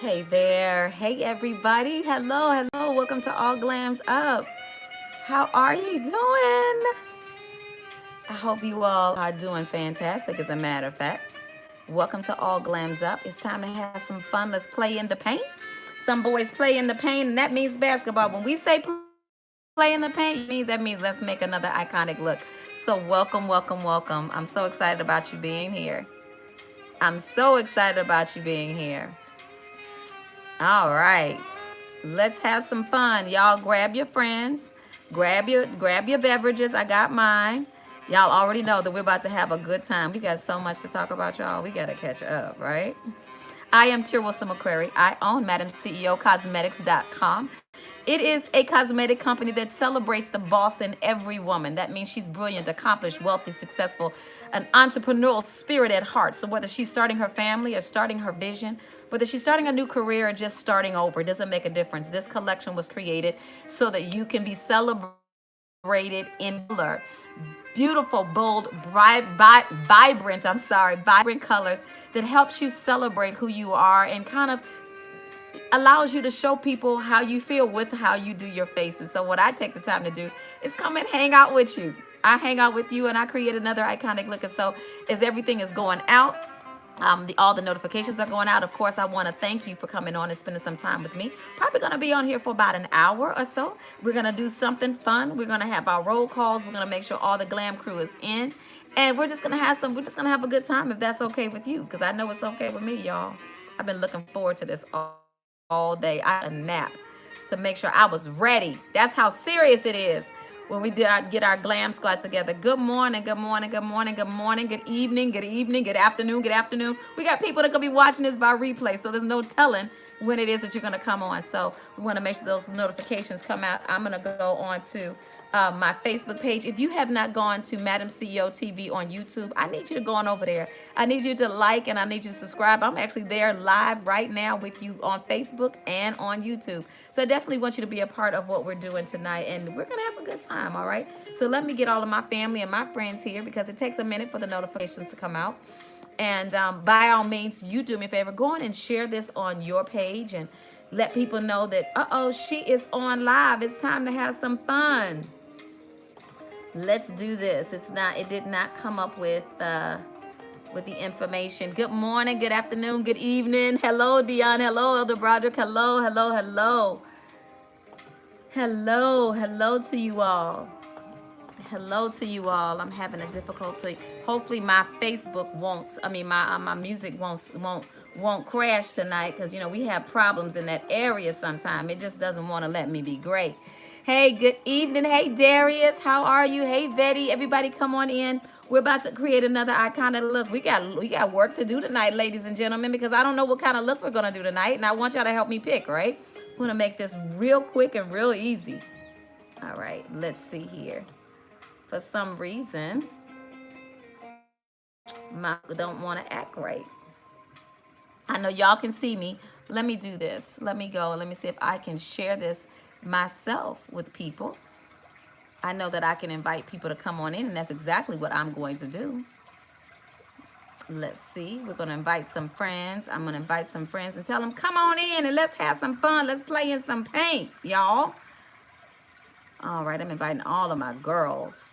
Hey there. Hey everybody. Hello, hello. Welcome to All Glams Up. How are you doing? I hope you all are doing fantastic as a matter of fact. Welcome to All Glams Up. It's time to have some fun. Let's play in the paint. Some boys play in the paint, and that means basketball. When we say play in the paint, that means let's make another iconic look. So welcome. I'm so excited about you being here. I'm so excited about you being here. All right. Let's have some fun. Y'all grab your friends. Grab your beverages. I got mine. Y'all already know that we're about to have a good time. We got so much to talk about, y'all. We got to catch up, right? I am Tia Wilson McQuarrie. I own Madam CEO Cosmetics.com. It is a cosmetic company that celebrates the boss in every woman. That means she's brilliant, accomplished, wealthy, successful, an entrepreneurial spirit at heart. So whether she's starting her family or starting her vision, whether she's starting a new career or just starting over, it doesn't make a difference. This collection was created so that you can be celebrated in color. Beautiful, bold, vibrant colors that helps you celebrate who you are and kind of allows you to show people how you feel with how you do your faces. So what I take the time to do is come and hang out with you. I hang out with you and I create another iconic look. And so as everything is going out, all the notifications are going out. Of course, I want to thank you for coming on and spending some time with me. Probably going to be on here for about an hour or so. We're going to do something fun. We're going to have our roll calls. We're going to make sure all the glam crew is in. And we're just going to have a good time if that's okay with you. Because I know it's okay with me, y'all. I've been looking forward to this all day. I had a nap to make sure I was ready. That's how serious it is when we get our glam squad together. Good morning, good morning, good morning, good morning, good evening, good evening, good afternoon, good afternoon. We got people that could be watching this by replay, so there's no telling when it is that you're going to come on. So we want to make sure those notifications come out. I'm going to go on to my Facebook page. If you have not gone to Madam CEO TV on YouTube, I need you to go on over there. I need you to like and I need you to subscribe. I'm actually there live right now with you on Facebook and on YouTube. So I definitely want you to be a part of what we're doing tonight, and we're going to have a good time, all right? So let me get all of my family and my friends here because it takes a minute for the notifications to come out. And by all means, you do me a favor. Go on and share this on your page and let people know that, she is on live. It's time to have some fun. Let's do this. It did not come up with the information. Good morning, good afternoon, good evening. Hello, Dion. Hello, Elder Broderick. Hello. Hello to you all. Hello to you all. I'm having a difficulty. Hopefully my Facebook my music won't crash tonight because we have problems in that area sometime. It just doesn't want to let me be great. Hey, good evening. Hey, Darius. How are you? Hey, Betty. Everybody come on in. We're about to create another iconic look. We got work to do tonight, ladies and gentlemen, because I don't know what kind of look we're going to do tonight, and I want y'all to help me pick, right? I'm going to make this real quick and real easy. All right, let's see here. For some reason, my don't want to act right. I know y'all can see me. Let me do this. Let me go. Let me see if I can share this myself with people. I know that I can invite people to come on in, and that's exactly what I'm going to do. Let's see. We're going to invite some friends. I'm going to invite some friends and tell them, come on in and let's have some fun. Let's play in some paint, y'all. All right, I'm inviting all of my girls.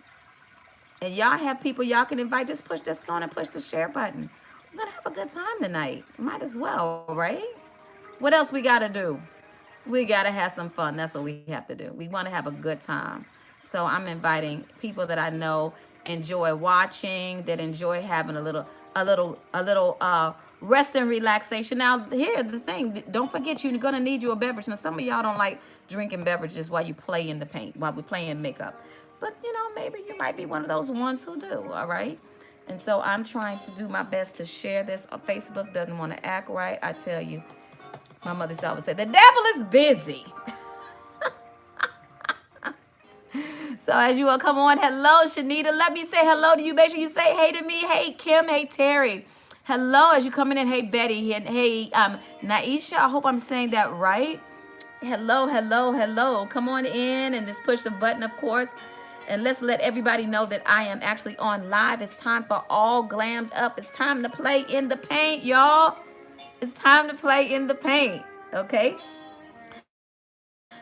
And y'all have people y'all can invite. Just go on and push the share button. We're going to have a good time tonight. Might as well, right? What else we got to do? We got to have some fun. That's what we have to do. We want to have a good time. So I'm inviting people that I know enjoy watching, that enjoy having a little rest and relaxation. Now, here's the thing. Don't forget, you're going to need you a beverage. Now, some of y'all don't like drinking beverages while you play in the paint, while we play in makeup. But, maybe you might be one of those ones who do, all right? And so I'm trying to do my best to share this. Facebook doesn't want to act right. I tell you, my mother's always said, the devil is busy. So as you all come on, hello, Shanita. Let me say hello to you. Make sure you say hey to me. Hey, Kim. Hey, Terry. Hello as you coming in. Hey, Betty. And hey, Naisha. I hope I'm saying that right. Hello. Come on in and just push the button, of course. And let's let everybody know that I am actually on live. It's time for All Glammed Up. It's time to play in the paint, y'all. It's time to play in the paint, okay?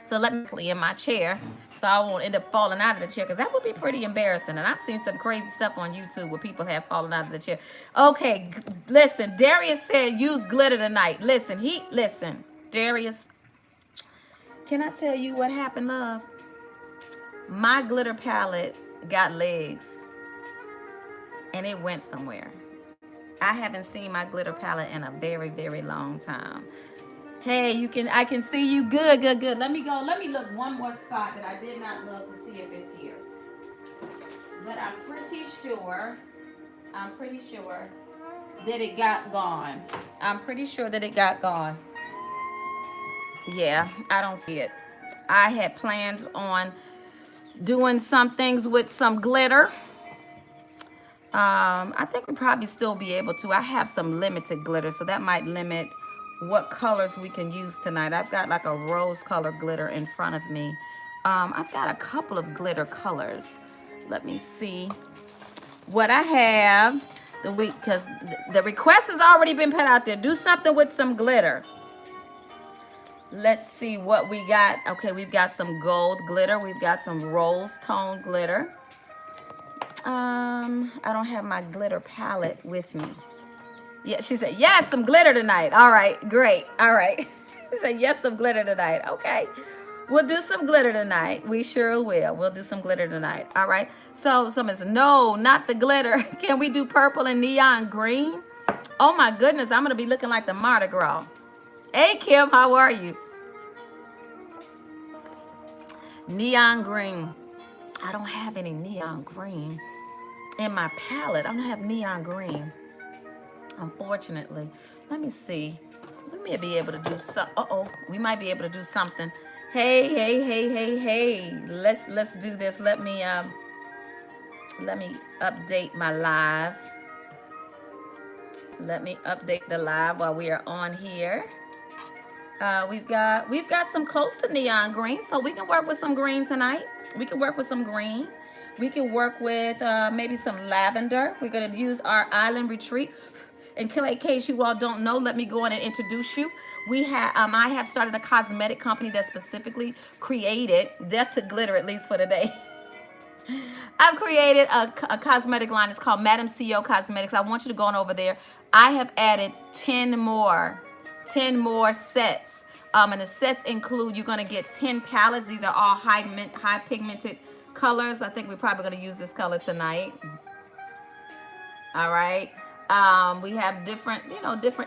So let me in my chair so I won't end up falling out of the chair, because that would be pretty embarrassing. And I've seen some crazy stuff on YouTube where people have fallen out of the chair. Okay, listen, Darius said use glitter tonight. Listen, Darius, can I tell you what happened, love? My glitter palette got legs and it went somewhere. I haven't seen my glitter palette in a very, very long time. Hey, I can see you. Good. Let me go. Let me look one more spot that I did not look to see if it's here. But I'm pretty sure that it got gone. I'm pretty sure that it got gone. Yeah, I don't see it. I had plans on doing some things with some glitter. I think we probably still be able to. I have some limited glitter, so that might limit what colors we can use tonight. I've got like a rose color glitter in front of me. I've got a couple of glitter colors. Let me see what I have because the request has already been put out there. Do something with some glitter. Let's see what we got. Okay, we've got some gold glitter. We've got some rose tone glitter. I don't have my glitter palette with me. Yeah, she said, yes, some glitter tonight. All right, great. All right. She said, yes, some glitter tonight. Okay. We'll do some glitter tonight. We sure will. We'll do some glitter tonight. All right. So someone said, no, not the glitter. Can we do purple and neon green? Oh my goodness, I'm going to be looking like the Mardi Gras. Hey, Kim, how are you? Neon green. I don't have any neon green in my palette. I don't have neon green, unfortunately. Let me see. We may be able to do some. We might be able to do something. Hey. Let's do this. Let me update my live. Let me update the live while we are on here. We've got some close to neon green, so we can work with some green tonight. We can work with some green. We can work with maybe some lavender. We're going to use our Island Retreat. In case you all don't know, let me go on and introduce you. I have started a cosmetic company that specifically created Death to Glitter, at least for today. I've created a cosmetic line. It's called Madam CEO Cosmetics. I want you to go on over there. I have added 10 more sets. And the sets include, you're going to get 10 palettes. These are all high pigmented colors. I think we're probably going to use this color tonight. All right. We have different,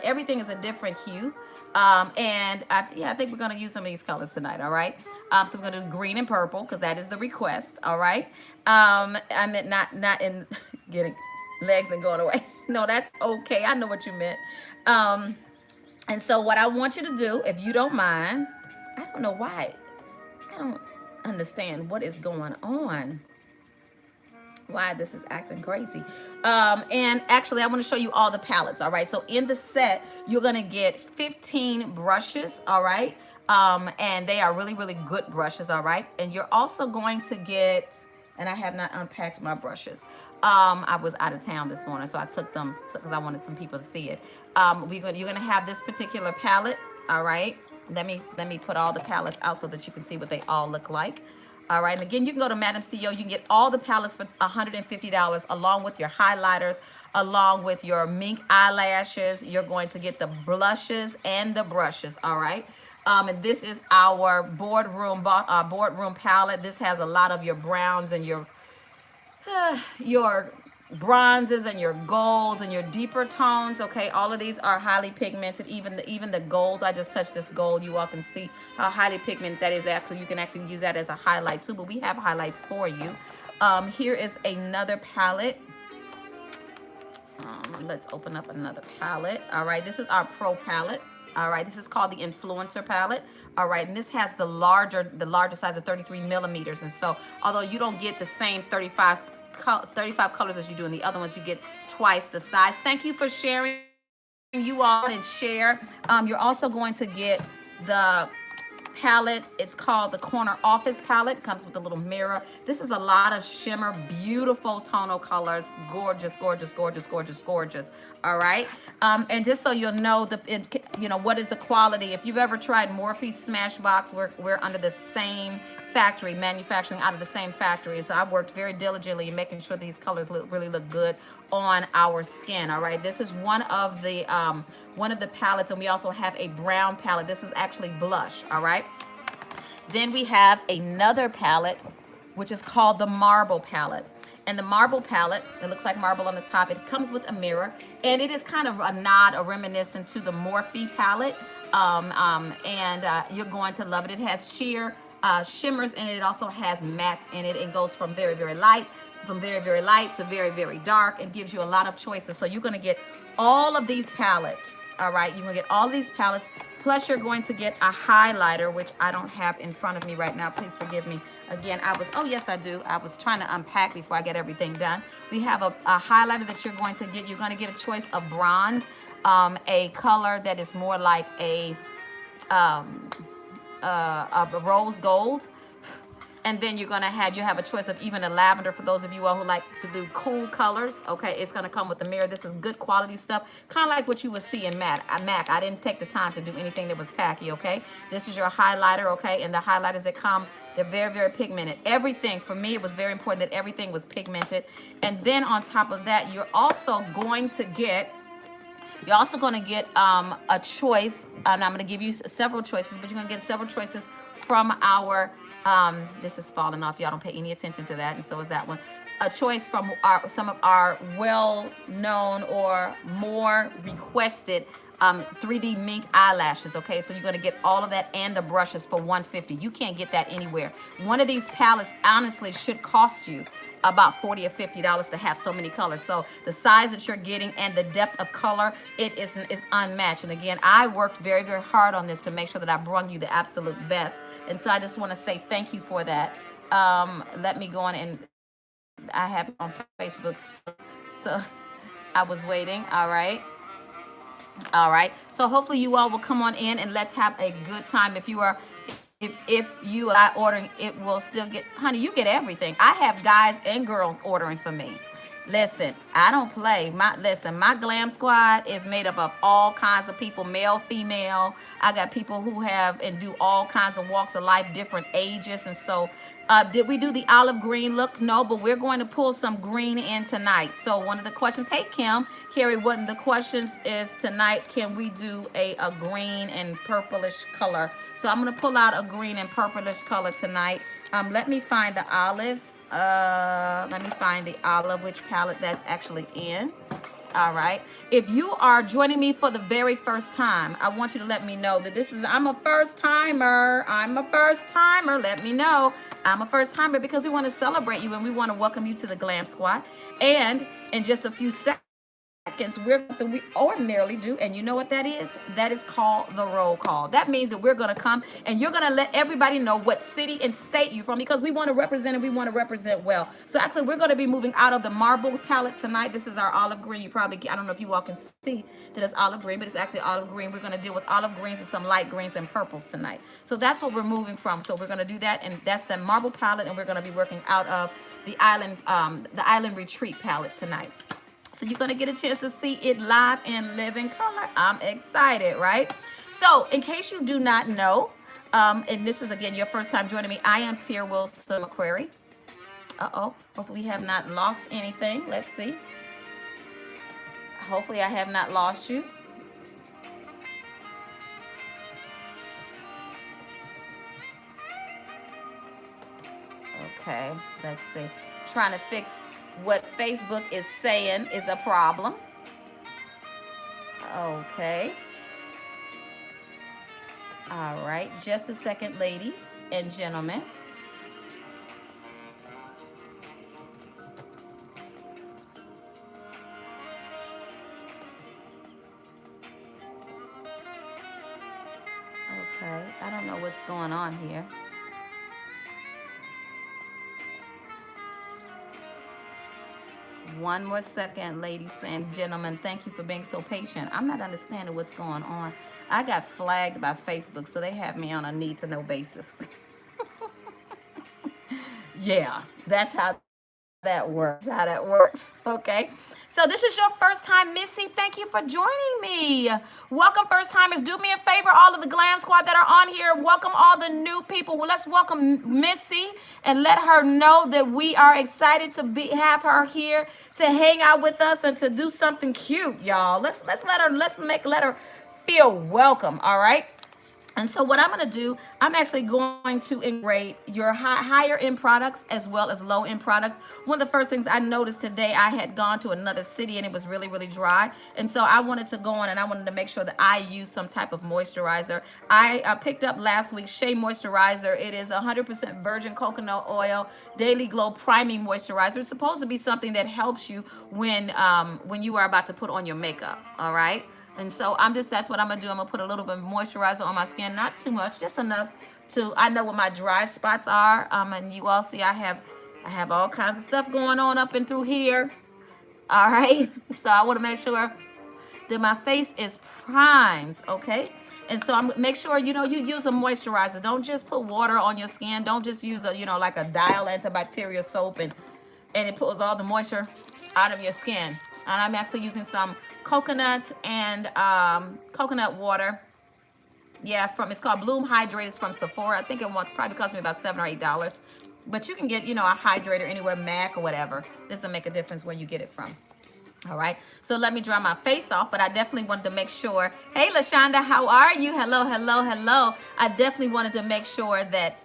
everything is a different hue. And I think we're going to use some of these colors tonight. All right. So we're going to do green and purple because that is the request. All right. I meant not in getting legs and going away. No, that's okay. I know what you meant. And so what I want you to do, if you don't mind, I don't know why. I don't understand what is going on. Why this is acting crazy. And actually, I want to show you all the palettes, all right? So in the set, you're going to get 15 brushes, all right? And they are really, really good brushes, all right? And you're also going to get, and I have not unpacked my brushes. I was out of town this morning, so I took them because I wanted some people to see it. You're going to have this particular palette, all right? Let me put all the palettes out so that you can see what they all look like. All right, and again, you can go to Madam CEO. You can get all the palettes for $150 along with your highlighters, along with your mink eyelashes. You're going to get the blushes and the brushes, all right? And this is our boardroom palette. This has a lot of your browns and your bronzes and your golds and your deeper tones. Okay, all of these are highly pigmented. Even the golds, I just touched this gold. You all can see how highly pigmented that is. Actually, you can actually use that as a highlight too, but we have highlights for you. Here is another palette. Let's open up another palette. All right, this is our pro palette. All right, this is called the Influencer palette. All right, and this has the larger size of 33 millimeters. And so although you don't get the same 35 colors as you do in the other ones, you get twice the size. Thank you for sharing, you all, and share. You're also going to get the palette. It's called the Corner Office palette. It comes with a little mirror. This is a lot of shimmer, beautiful tonal colors. Gorgeous, gorgeous, gorgeous, gorgeous, gorgeous. All right. And just so you'll know, what is the quality. If you've ever tried Morphe Smashbox, we're under the same factory, manufacturing out of the same factory. So I've worked very diligently in making sure these colors really look good on our skin. All right, this is one of the palettes, and we also have a brown palette. This is actually blush. All right, then we have another palette which is called the Marble palette. And the Marble palette, it looks like marble on the top. It comes with a mirror, and it is kind of a nod, a reminiscent to the Morphe palette. You're going to love it. It has sheer shimmers in it. It also has mattes in it. It goes from very, very light to very, very dark, and gives you a lot of choices. So you're going to get all of these palettes. All right, you're going to get all these palettes. Plus, you're going to get a highlighter, which I don't have in front of me right now. Please forgive me. Again, oh, yes, I do. I was trying to unpack before I get everything done. We have a highlighter that you're going to get. You're going to get a choice of bronze, a color that is more like a rose gold. And then you have a choice of even a lavender for those of you all who like to do cool colors. Okay, it's going to come with the mirror. This is good quality stuff, kind of like what you would see in MAC. I didn't take the time to do anything that was tacky, okay? This is your highlighter, okay? And the highlighters that come, they're very, very pigmented. Everything, for me, it was very important that everything was pigmented. And then on top of that, you're also going to get a choice, and I'm going to give you several choices, but you're going to get several choices from our, this is falling off. Y'all don't pay any attention to that, and so is that one. A choice from some of our well-known or more requested 3D mink eyelashes, okay? So you're going to get all of that and the brushes for $150. You can't get that anywhere. One of these palettes, honestly, should cost you about $40 or $50 to have so many colors. So the size that you're getting and the depth of color, it is unmatched. And again, I worked very, very hard on this to make sure that I brought you the absolute best. And so I just want to say thank you for that. Let me go on, and I have it on Facebook. So I was waiting. All right. So hopefully you all will come on in and let's have a good time. If you are ordering, it will still get, honey, you get everything. I have guys and girls ordering for me. Listen, I don't play. My glam squad is made up of all kinds of people, male, female. I got people who have and do all kinds of walks of life, different ages. And so, did we do the olive green look? No, but we're going to pull some green in tonight. So one of the questions, hey, Carrie, one of the questions is tonight, can we do a green and purplish color? So I'm going to pull out a green and purplish color tonight. Let me find the olive. Which palette that's actually in. All right. If you are joining me for the very first time, I want you to let me know that I'm a first timer. Let me know I'm a first timer, because we want to celebrate you and we want to welcome you to the Glam Squad. And in just a few seconds, we ordinarily do, and you know what that is? That is called the roll call. That means that we're going to come and you're going to let everybody know what city and state you're from, because we want to represent, and we want to represent well. So actually, we're going to be moving out of the marble palette tonight. This is our olive green. I don't know if you all can see that it's olive green, but it's actually olive green. We're going to deal with olive greens and some light greens and purples tonight. So that's what we're moving from. So we're going to do that, and that's the marble palette, and we're going to be working out of the Island Retreat palette tonight. So you're going to get a chance to see it live and live in color. I'm excited, right? So in case you do not know, and this is, again, your first time joining me, I am Tia Wilson McQuarrie. Hopefully you have not lost anything. Let's see. Hopefully I have not lost you. Okay, let's see. Trying to fix what Facebook is saying is a problem. Okay. All right. Just a second, ladies and gentlemen. Okay. I don't know what's going on here. one more second, ladies and gentlemen. Thank you for being so patient. I'm not understanding what's going on. I got flagged by Facebook, so they have me on a need to know basis. Yeah, that's how that works. How that works. Okay. So this is your first time, Missy. Thank you for joining me. Welcome, first timers. Do me a favor, all of the Glam Squad that are on here. Welcome all the new people. Well, let's welcome Missy and let her know that we are excited to have her here to hang out with us and to do something cute, y'all. Let's let her feel welcome. All right. And so what I'm going to do, I'm actually going to integrate your higher end products as well as low end products. One of the first things I noticed today, I had gone to another city and it was really, really dry. And so I wanted to go on and I wanted to make sure that I use some type of moisturizer. I picked up last week's Shea Moisturizer. It is 100% virgin coconut oil, Daily Glow Priming Moisturizer. It's supposed to be something that helps you when you are about to put on your makeup, all right? And so that's what I'm gonna do. I'm gonna put a little bit of moisturizer on my skin, not too much, just enough I know what my dry spots are. And you all see I have all kinds of stuff going on up and through here. All right. So I want to make sure that my face is primed, okay? And so make sure, you use a moisturizer. Don't just put water on your skin. Don't just use like a Dial antibacterial soap and it pulls all the moisture out of your skin. And I'm actually using some coconut and coconut water. Yeah, it's called Bloom Hydrate. It's from Sephora. I think it probably cost me about $7 or $8. But you can get, a hydrator anywhere, MAC or whatever. Doesn't make a difference where you get it from. All right, so let me dry my face off, but I definitely wanted to make sure. Hey, LaShonda, how are you? Hello, hello, hello. I definitely wanted to make sure that,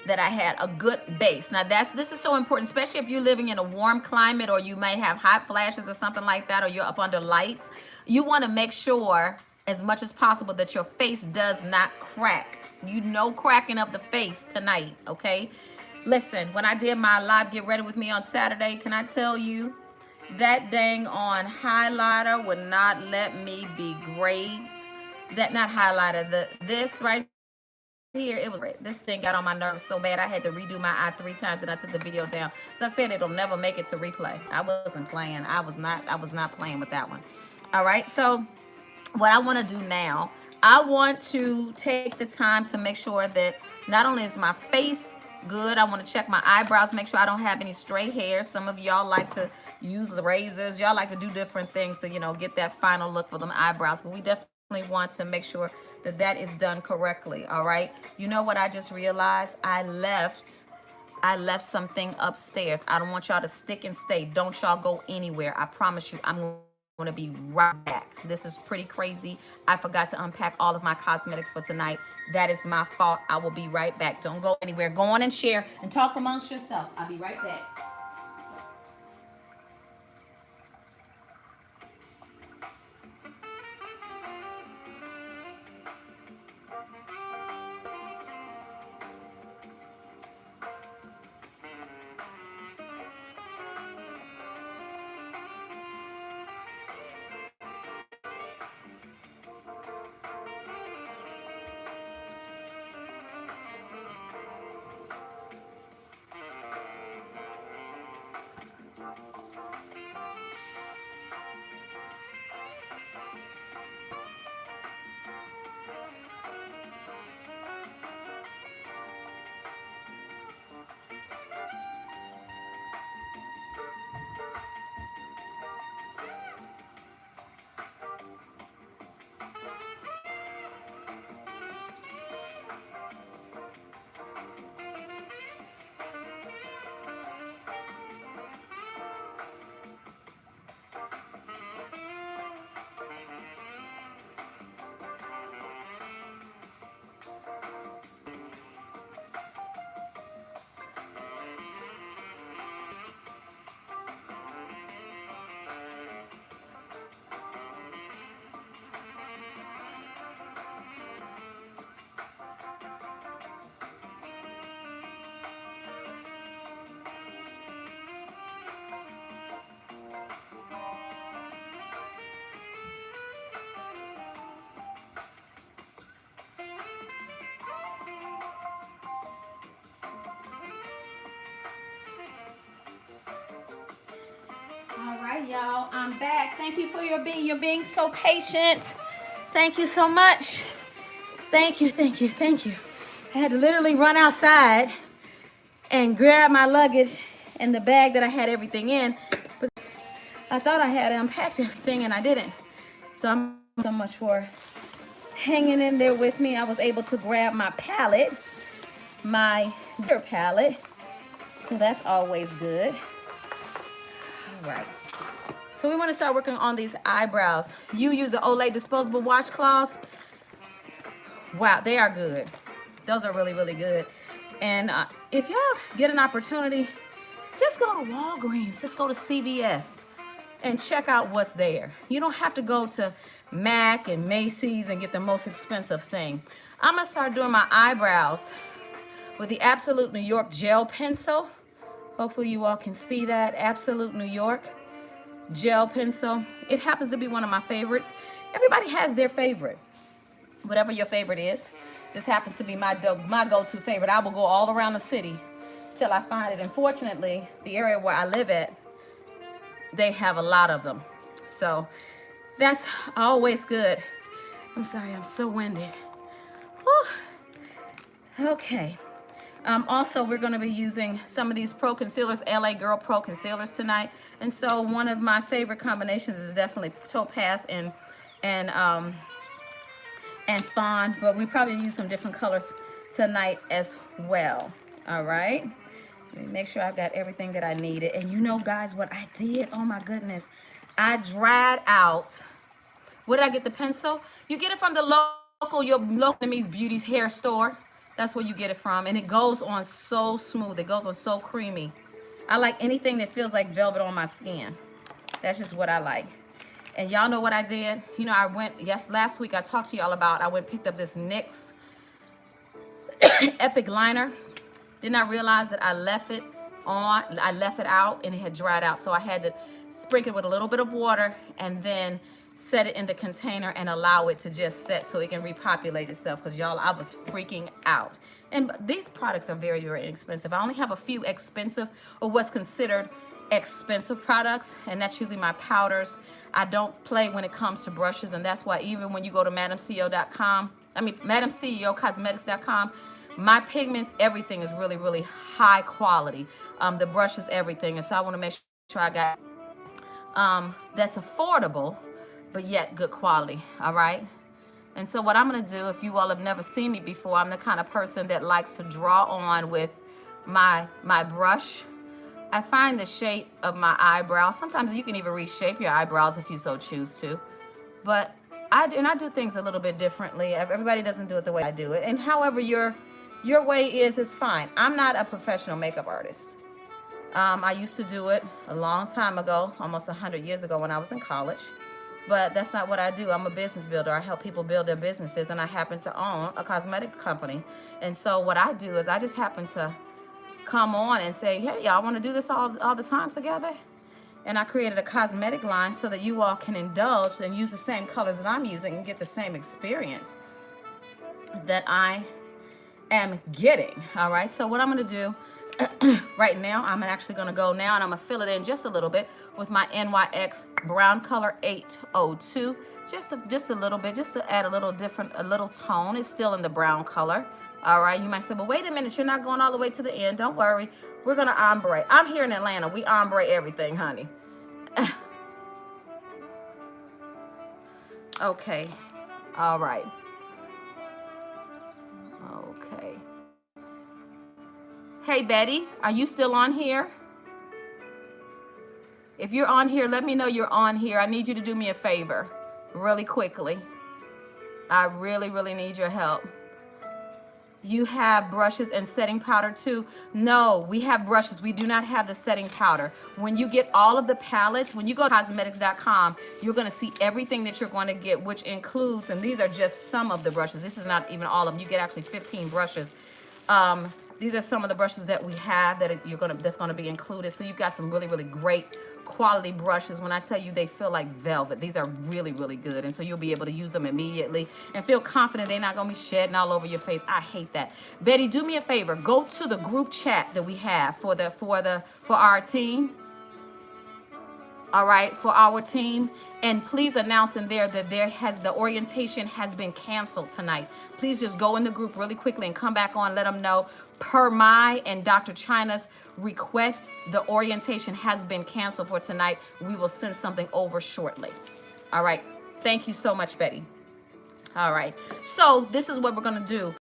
that I had a good base. Now this is so important, especially if you're living in a warm climate or you may have hot flashes or something like that, or you're up under lights. You want to make sure as much as possible that your face does not crack. Cracking up the face tonight, okay? Listen, when I did my live Get Ready With Me on Saturday, can I tell you, that dang on highlighter would not let me be great. Not highlighter, this right here, this thing got on my nerves so bad I had to redo my eye 3 times and I took the video down. So I said it'll never make it to replay. I wasn't playing. I was not playing with that one. All right, so what I want to do now, I want to take the time to make sure that not only is my face good, I want to check my eyebrows, make sure I don't have any stray hairs. Some of y'all like to use the razors. Y'all like to do different things to, get that final look for them eyebrows. But we definitely want to make sure that is done correctly, all right? You know what I just realized? I left something upstairs. I don't want y'all to stick and stay. Don't y'all go anywhere. I promise you, I'm going to be right back. This is pretty crazy. I forgot to unpack all of my cosmetics for tonight. That is my fault. I will be right back. Don't go anywhere. Go on and share and talk amongst yourself. I'll be right back. right, y'all, I'm back. Thank you for you're being so patient. Thank you so much. Thank you, thank you, thank you. I had to literally run outside and grab my luggage and the bag that I had everything in. But I thought I had unpacked everything and I didn't. So I'm so much for hanging in there with me. I was able to grab my palette, my palette. So that's always good. All right. So we want to start working on these eyebrows. You use the Olay disposable washcloths. Wow, they are good. Those are really, really good. And if y'all get an opportunity, just go to Walgreens, just go to CVS and check out what's there. You don't have to go to Mac and Macy's and get the most expensive thing. I'm gonna start doing my eyebrows with the Absolute New York gel pencil. Hopefully you all can see that. Absolute New York gel pencil. It happens to be one of my favorites. Everybody has their favorite. Whatever your favorite is. This happens to be my go-to favorite. I will go all around the city till I find it. And fortunately, the area where I live at, they have a lot of them. So that's always good. I'm sorry, I'm so winded. Whew. Okay. Also, we're going to be using some of these Pro Concealers, LA Girl Pro Concealers tonight. And so one of my favorite combinations is definitely Topaz and Fawn, but we probably use some different colors tonight as well. All right. Let me make sure I've got everything that I needed. And you know, guys, what I did? Oh my goodness. I dried out. Where did I get the pencil? You get it from the your local Vietnamese Beauty's hair store. That's where you get it from. And it goes on so smooth. It goes on so creamy. I like anything that feels like velvet on my skin. That's just what I like. And y'all know what I did? You know, last week I talked to y'all about, I went and picked up this NYX Epic Liner. Did not realize that I left it out and it had dried out. So I had to sprinkle it with a little bit of water and then set it in the container and allow it to just set so it can repopulate itself. Because y'all, I was freaking out. And these products are very, very inexpensive. I only have a few expensive, or what's considered expensive products, and that's usually my powders. I don't play when it comes to brushes, and that's why even when you go to MadamCEOcosmetics.com, my pigments, everything is really, really high quality. The brushes, everything. And so I want to make sure I got that's affordable, but yet good quality. All right. And so what I'm going to do, if you all have never seen me before, I'm the kind of person that likes to draw on with my brush. I find the shape of my eyebrows. Sometimes you can even reshape your eyebrows if you so choose to. But I do things a little bit differently. Everybody doesn't do it the way I do it. And however your way is fine. I'm not a professional makeup artist. I used to do it a long time ago, almost 100 years ago when I was in college. But that's not what I do. I'm a business builder. I help people build their businesses, and I happen to own a cosmetic company. And so what I do is I just happen to come on and say, hey, y'all want to do this all the time together? And I created a cosmetic line so that you all can indulge and use the same colors that I'm using and get the same experience that I am getting. All right. So what I'm going to do right now, I'm actually going to go now and I'm going to fill it in just a little bit with my NYX Brown Color 802. Just a little bit, just to add a little tone. It's still in the brown color. All right. You might say, well, wait a minute. You're not going all the way to the end. Don't worry. We're going to ombre. I'm here in Atlanta. We ombre everything, honey. Okay. All right. Okay. Hey, Betty, are you still on here? If you're on here, let me know you're on here. I need you to do me a favor really quickly. I really, really need your help. You have brushes and setting powder too? No, we have brushes. We do not have the setting powder. When you get all of the palettes, when you go to cosmetics.com, you're going to see everything that you're going to get, which includes, and these are just some of the brushes. This is not even all of them. You get actually 15 brushes. These are some of the brushes that we have that's going to be included. So you've got some really, really great quality brushes. When I tell you they feel like velvet, these are really, really good. And so you'll be able to use them immediately and feel confident they're not going to be shedding all over your face. I hate that. Betty, do me a favor. Go to the group chat that we have for our team. all right, for our team. And please announce in there that the orientation has been canceled tonight. Please just go in the group really quickly and come back on, let them know per my and Dr. China's request, the orientation has been canceled for tonight. We will send something over shortly. All right. Thank you so much, Betty. All right. So this is what we're going to do.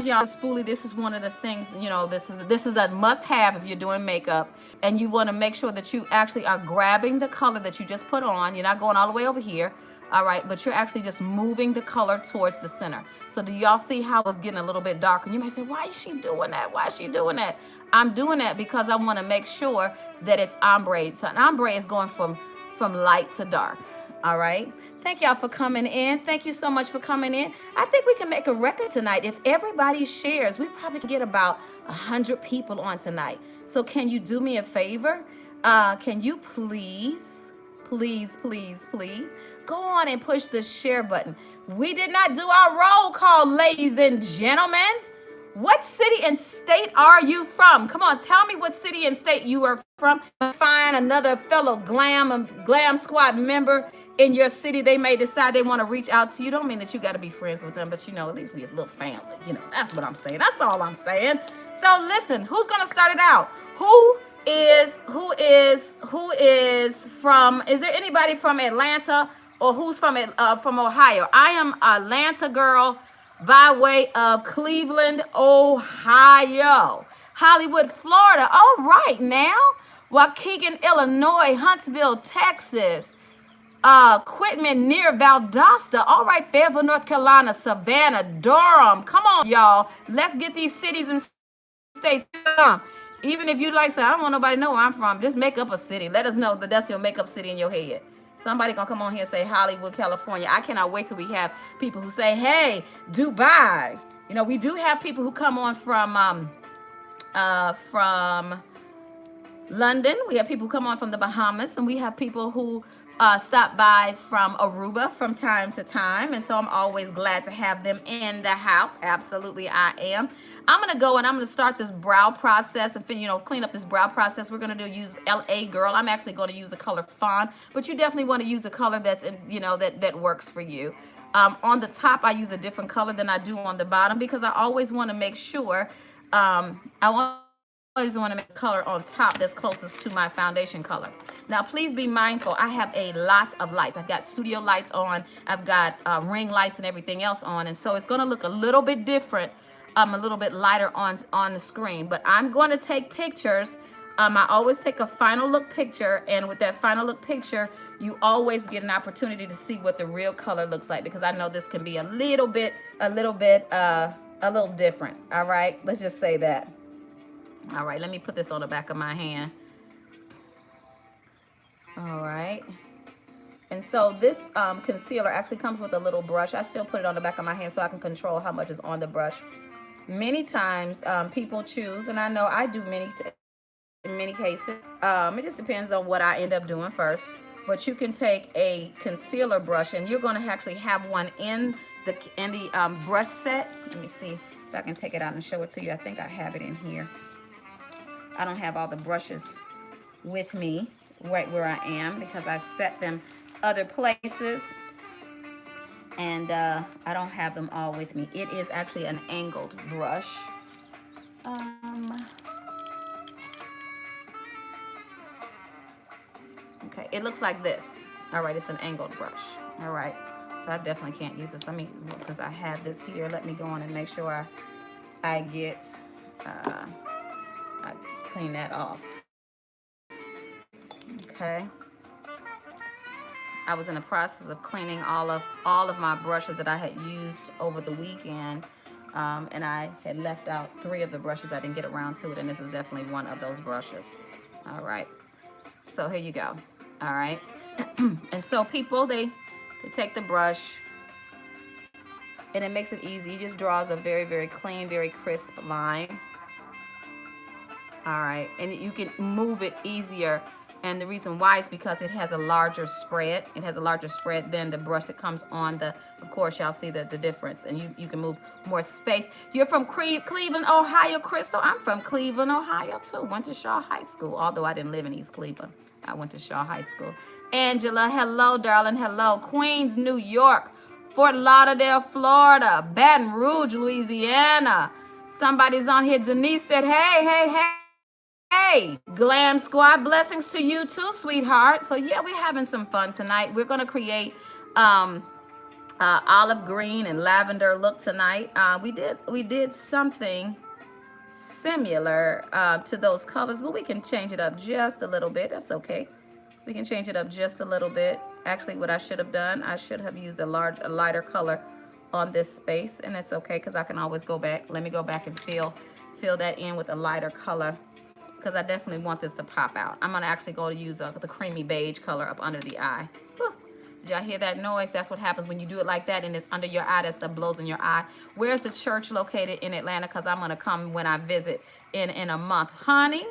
Y'all, spoolie, this is one of the things, you know, this is a must-have if you're doing makeup, and you want to make sure that you actually are grabbing the color that you just put on. You're not going all the way over here, all right, but you're actually just moving the color towards the center. So do y'all see how it's getting a little bit darker? You might say, why is she doing that? Why is she doing that? I'm doing that because I want to make sure that it's ombre. So an ombre is going from light to dark, all right? Thank y'all for coming in. Thank you so much for coming in. I think we can make a record tonight. If everybody shares, we probably can get about 100 people on tonight. So can you do me a favor? Can you please go on and push the share button. We did not do our roll call, ladies and gentlemen. What city and state are you from? Come on, tell me what city and state you are from. Find another fellow Glam Squad member in your city. They may decide they want to reach out to you. Don't mean that you got to be friends with them, but you know, at least be a little family. You know, that's what I'm saying. That's all I'm saying. So listen, who's going to start it out? Who is from, is there anybody from Atlanta or who's from Ohio? I am Atlanta girl by way of Cleveland, Ohio. Hollywood, Florida. All right now. Waukegan, Illinois. Huntsville, Texas. Quitman near Valdosta. All right, Fayetteville, North Carolina. Savannah, Durham. Come on, y'all. Let's get these cities and states. Even if you like say, I don't want nobody to know where I'm from, just make up a city. Let us know that that's your makeup city in your head. Somebody gonna come on here and say Hollywood, California. I cannot wait till we have people who say, hey, Dubai. You know, we do have people who come on from London. We have people who come on from the Bahamas, and we have people who stop by from Aruba from time to time. And so I'm always glad to have them in the house. Absolutely, I am. I'm going to go and I'm going to start this brow process and, you know, clean up this brow process. We're going to use LA Girl. I'm actually going to use the color Fawn, but you definitely want to use a color that's, you know, that works for you. On the top, I use a different color than I do on the bottom because I always want to make sure, always want to make a color on top that's closest to my foundation color. Now, please be mindful. I have a lot of lights. I've got studio lights on. I've got ring lights and everything else on. And so it's going to look a little bit different, a little bit lighter on the screen. But I'm going to take pictures. I always take a final look picture. And with that final look picture, you always get an opportunity to see what the real color looks like. Because I know this can be a little different. All right. Let's just say that. All right. Let me put this on the back of my hand. All right. And so this concealer actually comes with a little brush. I still put it on the back of my hand so I can control how much is on the brush. Many times people choose, and I know I do in many cases. It just depends on what I end up doing first. But you can take a concealer brush, and you're going to actually have one in the brush set. Let me see if I can take it out and show it to you. I think I have it in here. I don't have all the brushes with me right where I am because I set them other places, and I don't have them all with me. It is actually an angled brush. Okay, it looks like this. All right, it's an angled brush. All right, so I definitely can't use this. Let me, since I have this here, let me go on and make sure I get, I clean that off. Okay. I was in the process of cleaning all of my brushes that I had used over the weekend, and I had left out 3 of the brushes. I didn't get around to it, and this is definitely one of those brushes. All right. So here you go. All right. And so people, they take the brush, and it makes it easy. It just draws a very, very clean, very crisp line. All right. And you can move it easier And the reason why is because it has a larger spread. It has a larger spread than the brush that comes on the, of course, y'all see the difference. And you can move more space. You're from Cleveland, Ohio, Crystal. I'm from Cleveland, Ohio, too. Went to Shaw High School, although I didn't live in East Cleveland. I went to Shaw High School. Angela, hello, darling, hello. Queens, New York. Fort Lauderdale, Florida. Baton Rouge, Louisiana. Somebody's on here. Denise said, hey, Glam Squad, blessings to you too, sweetheart. So yeah, we're having some fun tonight. We're gonna create olive green and lavender look tonight. We did something similar to those colors, but we can change it up just a little bit. That's okay. We can change it up just a little bit. Actually, what I should have done, I should have used a lighter color on this space, and it's okay because I can always go back. Let me go back and fill that in with a lighter color, because I definitely want this to pop out. I'm gonna actually go to use the creamy beige color up under the eye. Whew. Did y'all hear that noise? That's what happens when you do it like that and it's under your eye. That stuff blows in your eye. Where's the church located in Atlanta? Because I'm gonna come when I visit in a month. Honey,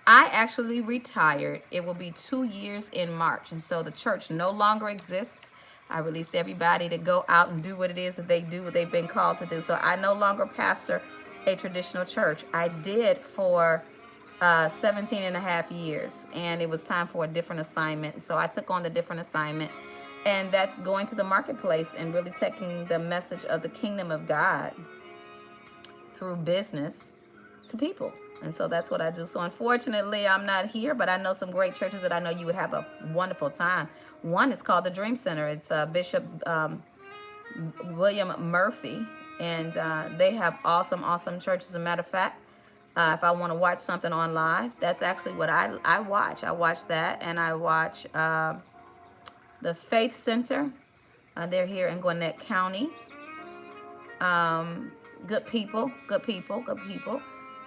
I actually retired. It will be 2 years in March. And so the church no longer exists. I released everybody to go out and do what it is that they do, what they've been called to do. So I no longer pastor a traditional church. I did for 17 and a half years, and it was time for a different assignment. So I took on the different assignment, and that's going to the marketplace and really taking the message of the kingdom of God through business to people. And so that's what I do. So unfortunately, I'm not here, but I know some great churches that I know you would have a wonderful time. One is called the Dream Center. It's Bishop William Murphy, and they have awesome churches. As a matter of fact, if I want to watch something on live, that's actually what I watch. I watch that, and I watch the Faith Center. They're here in Gwinnett County. Good people.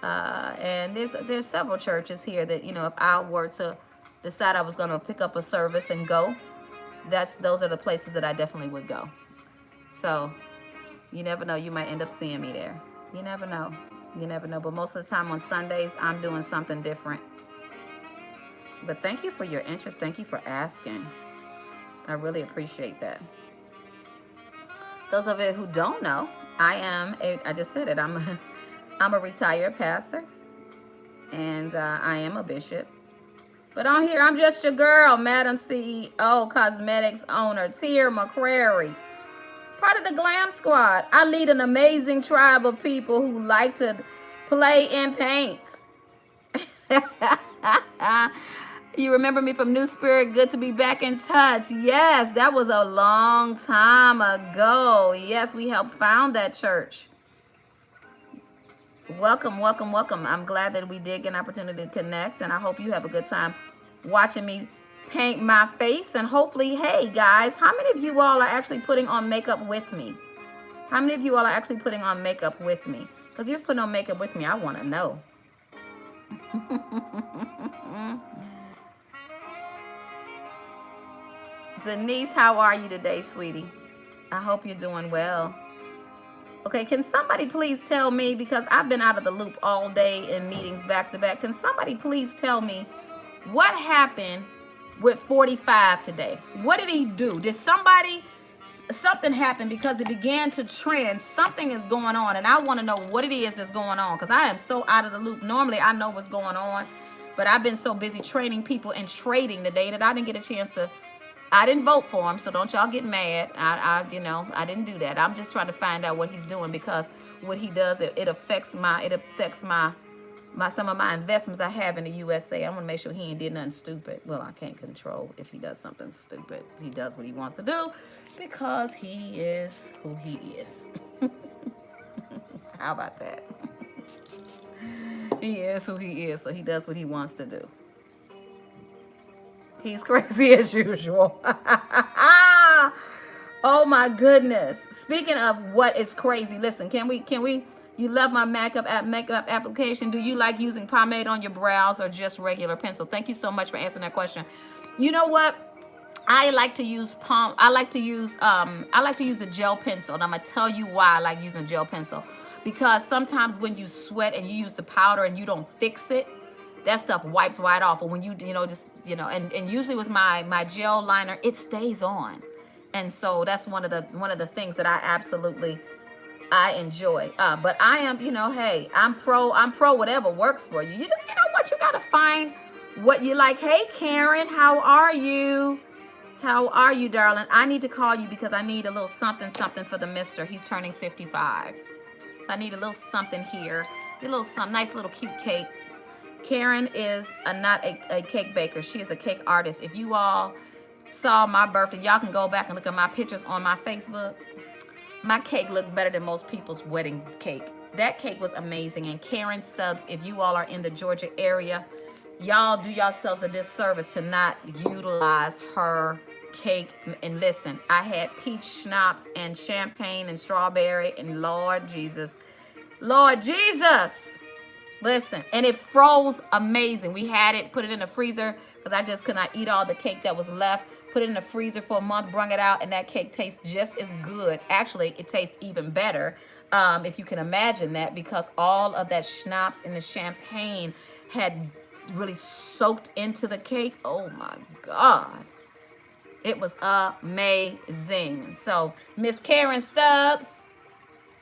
And there's several churches here that, you know, if I were to decide I was going to pick up a service and go, those are the places that I definitely would go. So you never know, you might end up seeing me there. You never know. But most of the time on Sundays, I'm doing something different. But thank you for your interest. Thank you for asking. I really appreciate that. Those of you who don't know, I just said it, I'm a retired pastor, and I am a bishop. But on here, I'm just your girl, Madam CEO, cosmetics owner, Tia McCrary. Part of the Glam Squad. I lead an amazing tribe of people who like to play in paints. You remember me from New Spirit? Good to be back in touch. Yes, that was a long time ago. Yes, we helped found that church. Welcome. I'm glad that we did get an opportunity to connect, and I hope you have a good time watching me paint my face. And hopefully, hey guys, how many of you all are actually putting on makeup with me? How many of you all are actually putting on makeup with me? Because if you're putting on makeup with me, I want to know. Denise, how are you today, sweetie? I hope you're doing well. Okay, can somebody please tell me, because I've been out of the loop all day in meetings back to back, can somebody please tell me what happened with 45 today? What did he do? Did something happened because it began to trend? Something is going on, and I want to know what it is that's going on, because I am so out of the loop. Normally, I know what's going on, but I've been so busy training people and trading today that I didn't get a chance to. I didn't vote for him, so don't y'all get mad. I didn't do that. I'm just trying to find out what he's doing, because what he does, it affects some of my investments I have in the USA. I'm gonna make sure he ain't did nothing stupid. Well, I can't control if he does something stupid. He does what he wants to do because he is who he is. How about that? He is who he is, so he does what he wants to do. He's crazy as usual. Oh my goodness. Speaking of what is crazy, listen, can we, you love my makeup application. Do you like using pomade on your brows or just regular pencil? Thank you so much for answering that question. You know what? I like to use the gel pencil, and I'm gonna tell you why I like using gel pencil. Because sometimes when you sweat and you use the powder and you don't fix it, that stuff wipes right off. Or when you know, just, you know, and usually with my gel liner, it stays on. And so that's one of the things that I enjoy. But I am, you know, hey, I'm pro whatever works for you. You just, you know what, you gotta find what you like. Hey Karen, how are you? How are you, darling? I need to call you because I need a little something for the mister. He's turning 55. So I need a little something here. A little some nice little cute cake. Karen is not a cake baker. She is a cake artist. If you all saw my birthday, y'all can go back and look at my pictures on my Facebook. My cake looked better than most people's wedding cake. That cake was amazing. And Karen Stubbs, if you all are in the Georgia area, y'all do yourselves a disservice to not utilize her cake. And listen, I had peach schnapps and champagne and strawberry, and Lord Jesus, listen, and it froze amazing. We had it, put it in the freezer because I just could not eat all the cake that was left. Put it in the freezer for a month, brung it out, and that cake tastes just as good. Actually, it tastes even better, if you can imagine that, because all of that schnapps and the champagne had really soaked into the cake. Oh my God. It was amazing. So Miss Karen Stubbs,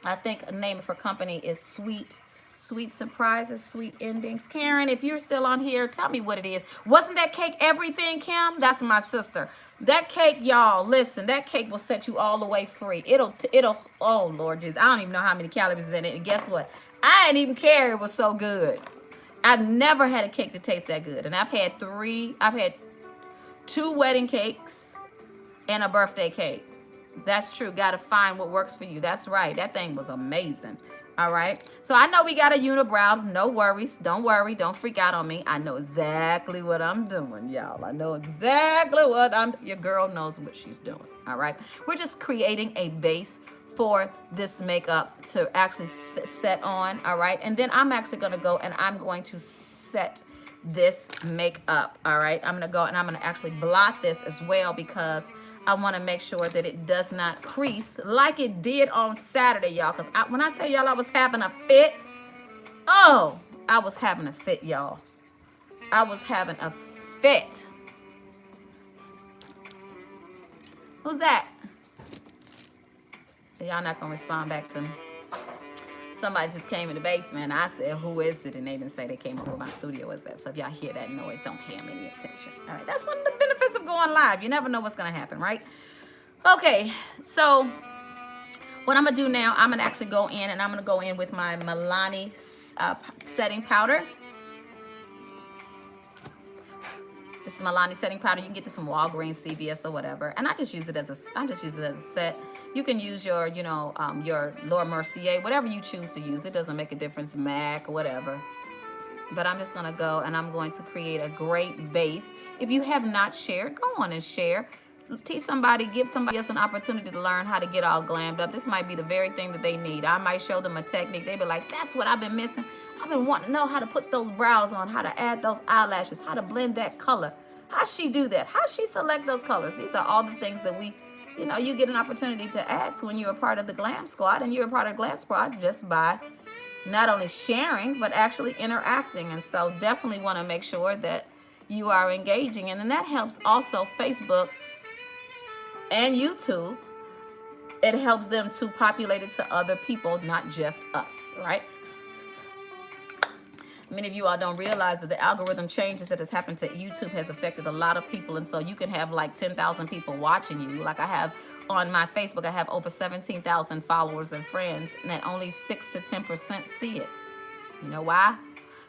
I think the name of her company is Sweet Surprises, Sweet Endings. Karen, if you're still on here, tell me what it is. Wasn't that cake everything, Kim? That's my sister. That cake, y'all, listen, that cake will set you all the way free. It'll, oh Lord Jesus, I don't even know how many calories is in it. And guess what? I didn't even care it was so good. I've never had a cake that tastes that good. And I've had 2 wedding cakes and a birthday cake. That's true. Got to find what works for you. That's right. That thing was amazing. All right. So I know we got a unibrow. No worries. Don't worry. Don't freak out on me. I know exactly what I'm doing, y'all. I know exactly what your girl knows what she's doing. All right. We're just creating a base for this makeup to actually set on. All right. And then I'm actually going to go and I'm going to set this makeup. All right. I'm going to go and I'm going to actually blot this as well because I want to make sure that it does not crease like it did on Saturday, y'all. Because when I tell y'all I was having a fit, oh, I was having a fit, y'all. I was having a fit. Who's that? Y'all not going to respond back to me. Somebody just came in the basement. I said, who is it? And they didn't say they came over my studio. Was that? So if y'all hear that noise, don't pay them any attention. All right. That's one of the benefits of going live. You never know what's going to happen, right? Okay. So what I'm going to do now, I'm going to actually go in and I'm going to go in with my Milani setting powder. This is Milani setting powder. You can get this from Walgreens, CVS, or whatever. And I just use it as a set. You can use your, you know, your Laura Mercier, whatever you choose to use. It doesn't make a difference, MAC, whatever. But I'm just going to go and I'm going to create a great base. If you have not shared, go on and share. Teach somebody, give somebody else an opportunity to learn how to get all glammed up. This might be the very thing that they need. I might show them a technique. They be like, that's what I've been missing. I've been wanting to know how to put those brows on, how to add those eyelashes, how to blend that color. How she do that? How she select those colors? These are all the things that we, you know, you get an opportunity to ask when you're a part of the Glam Squad, and you're a part of Glam Squad just by not only sharing, but actually interacting. And so definitely want to make sure that you are engaging. And then that helps also Facebook and YouTube. It helps them to populate it to other people, not just us, right? Many of you all don't realize that the algorithm changes that has happened to YouTube has affected a lot of people. And so you can have like 10,000 people watching you. Like I have on my Facebook, I have over 17,000 followers and friends, and that only 6 to 10% see it. You know why?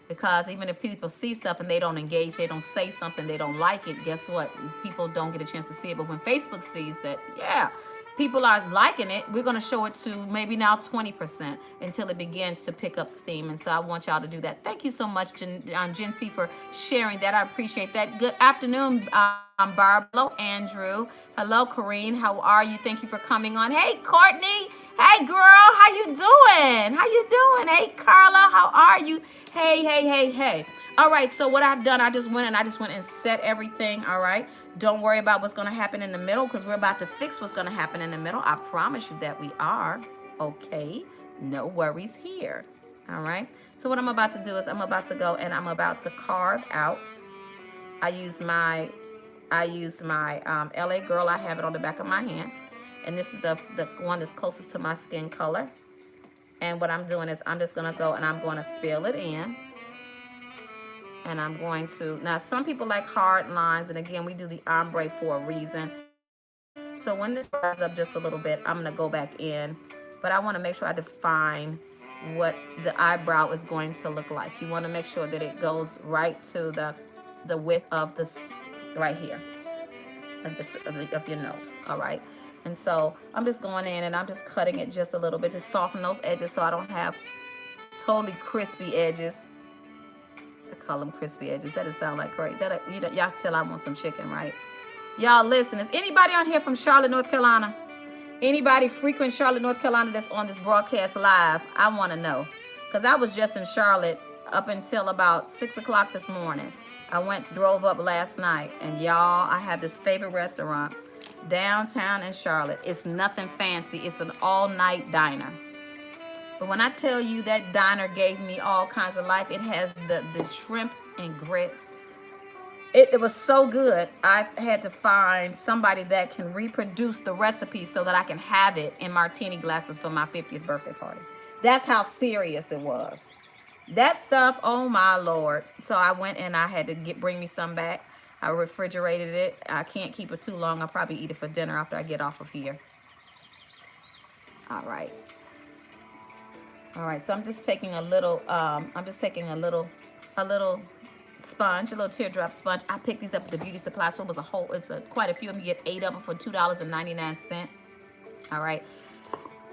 Because even if people see stuff and they don't engage, they don't say something, they don't like it, guess what? People don't get a chance to see it. But when Facebook sees that, yeah, people are liking it, we're going to show it to maybe now 20% until it begins to pick up steam. And so I want y'all to do that. Thank you so much, Jen C, for sharing that. I appreciate that. Good afternoon, Barb. Hello, Andrew. Hello, Corrine. How are you? Thank you for coming on. Hey, Courtney. Hey, girl. How you doing? How you doing? Hey, Carla. How are you? Hey. All right, so what I've done, I just went and set everything, all right? Don't worry about what's going to happen in the middle because we're about to fix what's going to happen in the middle. I promise you that we are, okay? No worries here, All right. So what I'm about to do is I'm about to go and I'm about to carve out. I use my LA Girl. I have it on the back of my hand. And this is the one that's closest to my skin color. And what I'm doing is I'm just going to go and I'm going to fill it in. And I'm going to, now some people like hard lines. And again, we do the ombre for a reason. So when this dries up just a little bit, I'm going to go back in. But I want to make sure I define what the eyebrow is going to look like. You want to make sure that it goes right to the width of this right here of your nose. All right. And so I'm just going in and I'm just cutting it just a little bit to soften those edges so I don't have totally crispy edges. I call them crispy edges. That doesn't sound like great. Y'all tell I want some chicken, right? Y'all listen, is anybody on here from Charlotte, North Carolina? Anybody frequent Charlotte, North Carolina that's on this broadcast live? I want to know. Because I was just in Charlotte up until about 6 o'clock this morning. I drove up last night. And y'all, I have this favorite restaurant downtown in Charlotte. It's nothing fancy. It's an all-night diner. But when I tell you that diner gave me all kinds of life, it has the shrimp and grits. It was so good, I had to find somebody that can reproduce the recipe so that I can have it in martini glasses for my 50th birthday party. That's how serious it was. That stuff, oh my Lord. So I went and I had to bring me some back. I refrigerated it. I can't keep it too long. I'll probably eat it for dinner after I get off of here. All right. All right, so I'm just taking a little, sponge, a little teardrop sponge. I picked these up at the beauty supply store. It was quite a few of them. You get 8 of them for $2.99. All right.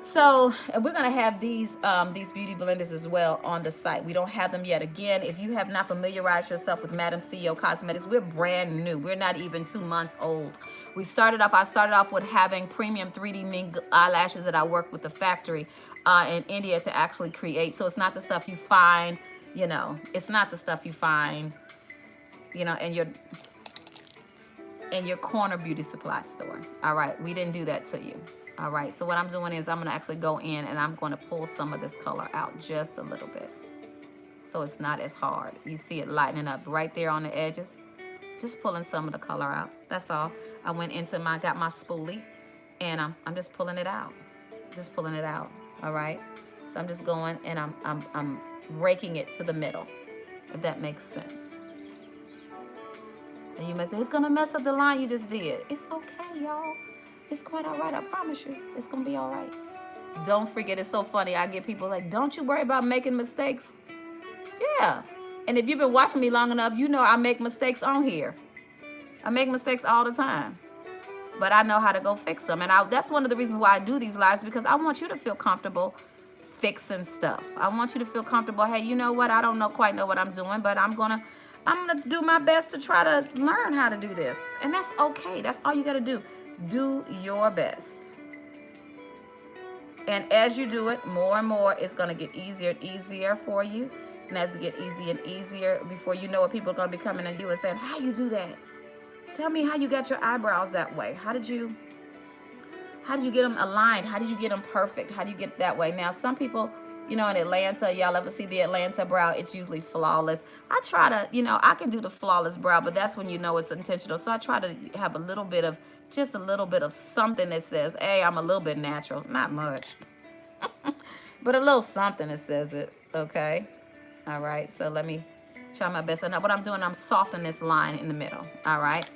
So we're gonna have these beauty blenders as well on the site. We don't have them yet. Again, if you have not familiarized yourself with Madam CEO Cosmetics, we're brand new. We're not even 2 months old. I started off with having premium 3D mink eyelashes that I worked with the factory in India to actually create. So it's not the stuff you find, it's not the stuff you find, in your corner beauty supply store. All right, we didn't do that to you. All right, so what I'm doing is I'm gonna actually go in and I'm gonna pull some of this color out just a little bit. So it's not as hard. You see it lightening up right there on the edges. Just pulling some of the color out, that's all. I went into got my spoolie and I'm just pulling it out. Just pulling it out, all right? So I'm just going and I'm raking it to the middle, if that makes sense. And you may say, it's gonna mess up the line you just did. It's okay, y'all. It's quite all right, I promise you. It's gonna be all right. Don't forget, it's so funny. I get people like, don't you worry about making mistakes. Yeah, and if you've been watching me long enough, you know I make mistakes on here. I make mistakes all the time. But I know how to go fix them. And that's one of the reasons why I do these lives, because I want you to feel comfortable fixing stuff. I want you to feel comfortable, hey, you know what? I don't quite know what I'm doing, but I'm gonna do my best to try to learn how to do this. And that's okay. That's all you gotta do. Do your best. And as you do it, more and more, it's going to get easier and easier for you. And as it gets easier and easier, before you know it, people are going to be coming to you and saying, how you do that? Tell me how you got your eyebrows that way. How did you get them aligned? How did you get them perfect? How do you get that way? Now, some people, in Atlanta, y'all ever see the Atlanta brow? It's usually flawless. I try to, I can do the flawless brow, but that's when you know it's intentional. So I try to have just a little bit of something that says, hey, I'm a little bit natural. Not much, but a little something that says it, okay? All right, so let me try my best. And what I'm doing, I'm softening this line in the middle, all right?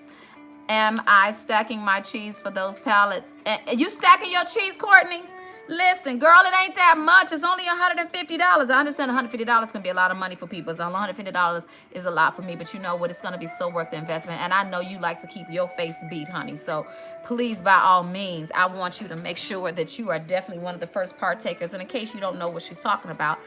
Am I stacking my cheese for those palettes? You stacking your cheese, Courtney? Listen, girl, it ain't that much. It's only $150. I understand $150 can be a lot of money for people. So $150 is a lot for me. But you know what? It's going to be so worth the investment. And I know you like to keep your face beat, honey. So please, by all means, I want you to make sure that you are definitely one of the first partakers. And in case you don't know what she's talking about,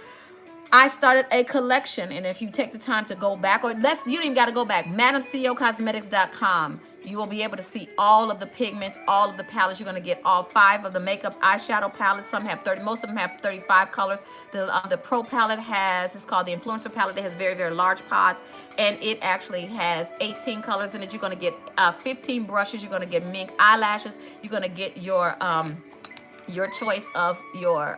I started a collection. And if you take the time to go back, you don't even got to go back, MadamCEOCosmetics.com. You will be able to see all of the pigments, all of the palettes. You're going to get all 5 of the makeup eyeshadow palettes. Some have 30, most of them have 35 colors. The Pro palette it's called the Influencer palette. It has very, very large pods, and it actually has 18 colors in it. You're going to get 15 brushes. You're going to get mink eyelashes. You're going to get your choice of your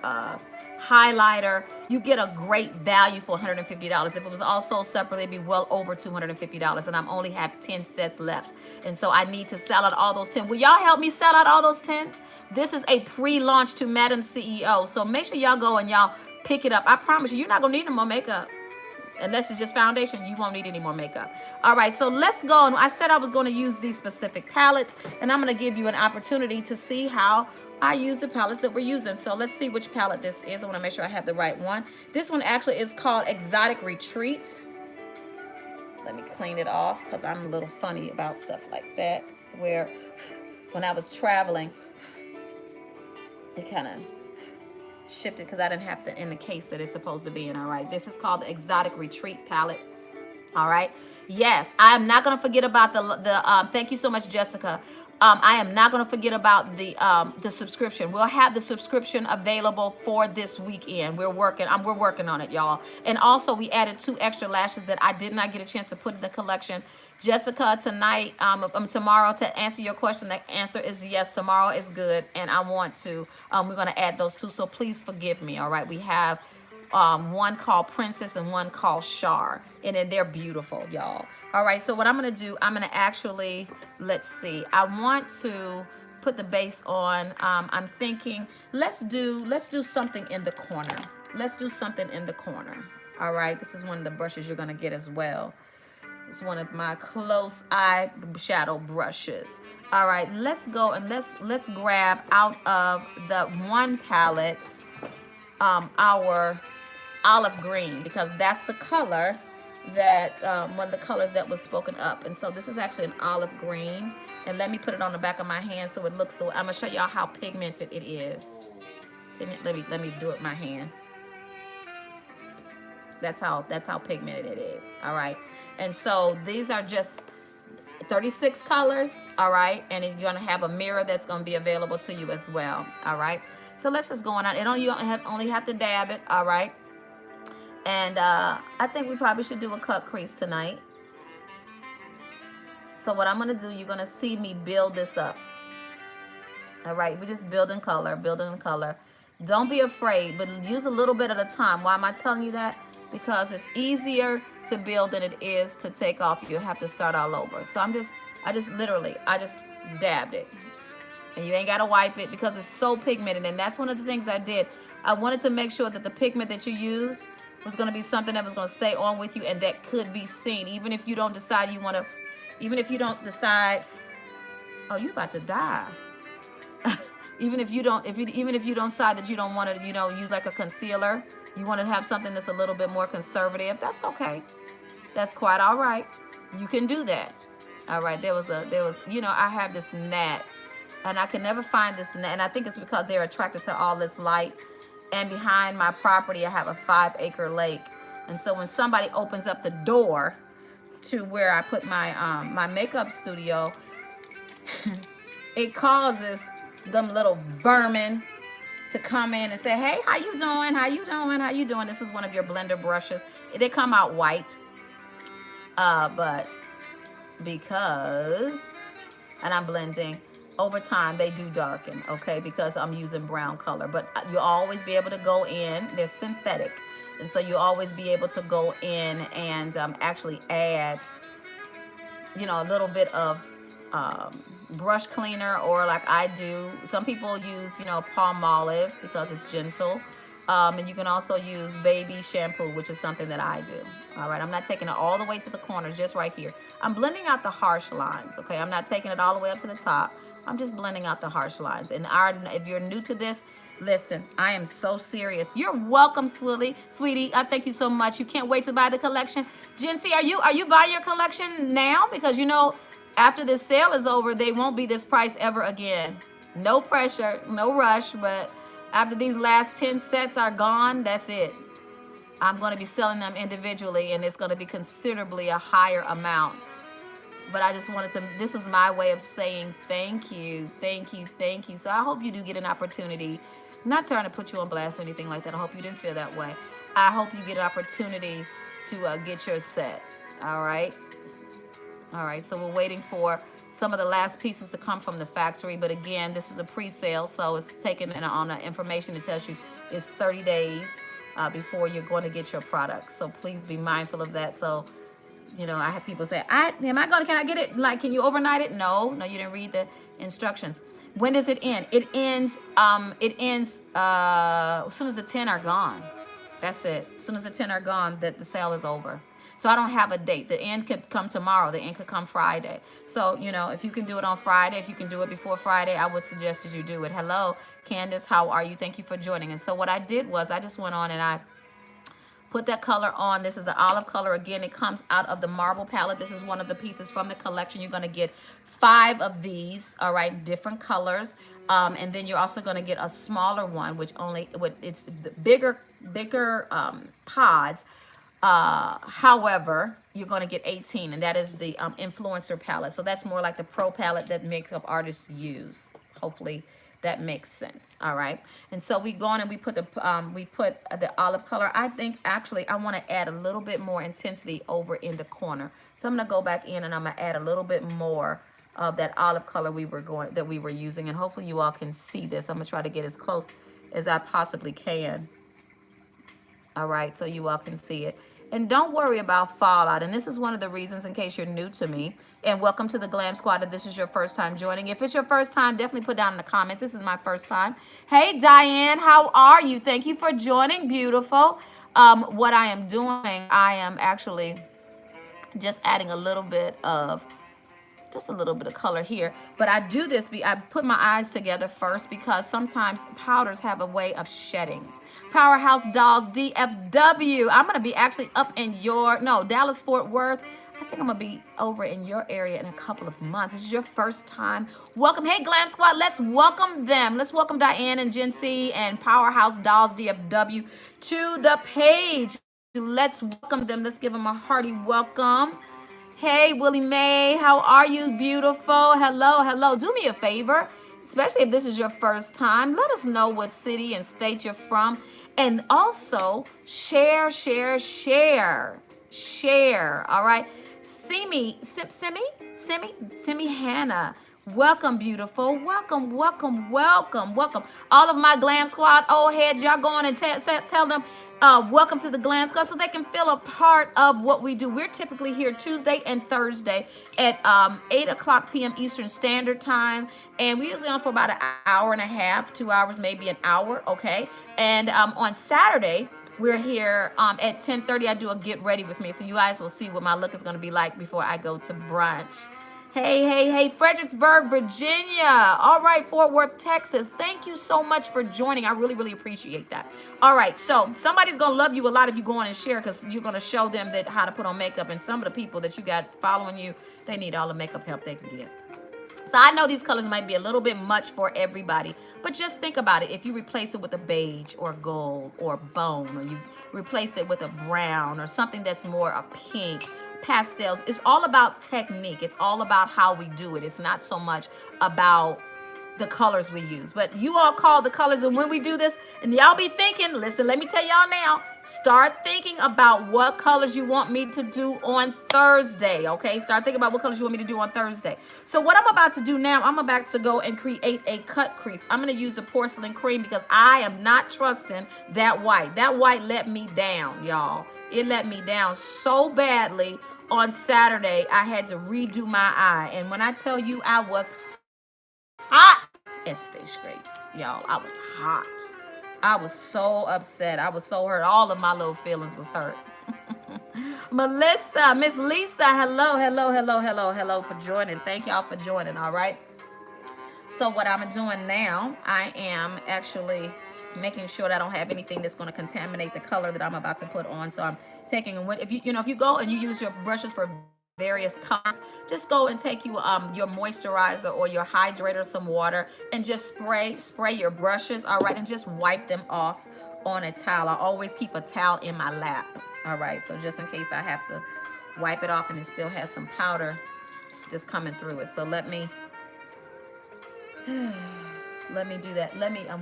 highlighter. you get a great value for $150. If it was all sold separately, it'd be well over $250. And I'm only have 10 sets left. And so I need to sell out all those 10. Will y'all help me sell out all those 10? This is a pre-launch to Madam CEO. So make sure y'all go and y'all pick it up. I promise you, you're not going to need no more makeup. Unless it's just foundation, you won't need any more makeup. All right, so let's go. And I said I was going to use these specific palettes, and I'm going to give you an opportunity to see how I use the palettes that we're using. So let's see which palette this is. I want to make sure I have the right one. This one actually is called Exotic Retreat. Let me clean it off because I'm a little funny about stuff like that, where when I was traveling, it kind of shifted because I didn't have it in the case that it's supposed to be in. All right, this is called the Exotic Retreat palette. All right, yes, I'm not gonna forget about the thank you so much, Jessica. I am not gonna forget about the subscription. We'll have the subscription available for this weekend. We're working on it, y'all. And also we added 2 extra lashes that I did not get a chance to put in the collection. Jessica, tonight, tomorrow, to answer your question, the answer is yes. Tomorrow is good, and I want to. We're gonna add those 2, so please forgive me. All right, we have one called Princess and one called Char, and then they're beautiful, y'all. All right, so what I'm gonna do, I'm gonna actually, let's see, I want to put the base on. I'm thinking let's do something in the corner. Let's do something in the corner. All right, this is one of the brushes you're gonna get as well. It's one of my close eye shadow brushes. All right, let's go and let's grab out of the one palette our olive green, because that's the color that one of the colors that was spoken up. And so this is actually an olive green, and let me put it on the back of my hand so it looks. I'm gonna show y'all how pigmented it is. Let me do it with my hand. That's how pigmented it is. All right, and so these are just 36 colors. All right, and you're gonna have a mirror that's gonna be available to you as well. All right, so let's just go on out. You only have to dab it. All right, and I think we probably should do a cut crease tonight. So what I'm gonna do, you're gonna see me build this up. All right, we're just building color. Don't be afraid, but use a little bit at a time. Why am I telling you that? Because it's easier to build than it is to take off. You have to start all over. So I just dabbed it. And you ain't gotta wipe it because it's so pigmented. And that's one of the things I did. I wanted to make sure that the pigment that you use was gonna be something that was gonna stay on with you and that could be seen. Even if you don't decide you wanna, even if you don't decide, oh, you about to die. Even if you don't decide that you don't want to, use like a concealer, you want to have something that's a little bit more conservative, that's okay. That's quite all right. You can do that. All right, there was, I have this gnat, and I can never find this gnat, and I think it's because they're attracted to all this light. And behind my property, I have a 5-acre lake. And so when somebody opens up the door to where I put my my makeup studio, it causes them little vermin to come in and say, hey, how you doing? This is one of your blender brushes. They come out white, but because, and I'm blending, over time they do darken, okay, because I'm using brown color. But you'll always be able to go in, they're synthetic, and so you'll always be able to go in and actually add, a little bit of brush cleaner, or like I do. Some people use, Palmolive because it's gentle. And you can also use baby shampoo, which is something that I do. All right, I'm not taking it all the way to the corners, just right here. I'm blending out the harsh lines, okay? I'm not taking it all the way up to the top. I'm just blending out the harsh lines. And if you're new to this, listen, I am so serious. You're welcome, sweetie. I thank you so much. You can't wait to buy the collection. Jency, are you buying your collection now? Because after this sale is over, they won't be this price ever again. No pressure, no rush, but after these last 10 sets are gone, that's it. I'm going to be selling them individually, and it's going to be considerably a higher amount. But I just wanted to, this is my way of saying thank you, thank you, thank you. So I hope you do get an opportunity. I'm not trying to put you on blast or anything like that. I hope you didn't feel that way. I hope you get an opportunity to get your set. All right. All right. So we're waiting for some of the last pieces to come from the factory. But again, this is a pre-sale, so it's taken on the information that tells you it's 30 days. before you're going to get your product. So please be mindful of that. So, you know, I have people say, can I get it? Like, can you overnight it? No, you didn't read the instructions. When does it end? It ends as soon as the 10 are gone. That's it. As soon as the 10 are gone, that the sale is over. So I don't have a date. The end could come tomorrow. The end could come Friday. So, you know, if you can do it on Friday, if you can do it before Friday, I would suggest that you do it. Hello, Candace, how are you? Thank you for joining. And so what I did was I just went on and I put that color on. This is the olive color. Again, it comes out of the marble palette. This is one of the pieces from the collection. You're going to get 5 of these, all right, different colors. And then you're also going to get a smaller one, which it's the bigger pods. However, you're going to get 18, and that is the influencer palette. So that's more like the pro palette that makeup artists use. Hopefully that makes sense. All right. And so we go on and we put the olive color. I think actually I want to add a little bit more intensity over in the corner. So I'm going to go back in and I'm going to add a little bit more of that olive color we were using, and hopefully you all can see this. I'm going to try to get as close as I possibly can. All right, so you all can see it. And don't worry about fallout. And this is one of the reasons, in case you're new to me, and welcome to the Glam Squad if this is your first time joining. If it's your first time, definitely put down in the comments, this is my first time. Hey, Diane, how are you? Thank you for joining, beautiful. What I am doing, I am actually just adding a little bit of color here, but I do this, I put my eyes together first because sometimes powders have a way of shedding. Powerhouse Dolls DFW, I'm gonna be actually up in Dallas Fort Worth. I think I'm gonna be over in your area in a couple of months. This is your first time. Welcome. Hey, Glam Squad, let's welcome them. Let's welcome Diane and Gen C and Powerhouse Dolls DFW to the page. Let's welcome them. Let's give them a hearty welcome. Hey, Willie Mae, how are you, beautiful? Hello. Do me a favor, especially if this is your first time. Let us know what city and state you're from. And also, share. All right? Simi Hannah. Welcome, beautiful. Welcome. All of my Glam Squad old heads, y'all go on and tell them welcome to the Glam Squad so they can feel a part of what we do. We're typically here Tuesday and Thursday at 8 o'clock p.m. Eastern Standard Time. And we're usually on for about an hour and a half, 2 hours, maybe an hour, okay? And on Saturday, we're here at 10:30. I do a get ready with me. So you guys will see what my look is going to be like before I go to brunch. Hey, Fredericksburg, Virginia. All right, Fort Worth, Texas. Thank you so much for joining. I really appreciate that. All right, so somebody's going to love you a lot if you go on and share, because you're going to show them that how to put on makeup. And some of the people that you got following you, they need all the makeup help they can get. So I know these colors might be a little bit much for everybody, but just think about it. If you replace it with a beige or gold or bone, or you replace it with a brown or something that's more a pink, pastels, it's all about technique. It's all about how we do it. It's not so much about the colors we use, but you all call the colors. And when we do this, and y'all be thinking, listen, let me tell y'all now, start thinking about what colors you want me to do on Thursday. Okay, start thinking about what colors you want me to do on Thursday. So what I'm about to do now, I'm about to go and create a cut crease. I'm going to use a porcelain cream because I am not trusting that white. That white let me down, y'all. It let me down so badly. On Saturday, I had to redo my eye, and when I tell you I was hot as fish grapes, y'all, I was hot. I was so upset. I was so hurt. All of my little feelings was hurt. Melissa, Miss Lisa, hello for joining. Thank y'all for joining, all right? So what I'm doing now, I am actually making sure that I don't have anything that's going to contaminate the color that I'm about to put on. So I'm taking, if you go and you use your brushes for various colors, just go and take your moisturizer or your hydrator, some water, and just spray your brushes, all right, and just wipe them off on a towel. I always keep a towel in my lap, all right, so just in case I have to wipe it off and it still has some powder just coming through it. So let me do that.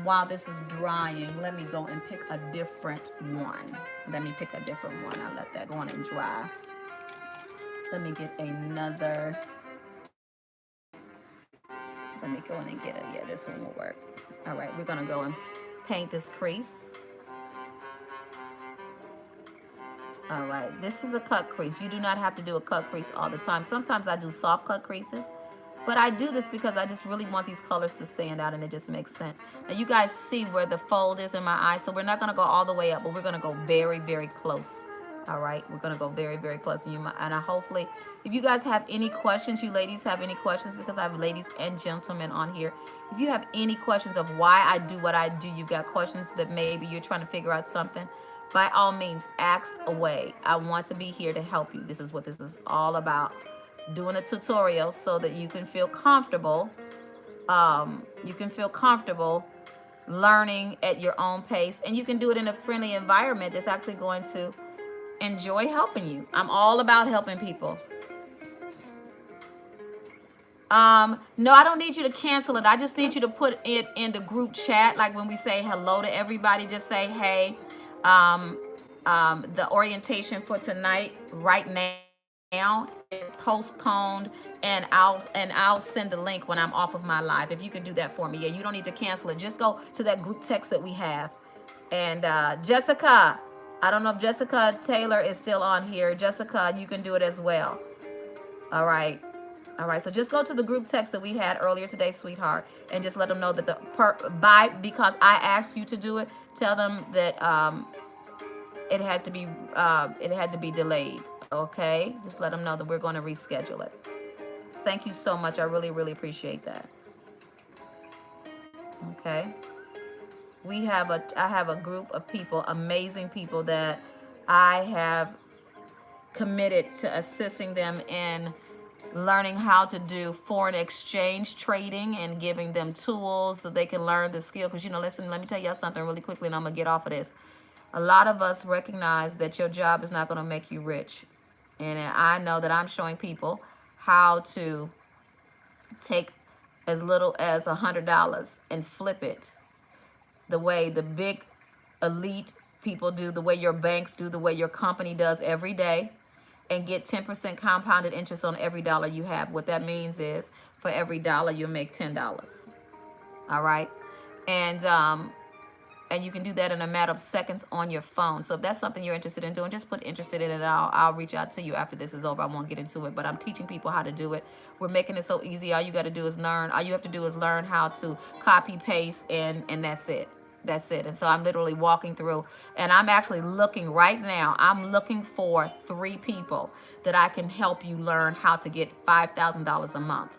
While this is drying, let me go and pick a different one. I'll let that go on and dry. Let me get another. Let me go in and get it. Yeah, this one will work. All right, we're gonna go and paint this crease. All right, this is a cut crease. You do not have to do a cut crease all the time. Sometimes I do soft cut creases, but I do this because I just really want these colors to stand out, and it just makes sense. Now you guys see where the fold is in my eye, so we're not gonna go all the way up, but we're gonna go very, very close. All right, we're gonna go very, very close. And I hopefully, if you guys have any questions, you ladies have any questions, because I have ladies and gentlemen on here. If you have any questions of why I do what I do, you've got questions that maybe you're trying to figure out something, by all means, ask away. I want to be here to help you. This is what this is all about. Doing a tutorial so that you can feel comfortable. You can feel comfortable learning at your own pace, and you can do it in a friendly environment that's actually going to enjoy helping you. I'm all about helping people. No, I don't need you to cancel it. I just need you to put it in the group chat. Like when we say hello to everybody, just say, hey, the orientation for tonight right now is postponed, and I'll send the link when I'm off of my live. If you can do that for me. Yeah, you don't need to cancel it. Just go to that group text that we have. And Jessica, I don't know if Jessica Taylor is still on here. Jessica, you can do it as well. All right. All right, so just go to the group text that we had earlier today, sweetheart, and just let them know that because I asked you to do it, tell them that it had to be delayed. Okay, just let them know that we're going to reschedule it. Thank you so much. I really, really appreciate that. Okay, I have a group of people, amazing people, that I have committed to assisting them in learning how to do foreign exchange trading and giving them tools so they can learn the skill. Because, listen, let me tell y'all something really quickly, and I'm going to get off of this. A lot of us recognize that your job is not going to make you rich. And I know that I'm showing people how to take as little as $100 and flip it the way the big elite people do, the way your banks do, the way your company does every day, and get 10% compounded interest on every dollar you have. What that means is for every dollar you make $10. All right, and you can do that in a matter of seconds on your phone. So if that's something you're interested in doing, just put interested in it. I'll reach out to you after this is over. I won't get into it, but I'm teaching people how to do it. We're making it so easy. All you got to do is learn. All you have to do is learn how to copy, paste, and that's it. That's it. And so I'm literally walking through, and I'm actually looking right now. I'm looking for 3 people that I can help you learn how to get $5,000 a month.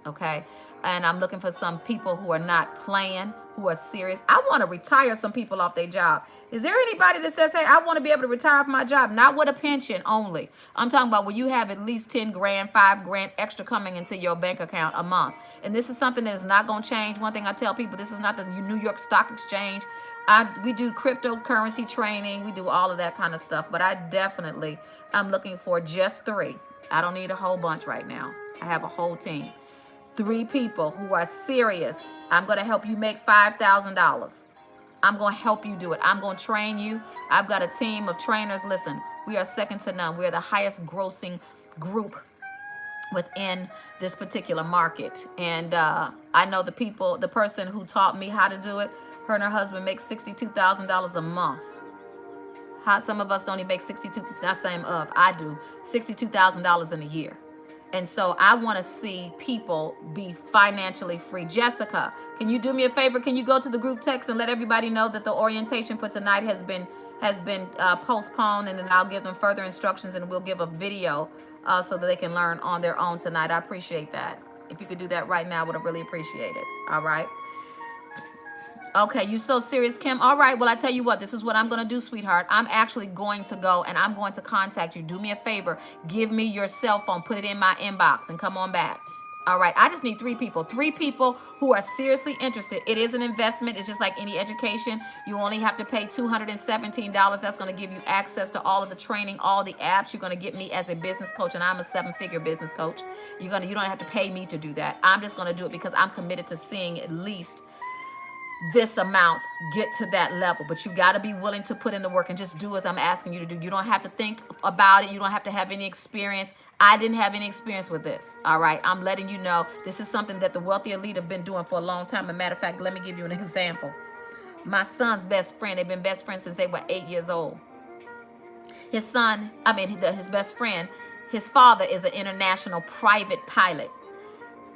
Okay. And I'm looking for some people who are not playing, who are serious. I want to retire some people off their job. Is there anybody that says, hey, I want to be able to retire from my job, not with a pension only? I'm talking about when you have at least 10 grand, 5 grand extra coming into your bank account a month. And this is something that is not going to change. One thing I tell people, this is not the New York Stock Exchange. We do cryptocurrency training. We do all of that kind of stuff. But I'm looking for just 3. I don't need a whole bunch right now. I have a whole team. 3 people who are serious. I'm going to help you make $5,000. I'm going to help you do it. I'm going to train you. I've got a team of trainers. Listen, we are second to none. We are the highest grossing group within this particular market. And I know the person who taught me how to do it, her and her husband make $62,000 a month. Some of us don't even make I do $62,000 in a year. And so I want to see people be financially free. Jessica, can you do me a favor? Can you go to the group text and let everybody know that the orientation for tonight has been postponed, and then I'll give them further instructions, and we'll give a video so that they can learn on their own tonight. I appreciate that. If you could do that right now, I would have really appreciate it. All right. Okay, you so serious, Kim. All right, well, I tell you what, this is what I'm going to do, sweetheart. I'm actually going to go and I'm going to contact you. Do me a favor. Give me your cell phone. Put it in my inbox and come on back. All right, I just need 3 people. 3 people who are seriously interested. It is an investment. It's just like any education. You only have to pay $217. That's going to give you access to all of the training, all the apps. You're going to get me as a business coach, and I'm a 7-figure business coach. You don't have to pay me to do that. I'm just going to do it because I'm committed to seeing at least this amount get to that level. But you got to be willing to put in the work and just do as I'm asking you to do. You don't have to think about it. You don't have to have any experience. I didn't have any experience with this. All right. I'm letting you know this is something that the wealthy elite have been doing for a long time. As a matter of fact, let me give you an example. My son's best friend, they've been best friends since they were 8 years old. His son, his best friend, his father is an international private pilot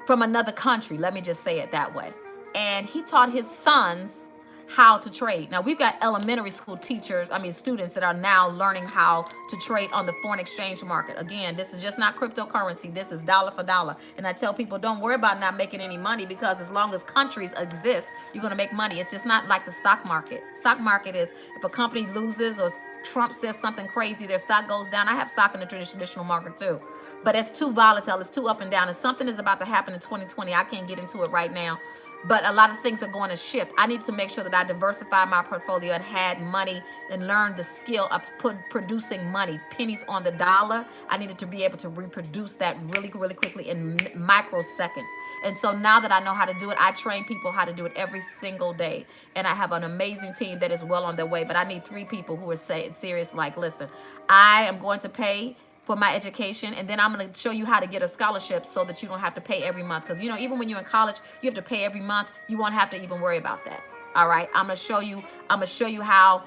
from another country. Let me just say it that way. And he taught his sons how to trade. Now we've got elementary school students that are now learning how to trade on the foreign exchange market. Again, this is just not cryptocurrency. This is dollar for dollar. And I tell people, don't worry about not making any money, because as long as countries exist, you're going to make money. It's just not like the stock market. Stock market is if a company loses or Trump says something crazy, their stock goes down. I have stock in the traditional market too. But it's too volatile. It's too up and down. And something is about to happen in 2020. I can't get into it right now. But a lot of things are going to shift. I need to make sure that I diversify my portfolio and had money and learn the skill of producing money, pennies on the dollar. I needed to be able to reproduce that really, really quickly in microseconds. And so now that I know how to do it, I train people how to do it every single day. And I have an amazing team that is well on their way. But I need 3 people who are serious, like, listen, I am going to pay for my education, and then I'm going to show you how to get a scholarship so that you don't have to pay every month. Because even when you're in college, you have to pay every month. You won't have to even worry about that. All right, I'm going to show you how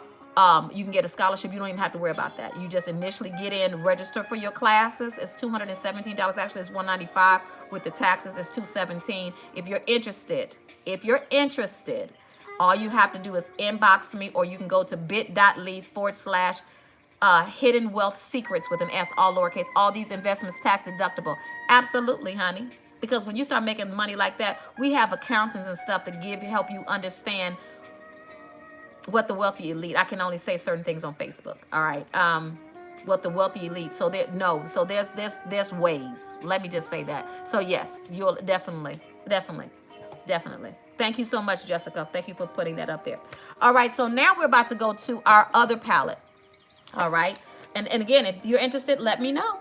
you can get a scholarship. You don't even have to worry about that. You just initially get in, register for your classes. It's $217. Actually, it's $195 with the taxes. It's $217. If you're interested, all you have to do is inbox me, or you can go to bit.ly/ hidden wealth secrets with an S, all lowercase. All these investments tax deductible. Absolutely, honey. Because when you start making money like that, we have accountants and stuff that help you understand what the wealthy elite. I can only say certain things on Facebook. All right. What the wealthy elite. So there's ways. Let me just say that. So yes, you'll definitely. Thank you so much, Jessica. Thank you for putting that up there. All right. So now we're about to go to our other palette. All right. And again, if you're interested, let me know.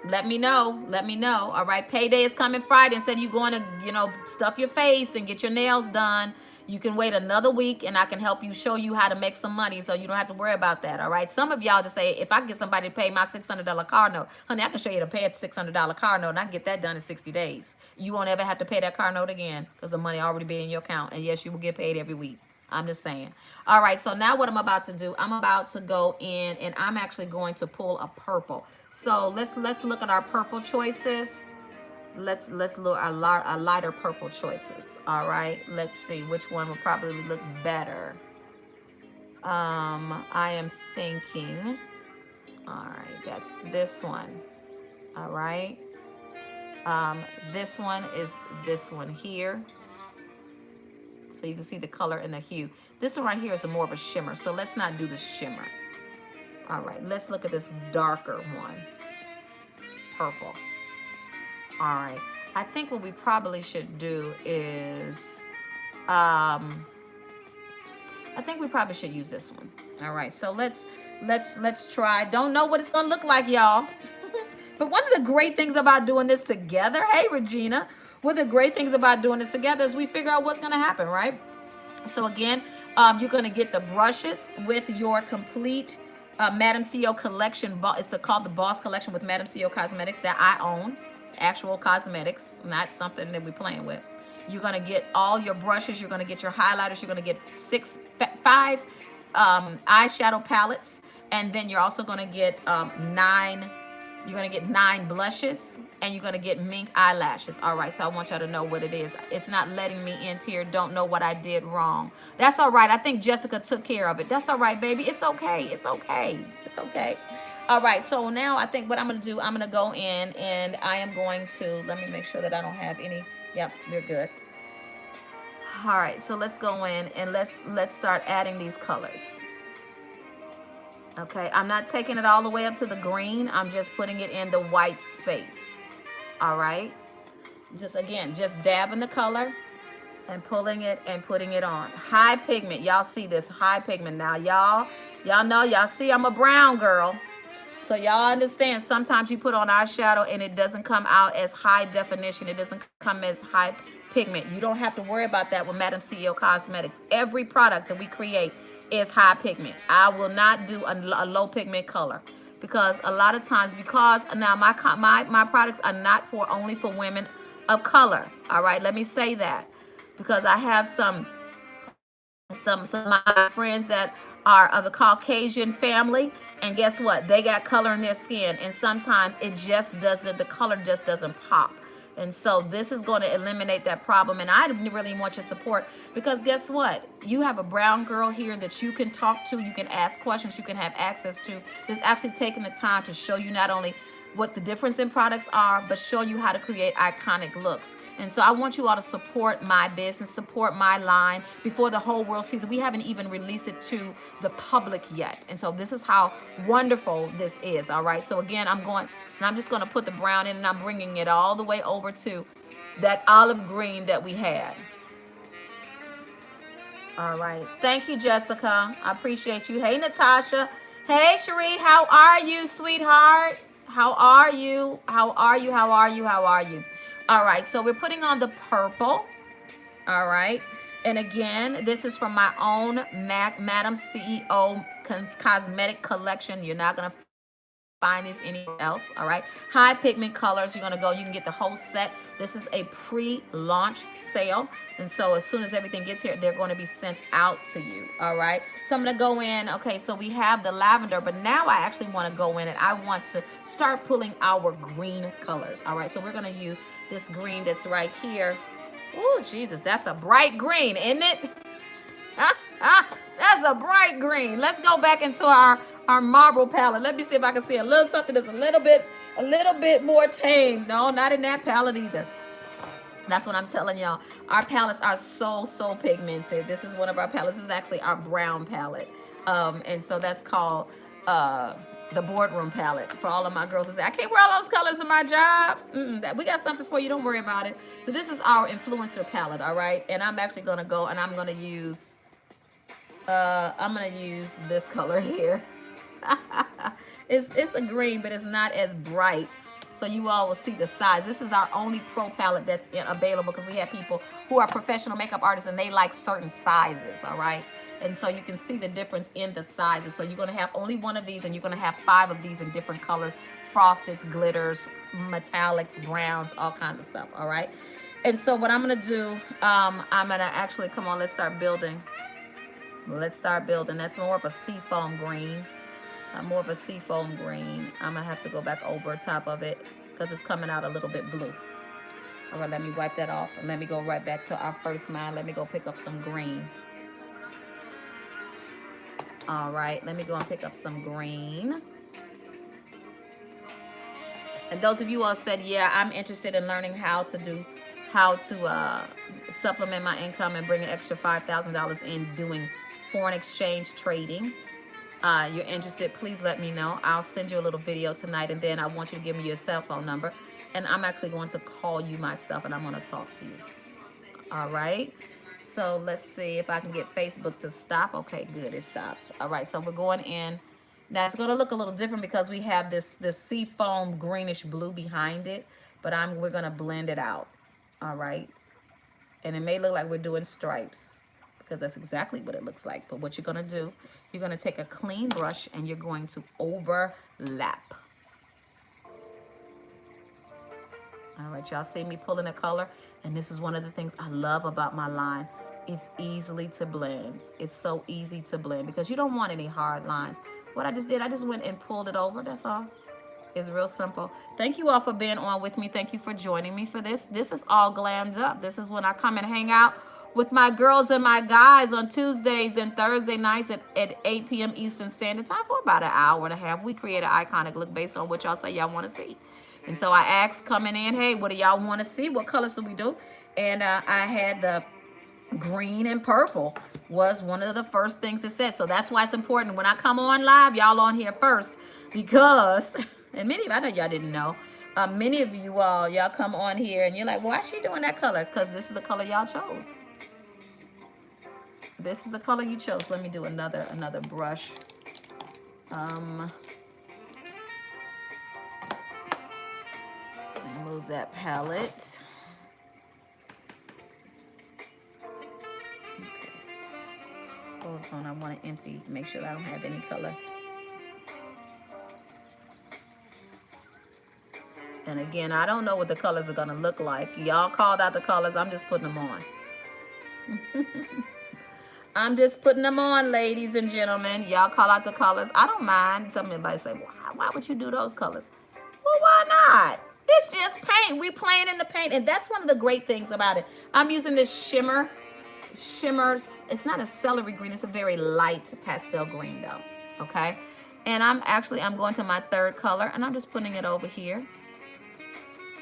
Let me know. All right. Payday is coming Friday. Instead of you going to, stuff your face and get your nails done, you can wait another week, and I can help you, show you how to make some money, so you don't have to worry about that. All right. Some of y'all just say, if I can get somebody to pay my $600 car note, honey, I can show you to pay a $600 car note, and I can get that done in 60 days. You won't ever have to pay that car note again, because the money already be in your account. And yes, you will get paid every week. I'm just saying. All right, so now what I'm about to do, I'm about to go in, and I'm actually going to pull a purple. So let's look at our purple choices. Let's look at our lighter purple choices. All right, let's see which one will probably look better. I am thinking, all right, that's this one. All right, this one is this one here. So you can see the color and the hue. This one right here is more of a shimmer. So let's not do the shimmer. All right, let's look at this darker one. Purple. All right. I think what we probably should do is, I think we probably should use this one. All right. So let's try. Don't know what it's gonna look like, y'all. But one of the great things about doing this together, hey Regina, one of the great things about doing this together is we figure out what's going to happen, right? So again, you're going to get the brushes with your complete Madam CEO collection. It's called the Boss Collection with Madam CEO Cosmetics that I own. Actual cosmetics, not something that we're playing with. You're going to get all your brushes. You're going to get your highlighters. You're going to get 5 eyeshadow palettes. And then you're also going to get 9. You're going to get 9 blushes, and you're going to get mink eyelashes. All right, so I want y'all to know what it is. It's not letting me in here. Don't know what I did wrong. That's all right. I think Jessica took care of it. That's all right, baby. It's okay. It's okay. It's okay. All right, so now I think what I'm going to do, I'm going to go in, and I am going to, let me make sure that I don't have any. Yep, we're good. All right, so let's go in, and let's start adding these colors. Okay, I'm not taking it all the way up to the green. I'm just putting it in the white space. All right. Just dabbing the color and pulling it and putting it on. High pigment. Y'all see this high pigment. Now, y'all know, y'all see I'm a brown girl. So y'all understand sometimes you put on eyeshadow and it doesn't come out as high definition. It doesn't come as high pigment. You don't have to worry about that with Madam CEO Cosmetics. Every product that we create is high pigment. I will not do a low pigment color, because a lot of times, because now my products are not only for women of color. All right, let me say that, because I have some some of my friends that are of the Caucasian family, and guess what? They got color in their skin, and sometimes it just doesn't, the color just doesn't pop. And so this is going to eliminate that problem. And I really want your support, because guess what? You have a brown girl here that you can talk to, you can ask questions, you can have access to. That's actually taking the time to show you not only what the difference in products are, but show you how to create iconic looks. And so I want you all to support my business, support my line before the whole world sees it. We haven't even released it to the public yet. And so this is how wonderful this is, all right? So again, I'm just going to put the brown in, and I'm bringing it all the way over to that olive green that we had. All right. Thank you, Jessica. I appreciate you. Hey, Natasha. Hey, Cherie. How are you, sweetheart? How are you? How are you? How are you? How are you? All right. So we're putting on the purple. All right. And again, this is from my own Madam CEO cosmetic collection. You're not going to find these anywhere else. All right. High pigment colors. You're going to go. You can get the whole set. This is a pre-launch sale. And so as soon as everything gets here, they're going to be sent out to you. All right. So I'm going to go in. Okay. So we have the lavender, but now I actually want to go in and I want to start pulling our green colors. All right. So we're going to use this green that's right here. Oh, Jesus. That's a bright green, isn't it? That's a bright green. Let's go back into our marble palette. Let me see if I can see a little something that's a little bit more tame. No, not in that palette either. That's what I'm telling y'all. Our palettes are so pigmented. This is one of our palettes. This is actually our brown palette. And so that's called the boardroom palette. For all of my girls to say, I can't wear all those colors in my job. We got something for you. Don't worry about it. So this is our influencer palette, all right? And I'm actually going to go and I'm going to use this color here. It's a green, but it's not as bright. So you all will see the size. This is our only pro palette that's available, because we have people who are professional makeup artists and they like certain sizes, all right? And so you can see the difference in the sizes. So you're going to have only one of these, and you're going to have 5 of these in different colors: frosteds, glitters, metallics, browns, all kinds of stuff, all right? And so what I'm going to do, I'm going to actually, come on, let's start building. Let's start building. That's more of a seafoam green. More of a seafoam green. I'm going to have to go back over top of it because it's coming out a little bit blue. All right, let me wipe that off. And let me go right back to our first mine. Let me go pick up some green. All right, let me go and pick up some green. And those of you all said, yeah, I'm interested in learning how to supplement my income and bring an extra $5,000 in doing foreign exchange trading. You're interested, please let me know. I'll send you a little video tonight, and then I want you to give me your cell phone number, and I'm actually going to call you myself, and I'm going to talk to you. All right. So let's see if I can get Facebook to stop. Okay, good. It stops. All right. So we're going in. Now it's going to look a little different because we have this seafoam greenish blue behind it, but we're going to blend it out. All right. And it may look like we're doing stripes, because that's exactly what it looks like. But what you're going to do, you're going to take a clean brush and you're going to overlap. All right, y'all see me pulling a color? And this is one of the things I love about my line. It's easily to blend. It's so easy to blend because you don't want any hard lines. What I just did, I just went and pulled it over. That's all. It's real simple. Thank you all for being on with me. Thank you for joining me for this. This is all Glamm'd Up. This is when I come and hang out with my girls and my guys on Tuesdays and Thursday nights at 8 p.m. Eastern Standard Time for about an hour and a half. We create an iconic look based on what y'all say y'all want to see. And so I asked coming in, hey, what do y'all want to see? What colors should we do? And I had the green and purple was one of the first things that said. So that's why it's important when I come on live, y'all on here first, because, and many of, I know y'all didn't know, many of you all, y'all come on here and you're like, why is she doing that color? Because this is the color y'all chose. This is the color you chose. Let me do another brush. Move that palette. Okay. Hold on, I want to empty, make sure I don't have any color. And again, I don't know what the colors are gonna look like. Y'all called out the colors, I'm just putting them on. I'm just putting them on, ladies and gentlemen. Y'all call out the colors. I don't mind. Somebody say, why would you do those colors? Well, why not? It's just paint. We playing in the paint. And that's one of the great things about it. I'm using this shimmer. It's not a celery green. It's a very light pastel green, though. Okay? And I'm going to my third color. And I'm just putting it over here.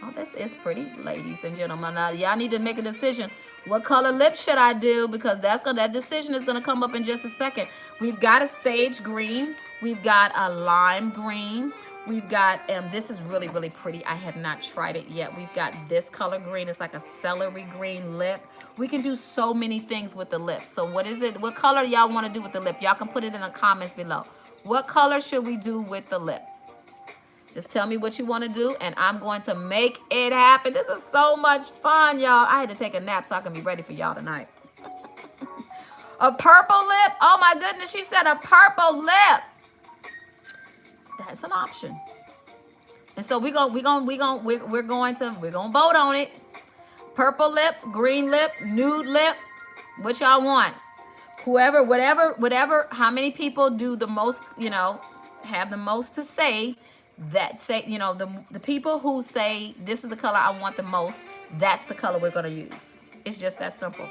Oh, this is pretty, ladies and gentlemen. Now, y'all need to make a decision. What color lip should I do? Because that decision is gonna come up in just a second. We've got a sage green. We've got a lime green. We've got, this is really, really pretty. I have not tried it yet. We've got this color green. It's like a celery green lip. We can do so many things with the lips. So what is it? What color y'all want to do with the lip? Y'all can put it in the comments below. What color should we do with the lip? Just tell me what you want to do, and I'm going to make it happen. This is so much fun, y'all. I had to take a nap so I can be ready for y'all tonight. A purple lip? Oh my goodness, she said a purple lip. That's an option. And so we're going to vote on it. Purple lip, green lip, nude lip. What y'all want? Whoever, whatever, how many people do the most, have the most to say. The people who say this is the color I want the most, that's the color we're going to use. It's just that simple.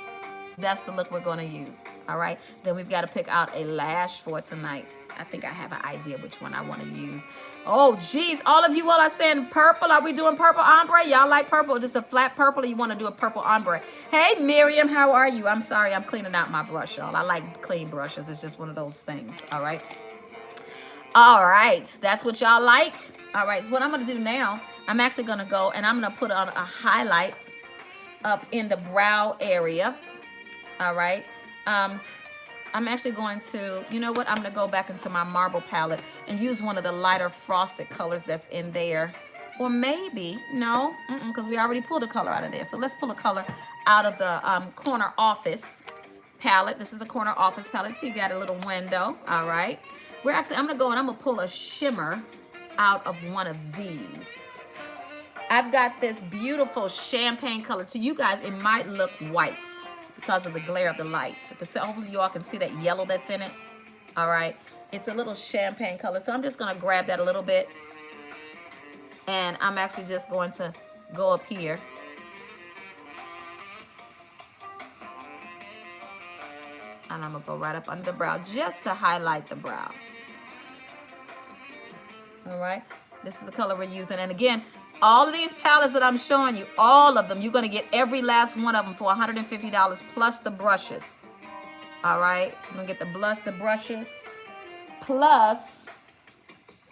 That's the look we're going to use. All right. Then we've got to pick out a lash for tonight. I think I have an idea which one I want to use. Oh, geez. All of you all are saying purple. Are we doing purple ombre? Y'all like purple? Just a flat purple, or you want to do a purple ombre? Hey, Miriam, how are you? I'm sorry. I'm cleaning out my brush, y'all. I like clean brushes. It's just one of those things. All right. All right, that's what y'all like. All right, so what I'm gonna do now, I'm actually gonna go and I'm gonna put on a highlight up in the brow area. All right, I'm actually going to, you know what? I'm gonna go back into my marble palette and use one of the lighter frosted colors that's in there. Or maybe, no, because we already pulled a color out of there. So let's pull a color out of the corner office palette. This is the corner office palette. So you got a little window, all right. I'm gonna go and I'm gonna pull a shimmer out of one of these. I've got this beautiful champagne color. To you guys, it might look white because of the glare of the lights. But so hopefully you all can see that yellow that's in it. All right, it's a little champagne color. So I'm just gonna grab that a little bit. And I'm actually just going to go up here. And I'm gonna go right up under the brow just to highlight the brow. All right, this is the color we're using. And again, all of these palettes that I'm showing you, all of them, you're gonna get every last one of them for $150 plus the brushes. All right, I'm gonna get the brushes plus,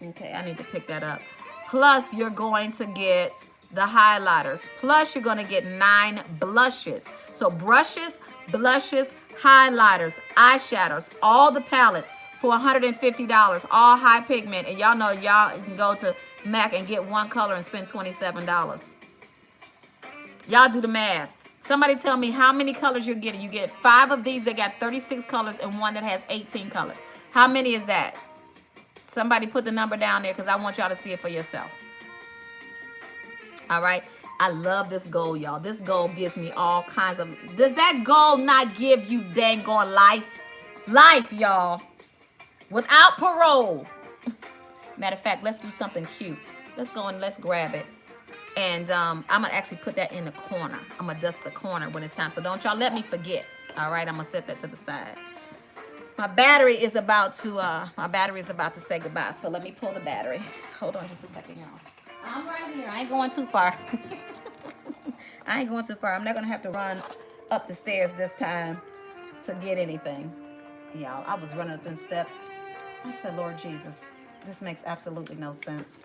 okay, I need to pick that up. Plus you're going to get the highlighters. Plus you're gonna get 9 blushes. So brushes, blushes, highlighters, eyeshadows, all the palettes for $150, all high pigment. And y'all know y'all can go to MAC and get one color and spend $27. Y'all do the math. Somebody tell me how many colors you're getting. You get 5 of these that got 36 colors and one that has 18 colors. How many is that? Somebody put the number down there because I want y'all to see it for yourself. All right. I love this gold, y'all. This gold gives me all kinds of... Does that gold not give you dang on life? Life, y'all. Without parole. Matter of fact, let's do something cute. Let's go and let's grab it. And I'm going to actually put that in the corner. I'm going to dust the corner when it's time. So don't y'all let me forget. All right, I'm going to set that to the side. My battery is about to say goodbye. So let me pull the battery. Hold on just a second, y'all. I'm right here. I ain't going too far. I ain't going too far. I'm not going to have to run up the stairs this time to get anything. Y'all, I was running up them steps. I said, Lord Jesus, this makes absolutely no sense.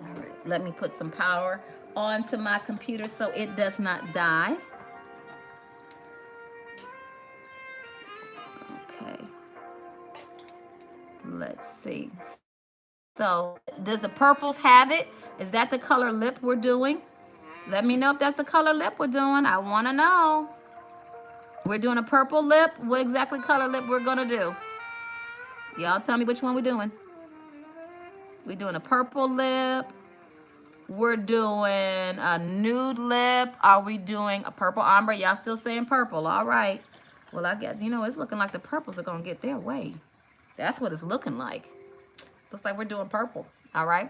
All right, let me put some power onto my computer so it does not die. Okay. Let's see. So, does the purples have it? Is that the color lip we're doing? Let me know if that's the color lip we're doing. I want to know. We're doing a purple lip. What exactly color lip we're going to do? Y'all tell me which one we're doing. We're doing a purple lip. We're doing a nude lip. Are we doing a purple ombre? Y'all still saying purple. All right. Well, I guess, you know, it's looking like the purples are going to get their way. That's what it's looking like. Looks like we're doing purple. All right.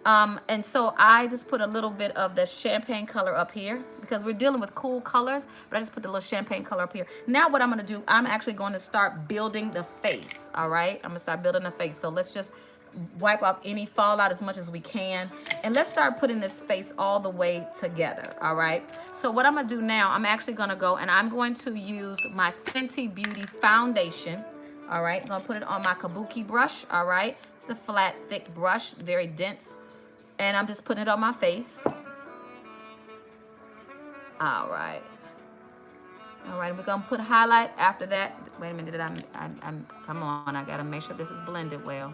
And so I just put a little bit of the champagne color up here because we're dealing with cool colors, but I just put the little champagne color up here. Now what I'm going to do, I'm actually going to start building the face. All right. I'm going to start building the face. So let's just wipe off any fallout as much as we can. And let's start putting this face all the way together. All right. So what I'm going to do now, I'm actually going to go and I'm going to use my Fenty Beauty foundation. All right, I'm gonna put it on my kabuki brush. All right, it's a flat, thick brush, very dense, and I'm just putting it on my face. All right, we're gonna put highlight after that. Wait a minute, I'm come on, I gotta make sure this is blended well.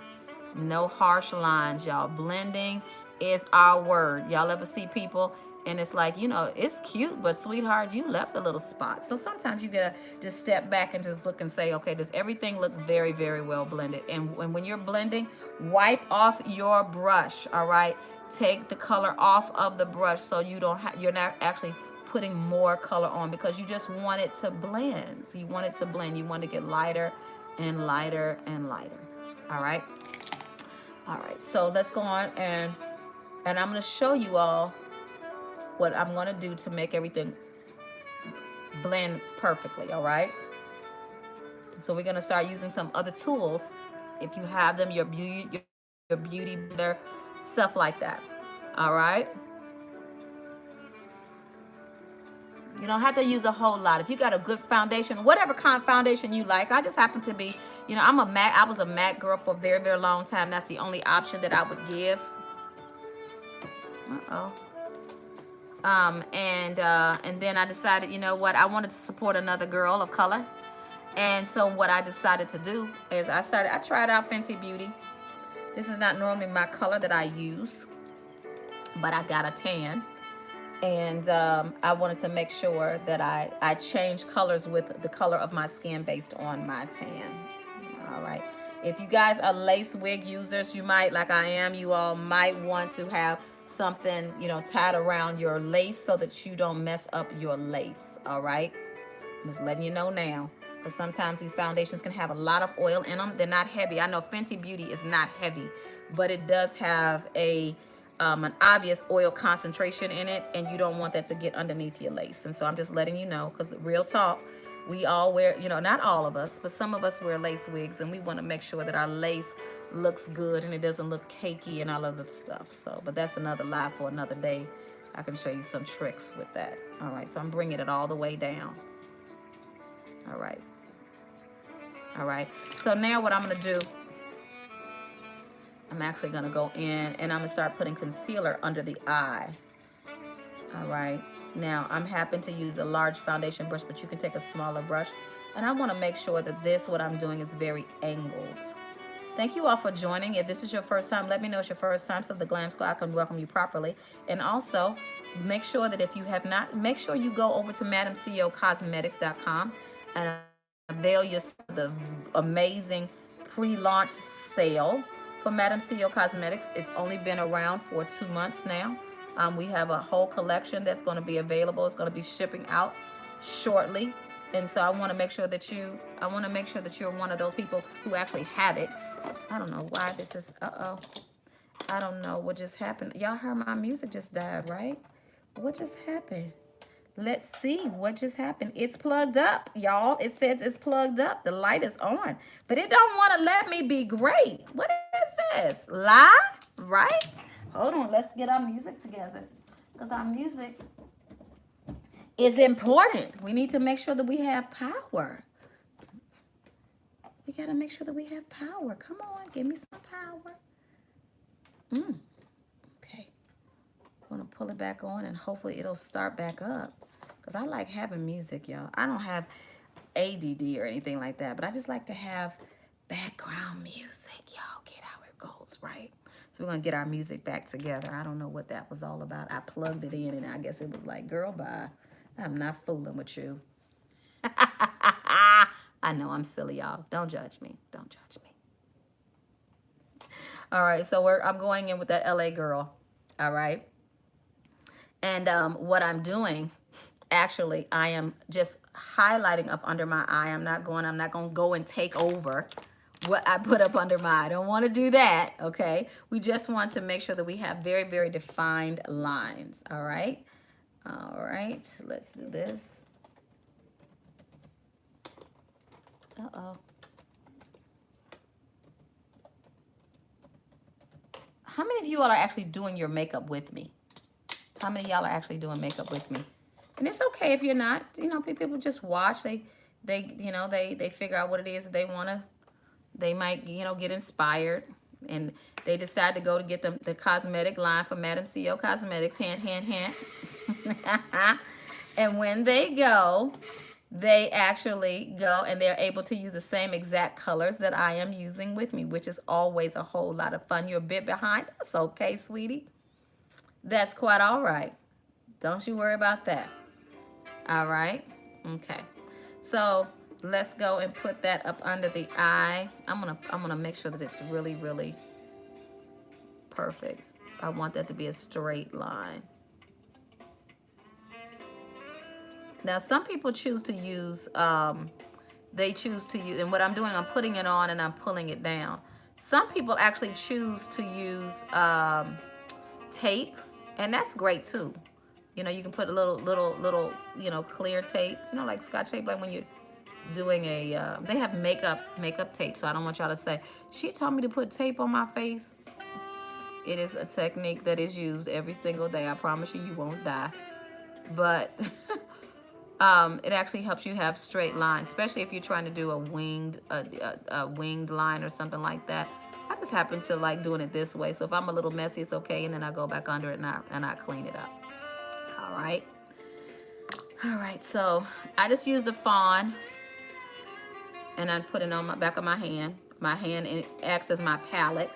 No harsh lines, y'all. Blending is our word. Y'all ever see people and it's like, you know, it's cute, but sweetheart, you left a little spot. So sometimes you gotta just step back and just look and say, okay, does everything look very, very well blended? And when you're blending, wipe off your brush, all right? Take the color off of the brush so you don't have, you're not actually putting more color on because you just want it to blend. So you want it to blend. You want to get lighter and lighter and lighter, all right? All right, so let's go on and I'm gonna show you all what I'm gonna do to make everything blend perfectly, all right? So we're gonna start using some other tools, if you have them, your beauty blender, stuff like that, all right? You don't have to use a whole lot. If you got a good foundation, whatever kind of foundation you like, I just happen to be, you know, I was a matte girl for a very, very long time. That's the only option that I would give. And then I decided, you know what, I wanted to support another girl of color. And so what I decided to do is I tried out Fenty Beauty. This is not normally my color that I use, but I got a tan. And I wanted to make sure that I change colors with the color of my skin based on my tan. All right. If you guys are lace wig users, you might, like I am, you all might want to have something, you know, tied around your lace so that you don't mess up your lace. All right. I'm just letting you know now. Because sometimes these foundations can have a lot of oil in them. They're not heavy. I know Fenty Beauty is not heavy, but it does have an obvious oil concentration in it, and you don't want that to get underneath your lace. And so I'm just letting you know, because real talk, we all wear, you know, not all of us, but some of us wear lace wigs, and we want to make sure that our lace looks good and it doesn't look cakey and all of the stuff. So, but that's another live for another day. I can show you some tricks with that. All right, so I'm bringing it all the way down. All right. All right, so now what I'm gonna do, I'm actually gonna go in and I'm gonna start putting concealer under the eye. All right, now I'm happen to use a large foundation brush, but you can take a smaller brush. And I wanna make sure that what I'm doing is very angled. Thank you all for joining. If this is your first time, let me know it's your first time so the Glam Squad can welcome you properly. And also, make sure that if you have not, make sure you go over to MadamCEOCosmetics.com and avail yourself the amazing pre-launch sale for Madam CEO Cosmetics. It's only been around for 2 months now. We have a whole collection that's going to be available. It's going to be shipping out shortly, and so I want to make sure that you're one of those people who actually have it. I don't know why this is. I don't know what just happened. Y'all heard my music just died, right? What just happened? Let's see what just happened. It's plugged up, y'all. It says it's plugged up. The light is on, but it don't want to let me be great. What is this? Live, right? Hold on. Let's get our music together because our music is important. We need to make sure that we have power. We got to make sure that we have power. Come on, give me some power. Okay. I'm going to pull it back on and hopefully it'll start back up. Because I like having music, y'all. I don't have ADD or anything like that, but I just like to have background music. Y'all get how it goes, right? So we're going to get our music back together. I don't know what that was all about. I plugged it in and I guess it was like, girl, bye. I'm not fooling with you. I know I'm silly, y'all. Don't judge me. Don't judge me. All right, so I'm going in with that LA girl. All right. And what I'm doing, actually, I am just highlighting up under my eye. I'm not going to go and take over what I put up under my eye. I don't want to do that, okay? We just want to make sure that we have very, very defined lines, all right? All right, let's do this. Uh-oh. How many of you all are actually doing your makeup with me? How many of y'all are actually doing makeup with me? And it's okay if you're not. You know, people just watch. They figure out what it is that they want to. They might, get inspired. And they decide to go to get the cosmetic line from Madam CEO Cosmetics. Hint, hint, hint. And when they go, they actually go and they're able to use the same exact colors that I am using with me, which is always a whole lot of fun. You're a bit behind. That's okay, sweetie. That's quite all right. Don't you worry about that. All right. Okay. So let's go and put that up under the eye. I'm gonna make sure that it's really, really perfect. I want that to be a straight line. Now, some people choose to use, and what I'm doing, I'm putting it on and I'm pulling it down. Some people actually choose to use tape, and that's great too. You can put a little, clear tape, like Scotch tape, like when you're doing they have makeup tape. So I don't want y'all to say, she told me to put tape on my face. It is a technique that is used every single day. I promise you won't die. But it actually helps you have straight lines, especially if you're trying to do a winged line or something like that. I just happen to like doing it this way. So if I'm a little messy, it's okay. And then I go back under it and I clean it up. All right. All right. So I just use the fawn and I put it on my back of my hand. My hand, and it acts as my palette.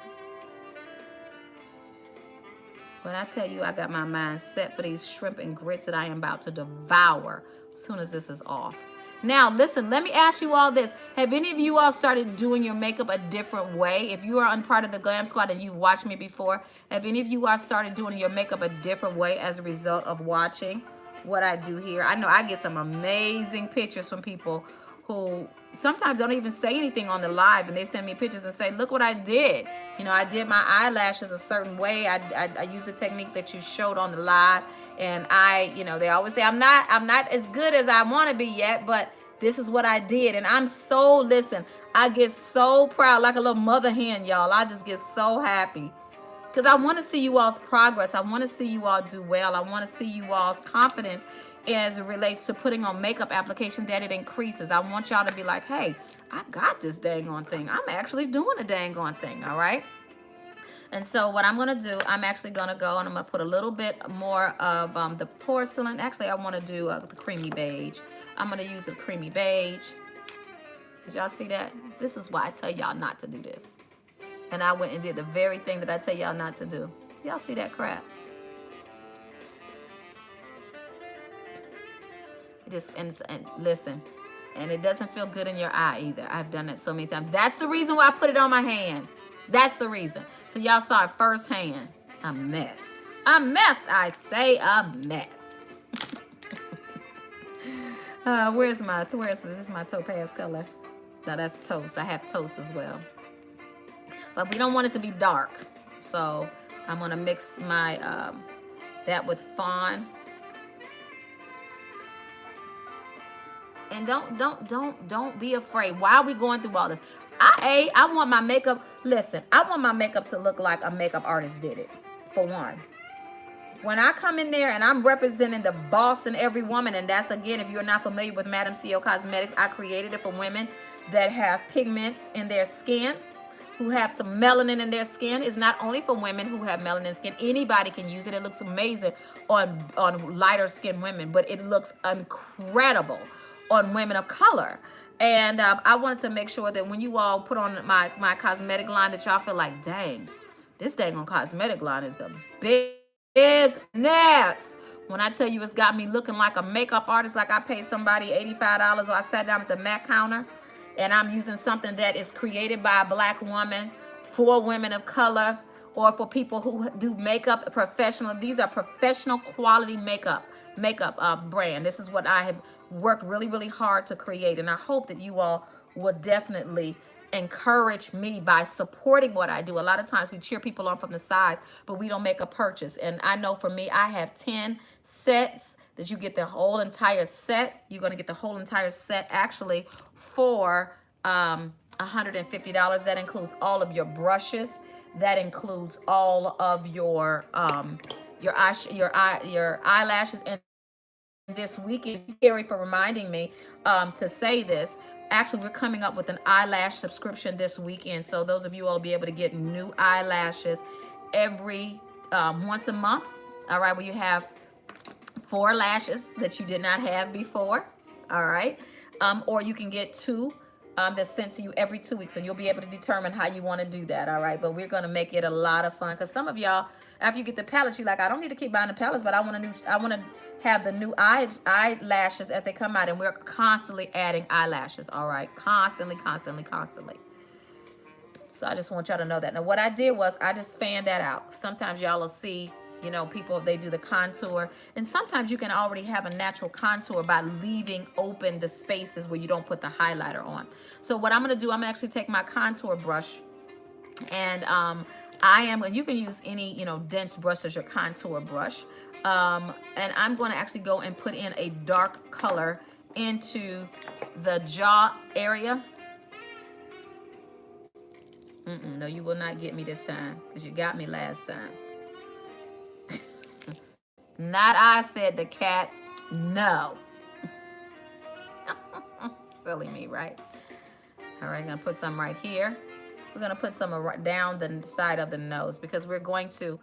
When I tell you I got my mind set for these shrimp and grits that I am about to devour as soon as this is off. Now, listen, let me ask you all this. Have any of you all started doing your makeup a different way? If you are on part of the Glam Squad and you've watched me before, have any of you all started doing your makeup a different way as a result of watching what I do here? I know I get some amazing pictures from people who sometimes don't even say anything on the live, and they send me pictures and say, look what I did. I did my eyelashes a certain way. I used the technique that you showed on the live, and they always say, I'm not as good as I want to be yet, but this is what I did. And I'm so, listen, I get so proud, like a little mother hen, y'all. I just get so happy. Because I want to see you all's progress. I want to see you all do well. I want to see you all's confidence as it relates to putting on makeup application, that it increases. I want y'all to be like, hey, I got this dang on thing. I'm actually doing a dang on thing, all right? And so what I'm going to do, I'm actually going to go and I'm going to put a little bit more of the porcelain. Actually, I want to do the creamy beige. I'm going to use the creamy beige. Did y'all see that? This is why I tell y'all not to do this. And I went and did the very thing that I tell y'all not to do. Y'all see that crap? And listen, and it doesn't feel good in your eye either. I've done it so many times. That's the reason why I put it on my hand. That's the reason. So y'all saw it firsthand. A mess. A mess, I say, a mess. This is my topaz color. No, that's toast. I have toast as well. But we don't want it to be dark. So I'm gonna mix my that with fawn. And don't be afraid. Why are we going through all this? I want my makeup, listen, I want my makeup to look like a makeup artist did it, for one. When I come in there and I'm representing the boss in every woman, and that's, again, if you're not familiar with Madam CEO Cosmetics, I created it for women that have pigments in their skin, who have some melanin in their skin. It's not only for women who have melanin skin. Anybody can use it. It looks amazing on lighter skinned women, but it looks incredible on women of color. And I wanted to make sure that when you all put on my cosmetic line, that y'all feel like, dang, this dang on cosmetic line is the business. When I tell you it's got me looking like a makeup artist, like I paid somebody $85 or I sat down at the MAC counter and I'm using something that is created by a black woman for women of color or for people who do makeup professional. These are professional quality makeup brand. This is what I have worked really, really hard to create. And I hope that you all will definitely encourage me by supporting what I do. A lot of times we cheer people on from the sides, but we don't make a purchase. And I know for me, I have 10 sets that you get the whole entire set. You're going to get the whole entire set actually for $150. That includes all of your brushes. That includes all of your eyelashes. And this weekend, Carrie, for reminding me to say this. Actually, we're coming up with an eyelash subscription this weekend. So those of you all will be able to get new eyelashes every once a month. All right, where you have 4 lashes that you did not have before. All right, or you can get 2 that's sent to you every 2 weeks, and you'll be able to determine how you want to do that. All right, but we're going to make it a lot of fun, because some of y'all, after you get the palettes, you're like, I don't need to keep buying the palettes, but I want to have the new eyelashes as they come out, and we're constantly adding eyelashes. All right, constantly. So I just want y'all to know that. Now, what I did was I just fanned that out. Sometimes y'all will see, you know, people, they do the contour, and sometimes you can already have a natural contour by leaving open the spaces where you don't put the highlighter on. So what I'm going to do, I'm going to actually take my contour brush, and and you can use any, you know, dense brush as your contour brush. And I'm going to actually go and put in a dark color into the jaw area. No, you will not get me this time, because you got me last time. Not I, said the cat. No. Silly me, right? All right, I'm going to put some right here. We're going to put some down the side of the nose, because we're going to...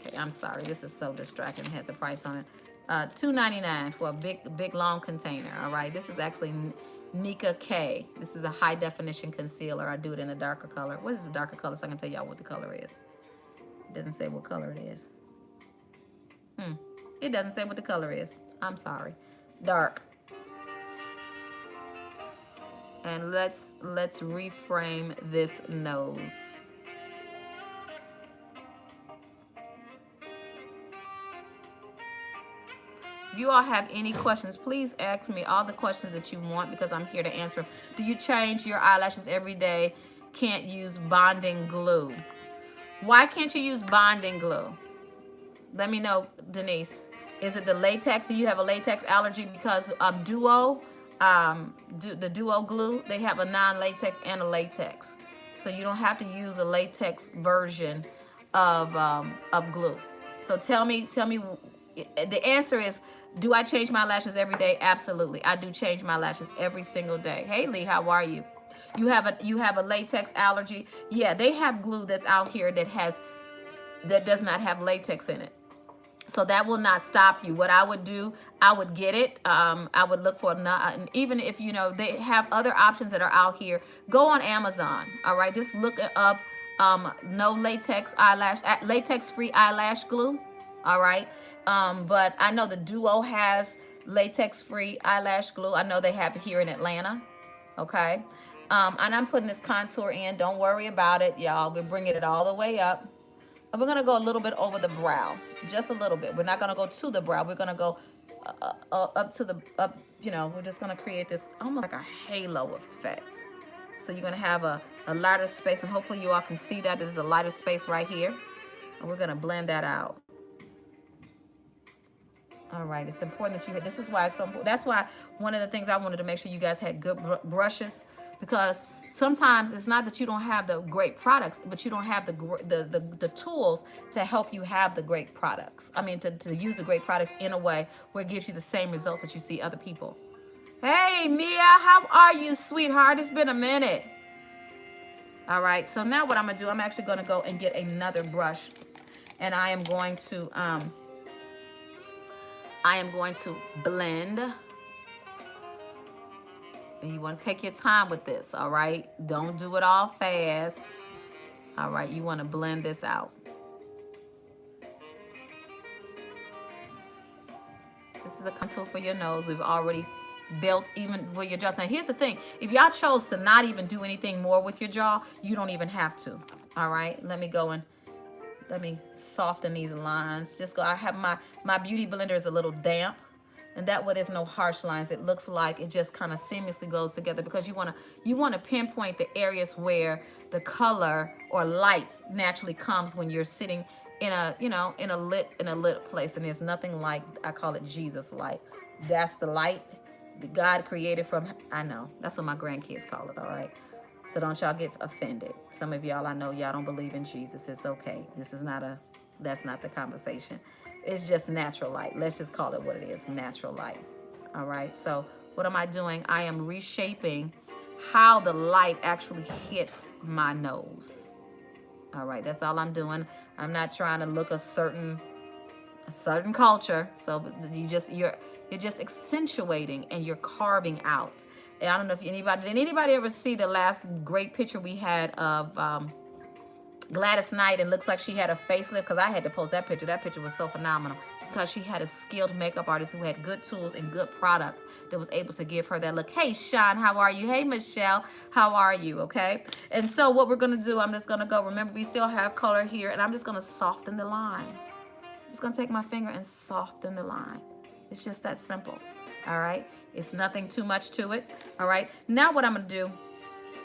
Okay, I'm sorry. This is so distracting. It has the price on it. $2.99 for a big, long container. All right. This is actually Nika K. This is a high definition concealer. I do it in a darker color. What is the darker color, so I can tell y'all what the color is? It doesn't say what color it is. It doesn't say what the color is. I'm sorry. Dark. And let's reframe this nose. If you all have any questions, please ask me all the questions that you want, because I'm here to answer. Do you change your eyelashes every day? Can't use bonding glue. Why can't you use bonding glue? Let me know, Denise. Is it the latex? Do you have a latex allergy? Because the Duo glue, they have a non-latex and a latex. So you don't have to use a latex version of glue. So tell me, the answer is, do I change my lashes every day? Absolutely. I do change my lashes every single day. Hey, Lee, how are you? You have a latex allergy? Yeah, they have glue that's out here that does not have latex in it. So that will not stop you. What I would do, I would get it. I would look for, even if, you know, they have other options that are out here, go on Amazon. All right, just look up no latex latex-free eyelash glue. All right. But I know the Duo has latex-free eyelash glue. I know they have it here in Atlanta. Okay. And I'm putting this contour in. Don't worry about it, y'all. We're bringing it all the way up. And we're going to go a little bit over the brow. Just a little bit. We're not going to go to the brow. We're going to go up, you know, we're just going to create this almost like a halo effect. So you're going to have a lighter space. And hopefully you all can see that there's a lighter space right here. And we're going to blend that out. All right, it's important that you hit. This is why that's why one of the things I wanted to make sure you guys had good brushes, because sometimes it's not that you don't have the great products, but you don't have the tools to help you have the great products. I mean, to use the great products in a way where it gives you the same results that you see other people. Hey, Mia, how are you, sweetheart? It's been a minute. All right, so now what I'm gonna do, I'm actually gonna go and get another brush, and I am going to blend. And you want to take your time with this, all right? Don't do it all fast. All right, you want to blend this out. This is a contour for your nose. We've already built even where your jaw. Now, here's the thing. If y'all chose to not even do anything more with your jaw, you don't even have to. All right, let me go and let me soften these lines. Just go, I have my beauty blender is a little damp. And that way there's no harsh lines. It looks like it just kind of seamlessly goes together, because you want to pinpoint the areas where the color or light naturally comes when you're sitting in a, you know, in a lit place. And there's nothing like, I call it Jesus light. That's the light that God created from, I know, that's what my grandkids call it, all right? So don't y'all get offended. Some of y'all, I know y'all don't believe in Jesus. It's okay. That's not the conversation. It's just natural light. Let's just call it what it is, natural light. All right, so what am I doing? I am reshaping how the light actually hits my nose. All right, that's all I'm doing. I'm not trying to look a certain culture. So you're just accentuating and you're carving out. And I don't know if did anybody ever see the last great picture we had of Gladys Knight, and looks like she had a facelift? Because I had to post that picture. That picture was so phenomenal. It's because she had a skilled makeup artist who had good tools and good products that was able to give her that look. Hey, Sean, how are you? Hey, Michelle, how are you? Okay. And so what we're going to do, I'm just going to go. Remember, we still have color here, and I'm just going to soften the line. I'm just going to take my finger and soften the line. It's just that simple. All right. It's nothing too much to it. All right. Now what I'm going to do,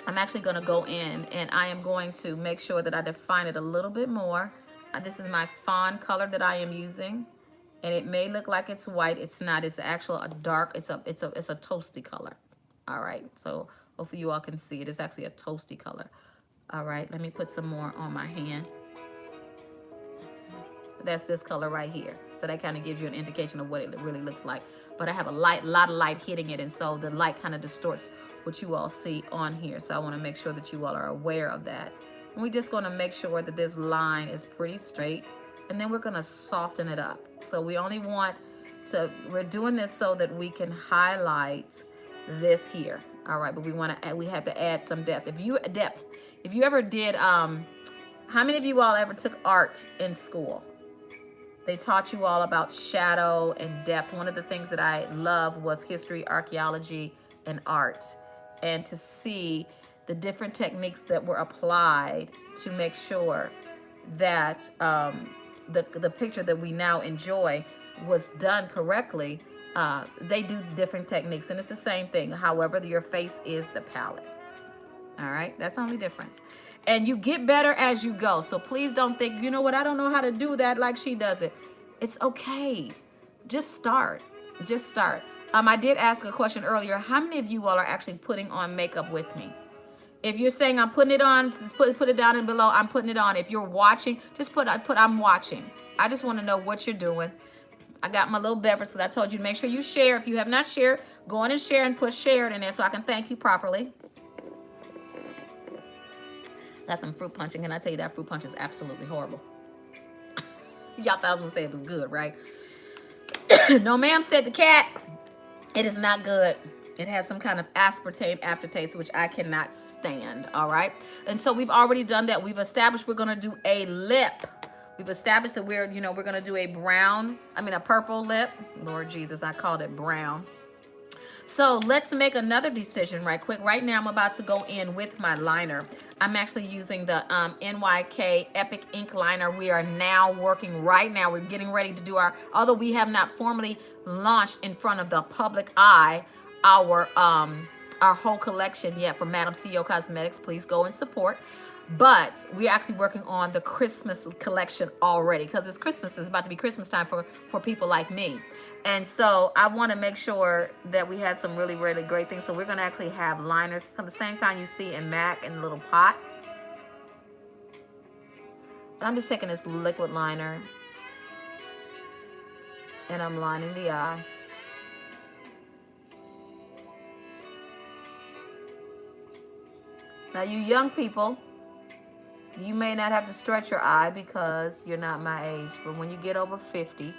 I'm actually going to go in and I am going to make sure that I define it a little bit more. This is my fawn color that I am using, and it may look like it's white. It's not. It's actually a dark. It's a toasty color. All right. So hopefully you all can see it. It's actually a toasty color. All right. Let me put some more on my hand. That's this color right here. So that kind of gives you an indication of what it really looks like. But I have a lot of light hitting it, and so the light kind of distorts what you all see on here. So I want to make sure that you all are aware of that. And we're just going to make sure that this line is pretty straight, and then we're going to soften it up. So we only want to, we're doing this so that we can highlight this here. All right, but we have to add some depth. If you ever did, how many of you all ever took art in school? They taught you all about shadow and depth. One of the things that I love was history, archaeology, and art. And to see the different techniques that were applied to make sure that the picture that we now enjoy was done correctly. They do different techniques, and it's the same thing. However, your face is the palette. All right, that's the only difference. And you get better as you go. So please don't think, you know what, I don't know how to do that like she does it. It's okay. Just start. Just start. I did ask a question earlier. How many of you all are actually putting on makeup with me? If you're saying I'm putting it on, just put it down and below. I'm putting it on. If you're watching, just put I'm watching. I just want to know what you're doing. I got my little beverage, so I told you to make sure you share. If you have not shared, go on and share and put shared in there so I can thank you properly. Got some fruit punch, and can I tell you that fruit punch is absolutely horrible. Y'all thought I was gonna say it was good, right? No, ma'am, said the cat. It is not good. It has some kind of aspartame aftertaste, which I cannot stand, all right? And so we've already done that. We've established we're gonna do a lip. We've established that we're gonna do a purple lip. Lord Jesus, I called it brown. So let's make another decision right quick. Right now, I'm about to go in with my liner. I'm actually using the NYK Epic Ink Liner. We are now working right now. We're getting ready to do although we have not formally launched in front of the public eye, our whole collection yet from Madam CEO Cosmetics. Please go and support. But we're actually working on the Christmas collection already, because it's Christmas. It's about to be Christmas time for people like me. And so I want to make sure that we have some really, really great things. So we're going to actually have liners from the same kind you see in MAC in little pots. I'm just taking this liquid liner and I'm lining the eye. Now, you young people, you may not have to stretch your eye because you're not my age. But when you get over 50,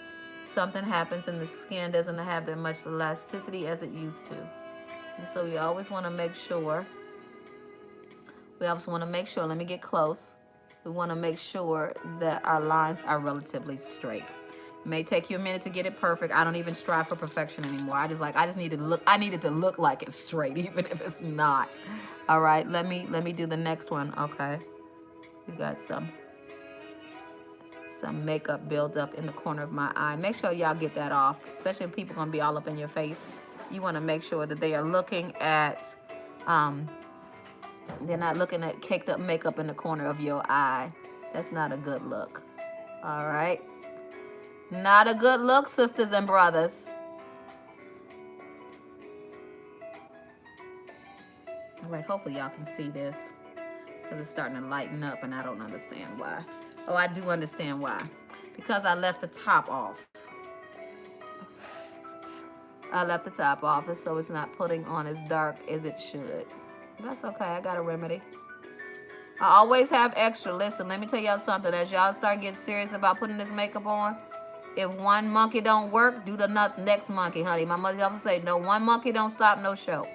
something happens and the skin doesn't have that much elasticity as it used to. And so we always want to make sure, let me get close. We want to make sure that our lines are relatively straight. It may take you a minute to get it perfect. I don't even strive for perfection anymore. I just need it to look like it's straight, even if it's not. All right, let me do the next one. Okay. We got some some makeup buildup in the corner of my eye. Make sure y'all get that off, especially if people are gonna be all up in your face. You wanna make sure that they are looking at, they're not looking at caked up makeup in the corner of your eye. That's not a good look, all right? Not a good look, sisters and brothers. All right, hopefully y'all can see this because it's starting to lighten up and I don't understand why. Oh, I do understand why. Because I left the top off. I left the top off so it's not putting on as dark as it should. That's okay, I got a remedy. I always have extra. Listen, let me tell y'all something. As y'all start getting serious about putting this makeup on, if one monkey don't work, do the next monkey, honey. My mother always say, no, one monkey don't stop, no show.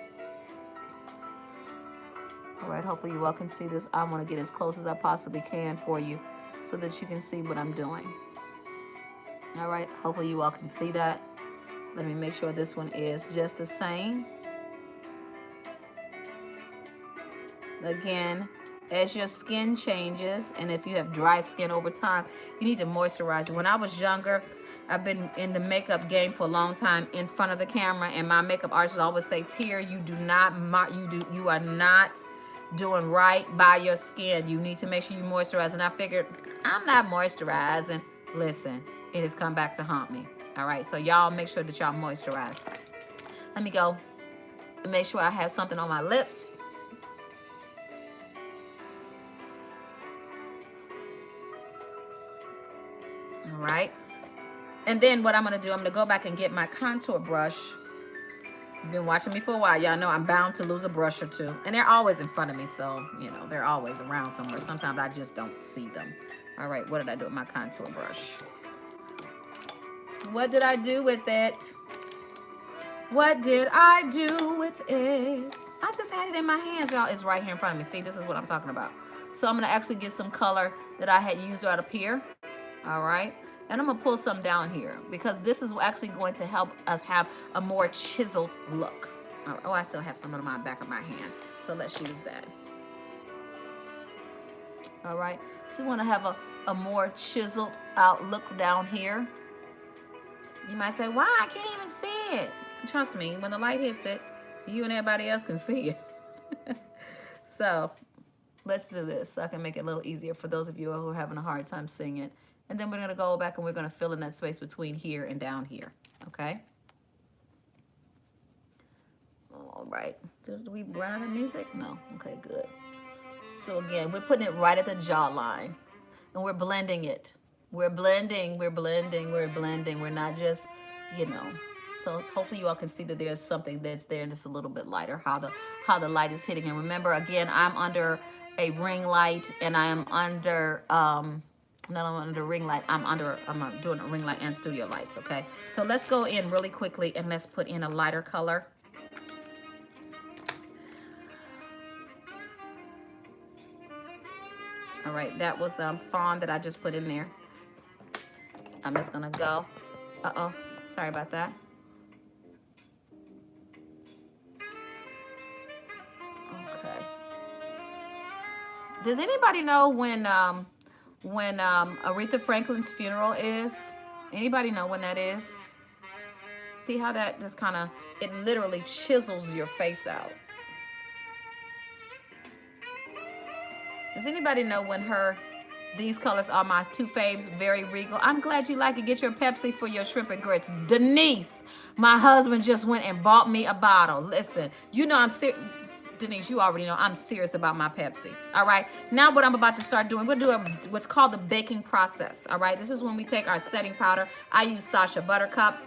All right, hopefully you all can see this. I want to get as close as I possibly can for you so that you can see what I'm doing. All right, hopefully you all can see that. Let me make sure this one is just the same. Again, as your skin changes, and if you have dry skin over time, you need to moisturize it. When I was younger, I've been in the makeup game for a long time in front of the camera, and my makeup artist would always say, Tia, you are not doing right by your skin. You need to make sure you moisturize. And I figured, I'm not moisturizing. Listen, it has come back to haunt me. All right, so y'all make sure that y'all moisturize. Let me go and make sure I have something on my lips. All right, and then what I'm gonna do, I'm gonna go back and get my contour brush. You've been watching me for a while. Y'all know I'm bound to lose a brush or two, and they're always in front of me, so you know they're always around somewhere. Sometimes I just don't see them. All right, what did I do with my contour brush? What did I do with it? What did I do with it? I just had it in my hands, y'all. It's right here in front of me. See, this is what I'm talking about. So I'm gonna actually get some color that I had used right up here. All right, and I'm gonna pull some down here because this is actually going to help us have a more chiseled look. Oh, I still have some on my back of my hand, so let's use that. All right, so we want to have a more chiseled out look down here. You might say, why? I can't even see it. Trust me, when the light hits it, you and everybody else can see it. So let's do this so I can make it a little easier for those of you who are having a hard time seeing it. And then we're going to go back and we're going to fill in that space between here and down here. Okay? All right. Did we run out of music? No. Okay, good. So again, we're putting it right at the jawline. And we're blending it. We're blending, we're blending, we're blending. We're not just, you know. So hopefully you all can see that there's something that's there and just a little bit lighter, how the light is hitting. And remember, again, I'm under a ring light and I am under, not only under ring light, I'm doing a ring light and studio lights, okay? So let's go in really quickly and let's put in a lighter color. All right, that was fawn that I just put in there. I'm just gonna go. Uh-oh, sorry about that. Okay. Does anybody know when Aretha Franklin's funeral is? Anybody know when that is? See how that just kind of, it literally chisels your face out. Does anybody know when these colors are my two faves, very regal. I'm glad you like it. Get your Pepsi for your shrimp and grits. Denise, my husband just went and bought me a bottle. Listen, you know I'm serious. Denise, you already know I'm serious about my Pepsi. All right. Now what I'm about to start doing, we're doing what's called the baking process. All right. This is when we take our setting powder. I use Sasha Buttercup.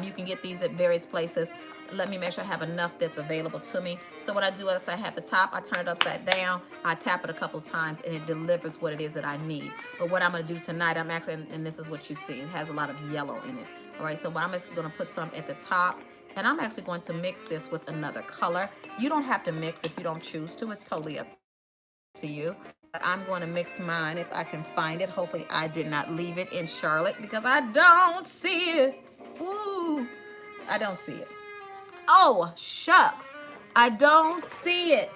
You can get these at various places. Let me make sure I have enough that's available to me. So what I do is I have the top, I turn it upside down, I tap it a couple times, and it delivers what it is that I need. But what I'm going to do tonight, I'm actually, and this is what you see, it has a lot of yellow in it. All right, so what I'm just going to put some at the top, and I'm actually going to mix this with another color. You don't have to mix if you don't choose to. It's totally up to you. But I'm going to mix mine if I can find it. Hopefully I did not leave it in Charlotte because I don't see it. Ooh, I don't see it. Oh, shucks. I don't see it.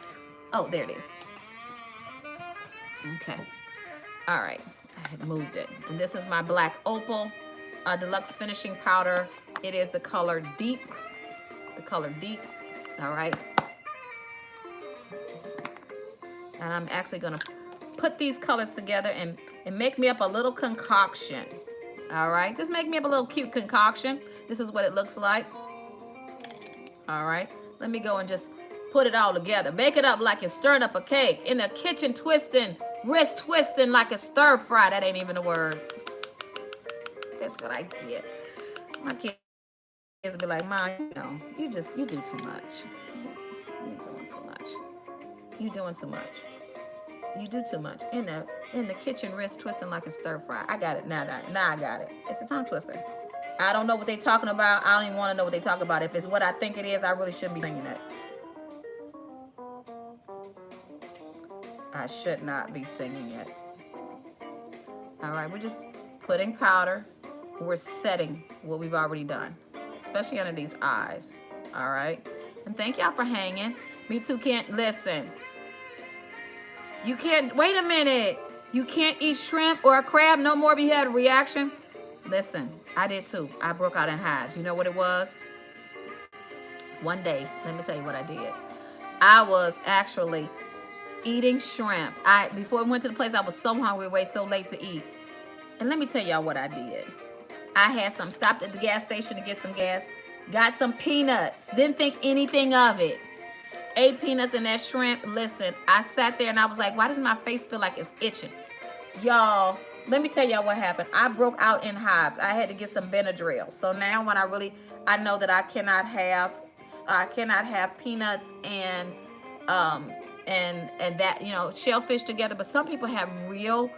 Oh, there it is. Okay. All right. I had moved it. And this is my Black Opal Deluxe Finishing Powder. It is the color Deep. The color Deep. All right. And I'm actually going to put these colors together and make me up a little concoction. All right. Just make me up a little cute concoction. This is what it looks like. All right. Let me go and just put it all together. Bake it up like you're stirring up a cake. In the kitchen twisting, wrist twisting like a stir fry. That ain't even the words. That's what I get. My kids will be like, Mom, you know, you do too much. You're doing too much. You're doing too much. You do too much. In the kitchen, wrist twisting like a stir fry. I got it. Now I got it. It's a tongue twister. I don't know what they're talking about. I don't even want to know what they talk about. If it's what I think it is, I really shouldn't be singing it. I should not be singing it. All right, we're just putting powder. We're setting what we've already done, especially under these eyes. All right, and thank y'all for hanging. Me too can't listen. You can't, wait a minute. You can't eat shrimp or a crab no more if you had a reaction. Listen, I did too. I broke out in hives. You know what it was? One day, let me tell you what I did. I was actually eating shrimp. Before we went to the place, I was so hungry, way so late to eat. And let me tell y'all what I did. I had some, stopped at the gas station to get some gas, got some peanuts, didn't think anything of it. Ate peanuts and that shrimp. Listen, I sat there and I was like, why does my face feel like it's itching? Y'all, let me tell y'all what happened. I broke out in hives. I had to get some Benadryl. So now when I know that I cannot have peanuts and that, you know, shellfish together. But some people have real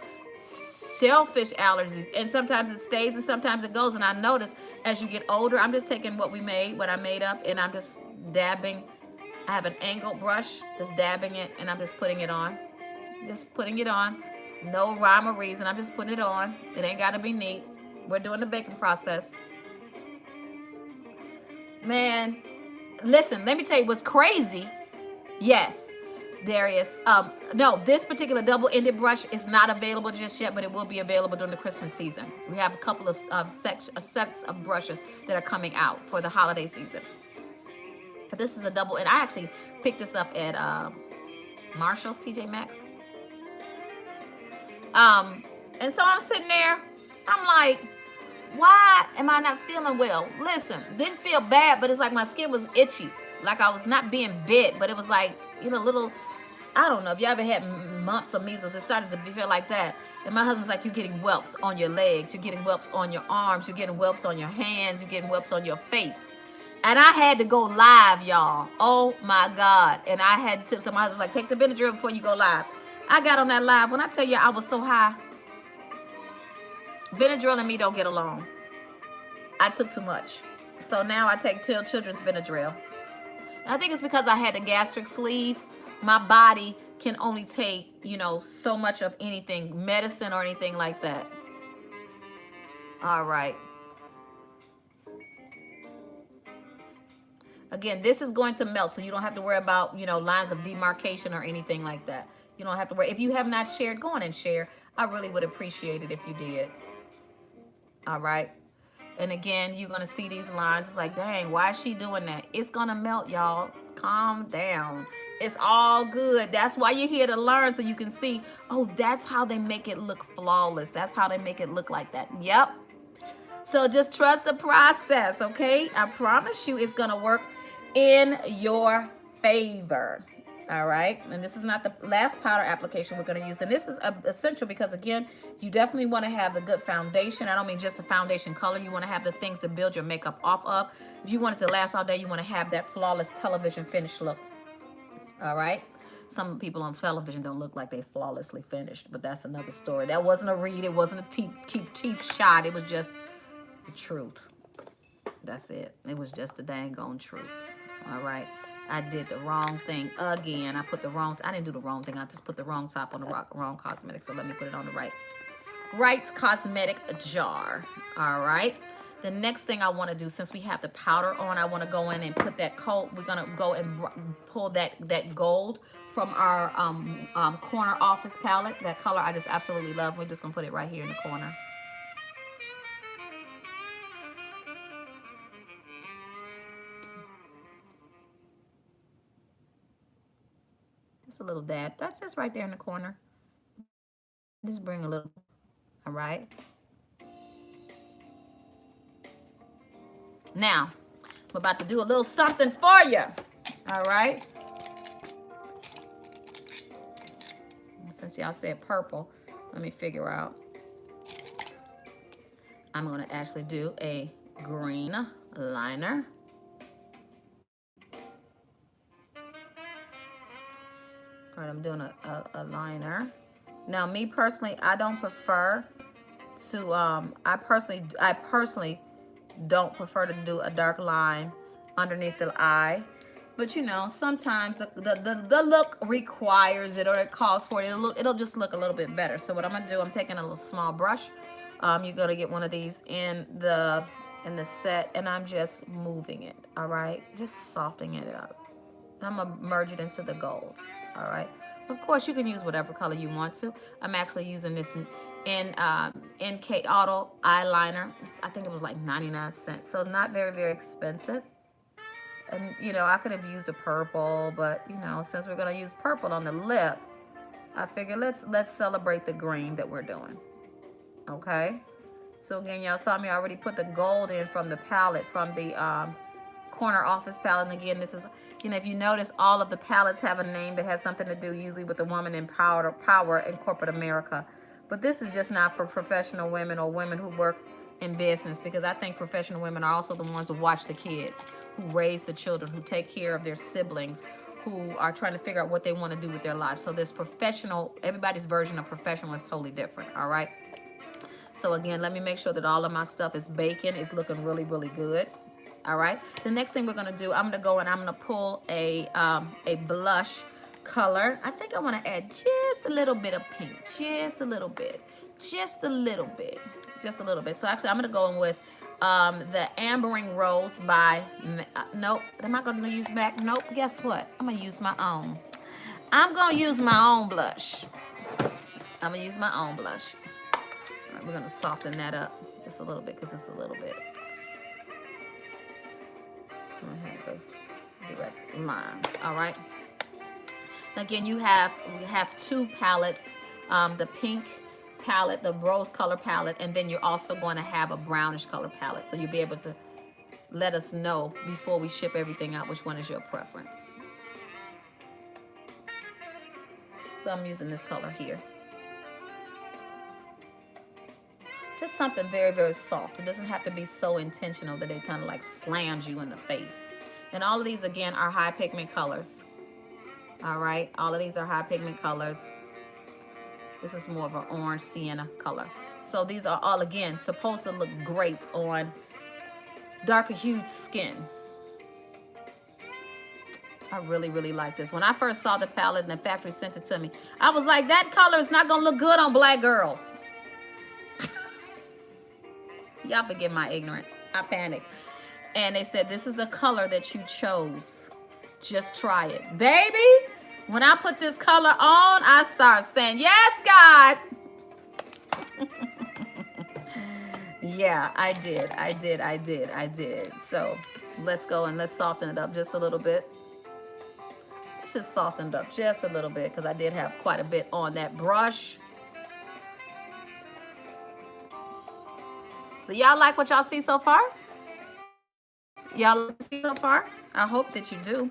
shellfish allergies, and sometimes it stays and sometimes it goes. And I notice as you get older, I'm just taking what I made up, and I'm just dabbing. I have an angled brush, just dabbing it, and I'm just putting it on. Just putting it on. No rhyme or reason. I'm just putting it on. It ain't got to be neat. We're doing the baking process. Man, listen, let me tell you what's crazy. Yes, Darius. No, this particular double-ended brush is not available just yet, but it will be available during the Christmas season. We have a couple of sets of brushes that are coming out for the holiday season. But this is a double, and I actually picked this up at Marshall's, TJ Maxx. And so I'm sitting there, I'm like, why am I not feeling well? Listen, didn't feel bad, but it's like my skin was itchy. Like I was not being bit, but it was like, you know, little, I don't know, if you ever had mumps or measles, it started to feel like that. And my husband's like, you're getting whelps on your legs, you're getting whelps on your arms, you're getting whelps on your hands, you're getting whelps on your face. And I had to go live, y'all. Oh my God. And I had to tip, so my husband's like, take the Benadryl before you go live. I got on that live. When I tell you I was so high, Benadryl and me don't get along. I took too much. So now I take children's Benadryl. And I think it's because I had the gastric sleeve. My body can only take, you know, so much of anything, medicine or anything like that. All right. Again, this is going to melt, so you don't have to worry about, you know, lines of demarcation or anything like that. You don't have to worry. If you have not shared, go on and share. I really would appreciate it if you did. All right. And again, you're going to see these lines. It's like, dang, why is she doing that? It's going to melt, y'all. Calm down. It's all good. That's why you're here to learn, so you can see, oh, that's how they make it look flawless. That's how they make it look like that. Yep. So just trust the process, okay? I promise you it's going to work in your favor. All right, and this is not the last powder application we're going to use, and this is essential because, again, you definitely want to have the good foundation. I don't mean just a foundation color. You want to have the things to build your makeup off of. If you want it to last all day, you want to have that flawless television finish look. All right, some people on television don't look like they flawlessly finished, but that's another story. That wasn't a read. It wasn't a cheap shot. It was just the truth. That's it. It was just the dang on truth. All right. I did the wrong thing again. I didn't do the wrong thing. I just put the wrong top on the wrong cosmetic. So let me put it on the right cosmetic jar. All right. The next thing I want to do, since we have the powder on, I want to go in and put that coat. We're going to go and pull that gold from our corner office palette. That color I just absolutely love. We're just going to put it right here in the corner. Just a little dab. That's just right there in the corner. Just bring a little. All right. Now, I'm about to do a little something for you. All right. Since y'all said purple, let me figure out. I'm going to actually do a green liner. All right, I'm doing a liner. Now, me personally, I don't prefer to, I personally don't prefer to do a dark line underneath the eye. But you know, sometimes the look requires it, or it calls for it. It'll just look a little bit better. So what I'm gonna do, I'm taking a little small brush. You're gonna get one of these in the set, and I'm just moving it. All right, just softening it up. And I'm gonna merge it into the gold. All right. Of course, you can use whatever color you want to. I'm actually using this in NK Auto eyeliner. I think it was like 99 cents, so it's not very, very expensive. And you know, I could have used a purple, but you know, since we're gonna use purple on the lip, I figured let's celebrate the green that we're doing. Okay. So again, y'all saw me already put the gold in from the palette, from the corner office palette. And again, this is, you know, if you notice, all of the palettes have a name that has something to do usually with a woman in power in corporate America. But this is just not for professional women or women who work in business, because I think professional women are also the ones who watch the kids, who raise the children, who take care of their siblings, who are trying to figure out what they want to do with their lives. So this professional, everybody's version of professional is totally different, all right? So again, let me make sure that all of my stuff is baking. It's looking really, really good. All right. The next thing we're going to do, I'm going to go and I'm going to pull a blush color. I think I want to add just a little bit of pink. Just a little bit. Just a little bit. Just a little bit. So actually, I'm going to go in with the Ambering Rose by, nope. Am I going to use MAC? Nope. Guess what? I'm going to use my own. I'm going to use my own blush. I'm going to use my own blush. All right, we're going to soften that up just a little bit, because it's a little bit. I'm going to have those direct lines. All right. Again, we have two palettes, the pink palette, the rose color palette, and then you're also going to have a brownish color palette. So you'll be able to let us know before we ship everything out which one is your preference. So I'm using this color here. Just something very, very soft. It doesn't have to be so intentional that it kind of like slams you in the face. And all of these, again, are high pigment colors. All right, all of these are high pigment colors. This is more of an orange sienna color. So these are all, again, supposed to look great on darker hued skin. I really, really like this. When I first saw the palette and the factory sent it to me, I was like, that color is not gonna look good on black girls. Y'all forgive my ignorance. I panicked. And they said, this is the color that you chose. Just try it. Baby, when I put this color on, I start saying, yes, God. Yeah, I did. So let's go and let's soften it up just a little bit. Let's just soften it up just a little bit, because I did have quite a bit on that brush. So y'all like what y'all see so far? Y'all see so far? I hope that you do.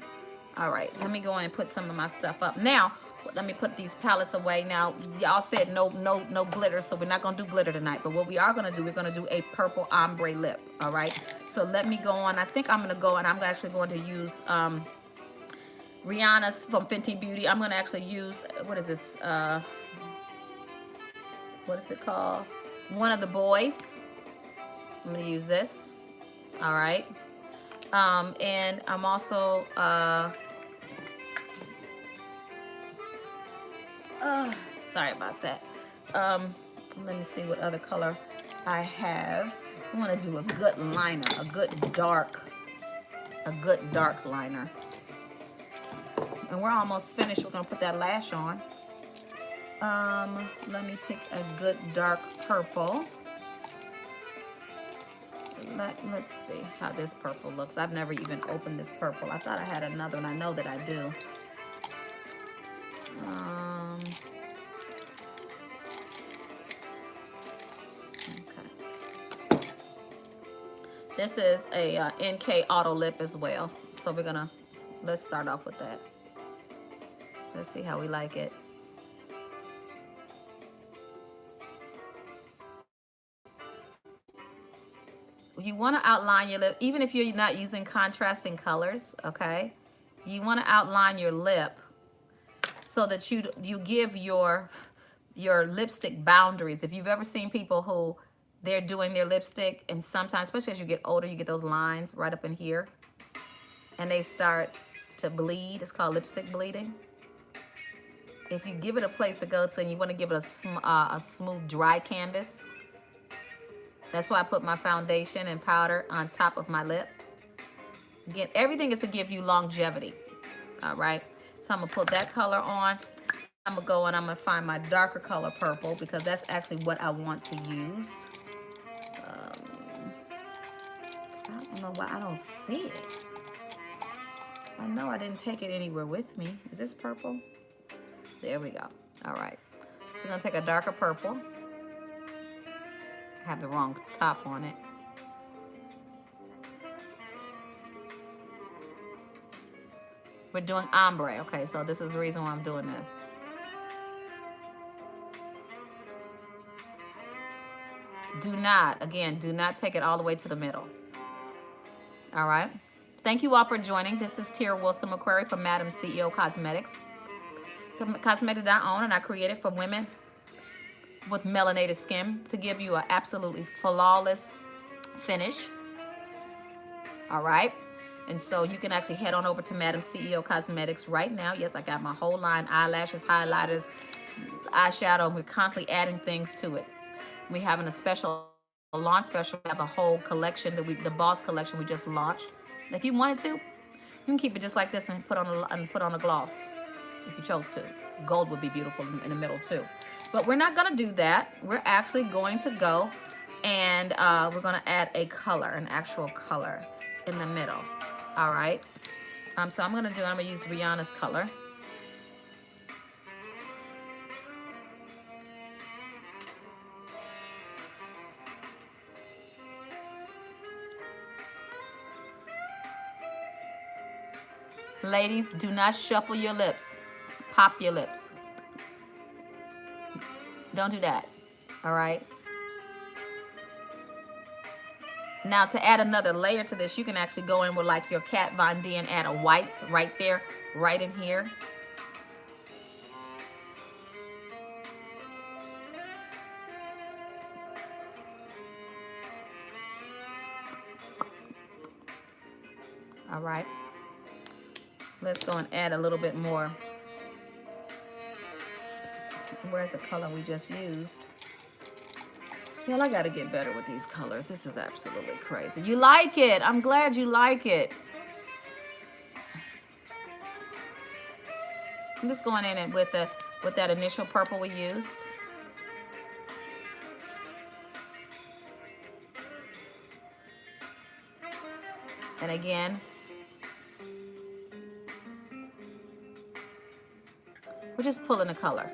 All right, let me go in and put some of my stuff up. Now, let me put these palettes away. Now, y'all said no glitter, so we're not gonna do glitter tonight. But what we are gonna do, we're gonna do a purple ombre lip. All right. So let me go on. I think I'm gonna go and I'm actually going to use Rihanna's from Fenty Beauty. I'm gonna actually use, what is this? What is it called? One of the Boys. I'm gonna use this. All right. And I'm also sorry about that. Let me see what other color I have. I want to do a good liner, a good dark liner. And we're almost finished. We're going to put that lash on. Let me pick a good dark purple. Let's see how this purple looks. I've never even opened this purple. I thought I had another one. I know that I do. Okay. This is a NK Auto Lip as well. So let's start off with that. Let's see how we like it. You want to outline your lip, even if you're not using contrasting colors, okay? You want to outline your lip so that you give your lipstick boundaries. If you've ever seen people who they're doing their lipstick, and sometimes, especially as you get older, you get those lines right up in here, and they start to bleed. It's called lipstick bleeding. If you give it a place to go to and you want to give it a smooth, dry canvas, that's why I put my foundation and powder on top of my lip. Again, everything is to give you longevity, all right? So I'm gonna put that color on. I'm gonna go and I'm gonna find my darker color purple because that's actually what I want to use. I don't know why I don't see it. I know I didn't take it anywhere with me. Is this purple? There we go. All right. So I'm gonna take a darker purple. I have the wrong top on it. We're doing ombre. Okay, so this is the reason why I'm doing this. Do not take it all the way to the middle. All right. Thank you all for joining. This is Tira Wilson McQuarrie from Madam CEO Cosmetics. It's a cosmetic that I own and I created for women with melanated skin to give you an absolutely flawless finish. All right. And so you can actually head on over to Madam CEO Cosmetics right now. Yes, I got my whole line, eyelashes, highlighters, eyeshadow. We're constantly adding things to it. We're having a launch special. We have a whole collection the Boss collection we just launched. And if you wanted to, you can keep it just like this and put on a gloss if you chose to. Gold would be beautiful in the middle too. But we're not gonna do that. We're actually going to go and we're gonna add a color, an actual color in the middle. All right. So I'm gonna use Rihanna's color. Ladies, do not shuffle your lips. Pop your lips. Don't do that. All right. Now to add another layer to this, you can actually go in with like your Kat Von D and add a white right there, right in here. All right. Let's go and add a little bit more. Where's the color we just used? Well, I gotta get better with these colors. This is absolutely crazy. You like it? I'm glad you like it. I'm just going in and with that initial purple we used. And again, we're just pulling the color.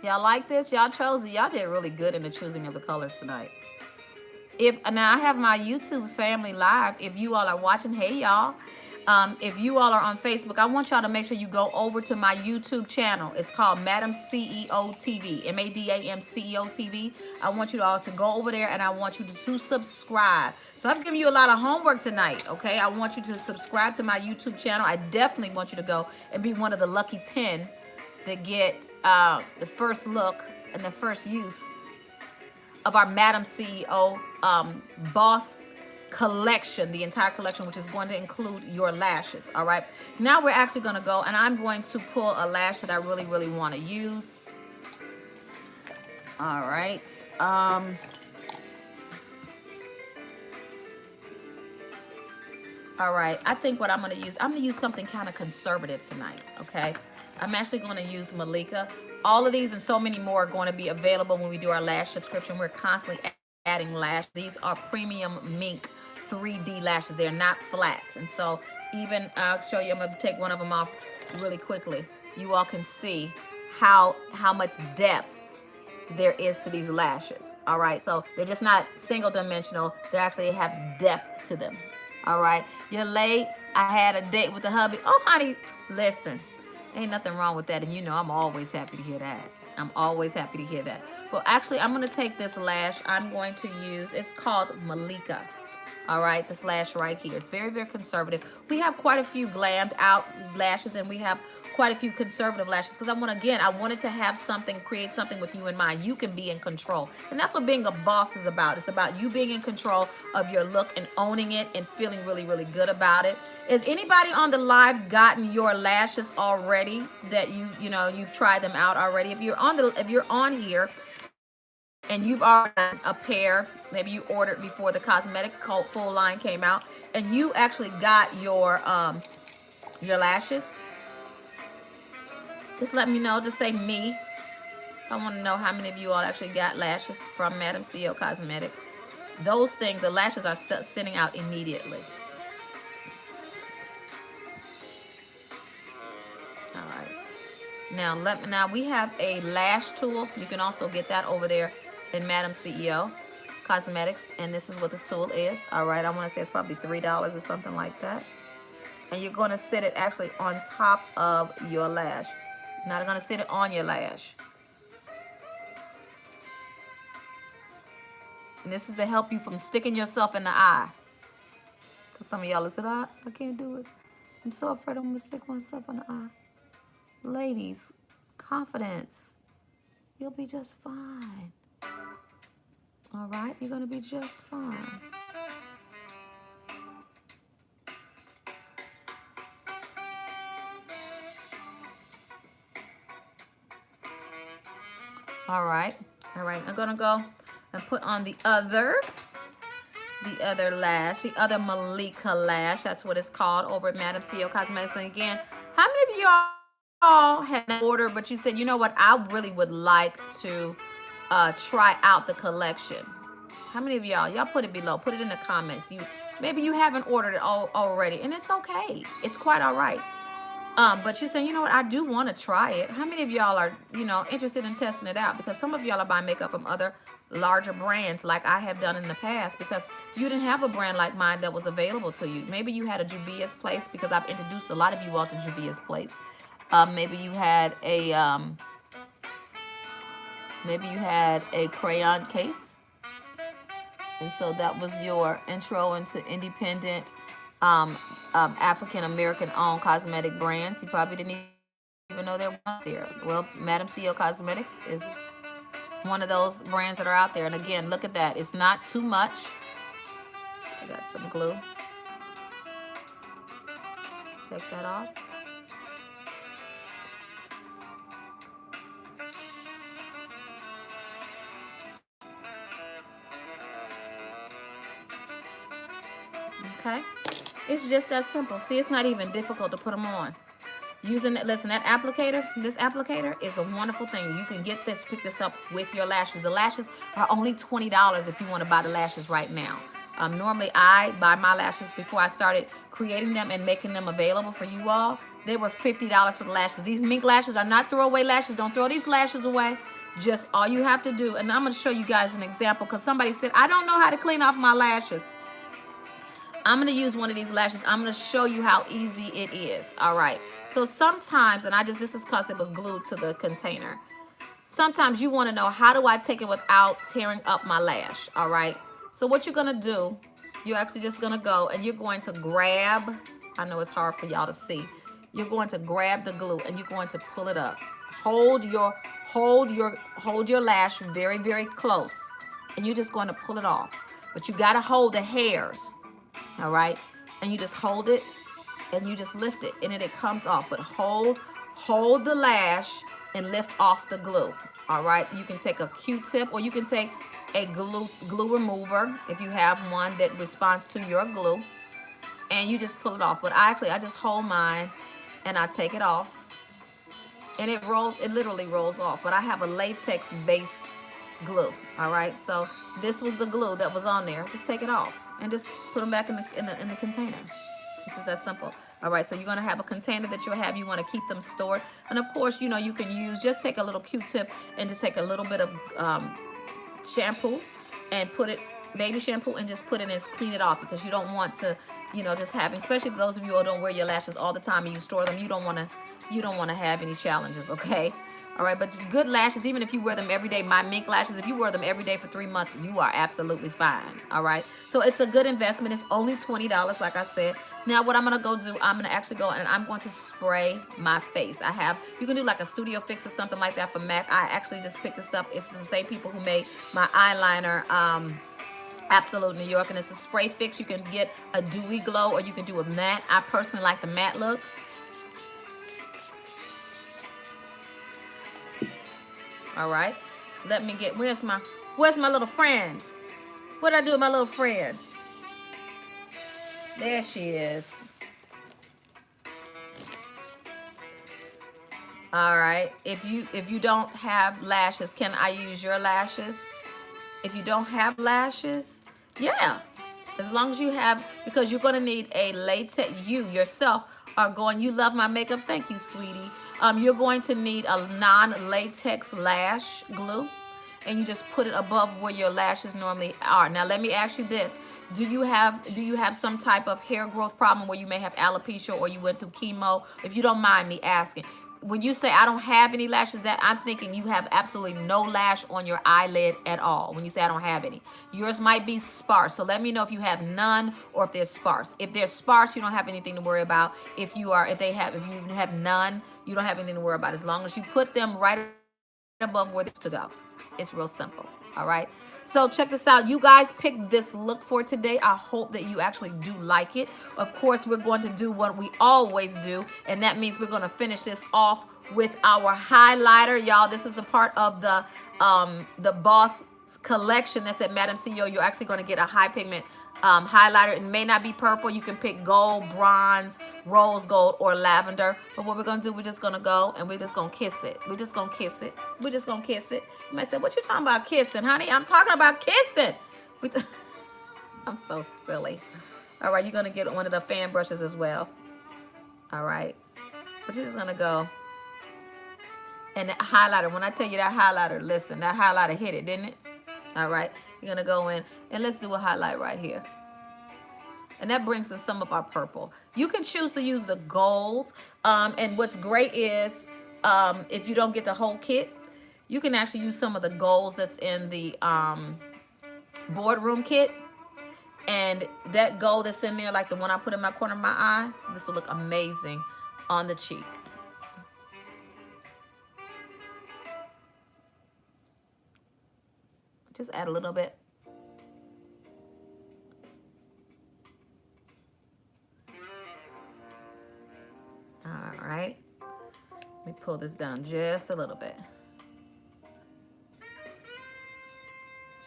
Y'all like this? Y'all chose it. Y'all did really good in the choosing of the colors tonight. Now I have my YouTube family live. If you all are watching, hey y'all. If you all are on Facebook, I want y'all to make sure you go over to my YouTube channel. It's called Madam CEO TV, MADAM CEO TV. I want you all to go over there and I want you to subscribe. So I've given you a lot of homework tonight, okay? I want you to subscribe to my YouTube channel. I definitely want you to go and be one of the lucky 10 that get the first look and the first use of our Madam CEO Boss collection, the entire collection, which is going to include your lashes. All right. Now we're actually going to go, and I'm going to pull a lash that I really, really want to use. All right. All right. I think what I'm going to use something kind of conservative tonight. Okay. I'm actually going to use Malika. All of these and so many more are going to be available when we do our lash subscription. We're constantly adding lash. These are premium mink 3D lashes. They're not flat. And so even, I'll show you, I'm going to take one of them off really quickly. You all can see how much depth there is to these lashes. All right. So they're just not single dimensional. They actually have depth to them. All right. You're late. I had a date with the hubby. Oh, honey, listen. Ain't nothing wrong with that. And you know, I'm always happy to hear that. I'm always happy to hear that. Well, actually, I'm going to take this lash. I'm going to use, it's called Malika. All right, this lash right here. It's very, very conservative. We have quite a few Glamm'd Out lashes, and we have quite a few conservative lashes because I wanted to have something, create something with you in mind. You can be in control. And that's what being a boss is about. It's about you being in control of your look and owning it and feeling really, really good about it. Has anybody on the live gotten your lashes already that you've tried them out already? If you're on here and you've already done a pair, maybe you ordered before the cosmetic full line came out, and you actually got your lashes, just let me know. Just say me. I want to know how many of you all actually got lashes from Madam CEO Cosmetics. Those things, the lashes are sending out immediately. All right. Now we have a lash tool. You can also get that over there in Madam CEO Cosmetics, and this is what this tool is. All right, I want to say it's probably $3 or something like that. And you're going to sit it actually on top of your lash. You're not going to sit it on your lash. And this is to help you from sticking yourself in the eye. Because some of y'all said, I can't do it. I'm so afraid I'm going to stick myself in the eye. Ladies, confidence. You'll be just fine. All right, you're going to be just fine. All right, I'm going to go and put on the other lash, the other Malika lash. That's what it's called over at Madam CEO Cosmetics. And again, how many of y'all had an order, but you said, you know what, I really would like to try out the collection? How many of y'all put it below? Put it in the comments. Maybe you haven't ordered it already, and it's okay. It's quite all right. But you're saying, you know what, I do want to try it. How many of y'all are, interested in testing it out? Because some of y'all are buying makeup from other larger brands like I have done in the past because you didn't have a brand like mine that was available to you. Maybe you had a Juvia's Place because I've introduced a lot of you all to Juvia's Place. Maybe you had a crayon case. And so that was your intro into independent African-American owned cosmetic brands. You probably didn't even know they were out there. Well, Madam CEO Cosmetics is one of those brands that are out there. And again, look at that. It's not too much. I got some glue. Check that off. Okay, it's just that simple. See, it's not even difficult to put them on. Using it, listen, that applicator, this applicator is a wonderful thing. You can get this, pick this up with your lashes. The lashes are only $20 if you want to buy the lashes right now. Normally, I buy my lashes before I started creating them and making them available for you all. They were $50 for the lashes. These mink lashes are not throwaway lashes. Don't throw these lashes away. Just all you have to do, and I'm going to show you guys an example because somebody said, I don't know how to clean off my lashes. I'm going to use one of these lashes. I'm going to show you how easy it is. All right. So sometimes, and this is because it was glued to the container. Sometimes you want to know, how do I take it without tearing up my lash? All right. So what you're going to do, you're actually just going to go and you're going to grab, I know it's hard for y'all to see. You're going to grab the glue and you're going to pull it up. hold your lash very, very close, and you're just going to pull it off. But you got to hold the hairs, all right? And you just hold it, and you just lift it, and then it comes off. But hold the lash and lift off the glue, all right? You can take a Q-tip, or you can take a glue remover if you have one that responds to your glue, and you just pull it off. But I just hold mine and I take it off, and it literally rolls off. But I have a latex based glue, all right? So this was the glue that was on there. Just take it off and just put them back in the container. This is that simple. All right, so you're gonna have a container that you'll have. You wanna keep them stored. And of course, you know, you can just take a little Q-tip and just take a little bit of shampoo and put it, baby shampoo, and just put it and clean it off, because you don't want to, you know, just having, especially for those of you who don't wear your lashes all the time and you store them, you don't want to have any challenges, okay? All right, but good lashes, even if you wear them every day, my mink lashes, if you wear them every day for 3 months, you are absolutely fine, all right? So it's a good investment. It's only $20, like I said. Now what I'm going to go do, I'm going to actually go and I'm going to spray my face. You can do like a studio fix or something like that for MAC. I actually just picked this up. It's the same people who made my eyeliner, Absolute New York, and it's a spray fix. You can get a dewy glow, or you can do a matte. I personally like the matte look. All right, let me get, where's my little friend? What did I do with my little friend? There she is. All right, if you don't have lashes, can I use your lashes? If you don't have lashes, yeah, as long as you have, because you're going to need a latex, you yourself are going, you love my makeup, thank you, sweetie. You're going to need a non-latex lash glue, and you just put it above where your lashes normally are. Now let me ask you this. Do you have some type of hair growth problem where you may have alopecia, or you went through chemo? If you don't mind me asking. When you say I don't have any lashes, that I'm thinking you have absolutely no lash on your eyelid at all. When you say I don't have any, yours might be sparse. So let me know if you have none or if they're sparse. If they're sparse, you don't have anything to worry about. If you have none, you don't have anything to worry about. As long as you put them right above where they're to go. It's real simple. All right. So check this out. You guys picked this look for today. I hope that you actually do like it. Of course, we're going to do what we always do, and that means we're going to finish this off with our highlighter. Y'all, this is a part of the Boss collection that's at Madam CEO. You're actually going to get a high pigment highlighter. It may not be purple. You can pick gold, bronze, rose gold, or lavender. But what we're going to do, we're just going to go and we're just going to kiss it. We're just going to kiss it. We're just going to kiss it. You might say, what you talking about kissing, honey? I'm talking about kissing. I'm so silly. All right, you're going to get one of the fan brushes as well. All right. But you're just going to go. And that highlighter, when I tell you that highlighter, listen, that highlighter hit it, didn't it? All right. You're going to go in and let's do a highlight right here. And that brings in some of our purple. You can choose to use the gold. And what's great is if you don't get the whole kit, you can actually use some of the golds that's in the boardroom kit. And that gold that's in there, like the one I put in my corner of my eye, this will look amazing on the cheek. Just add a little bit. All right. Let me pull this down just a little bit.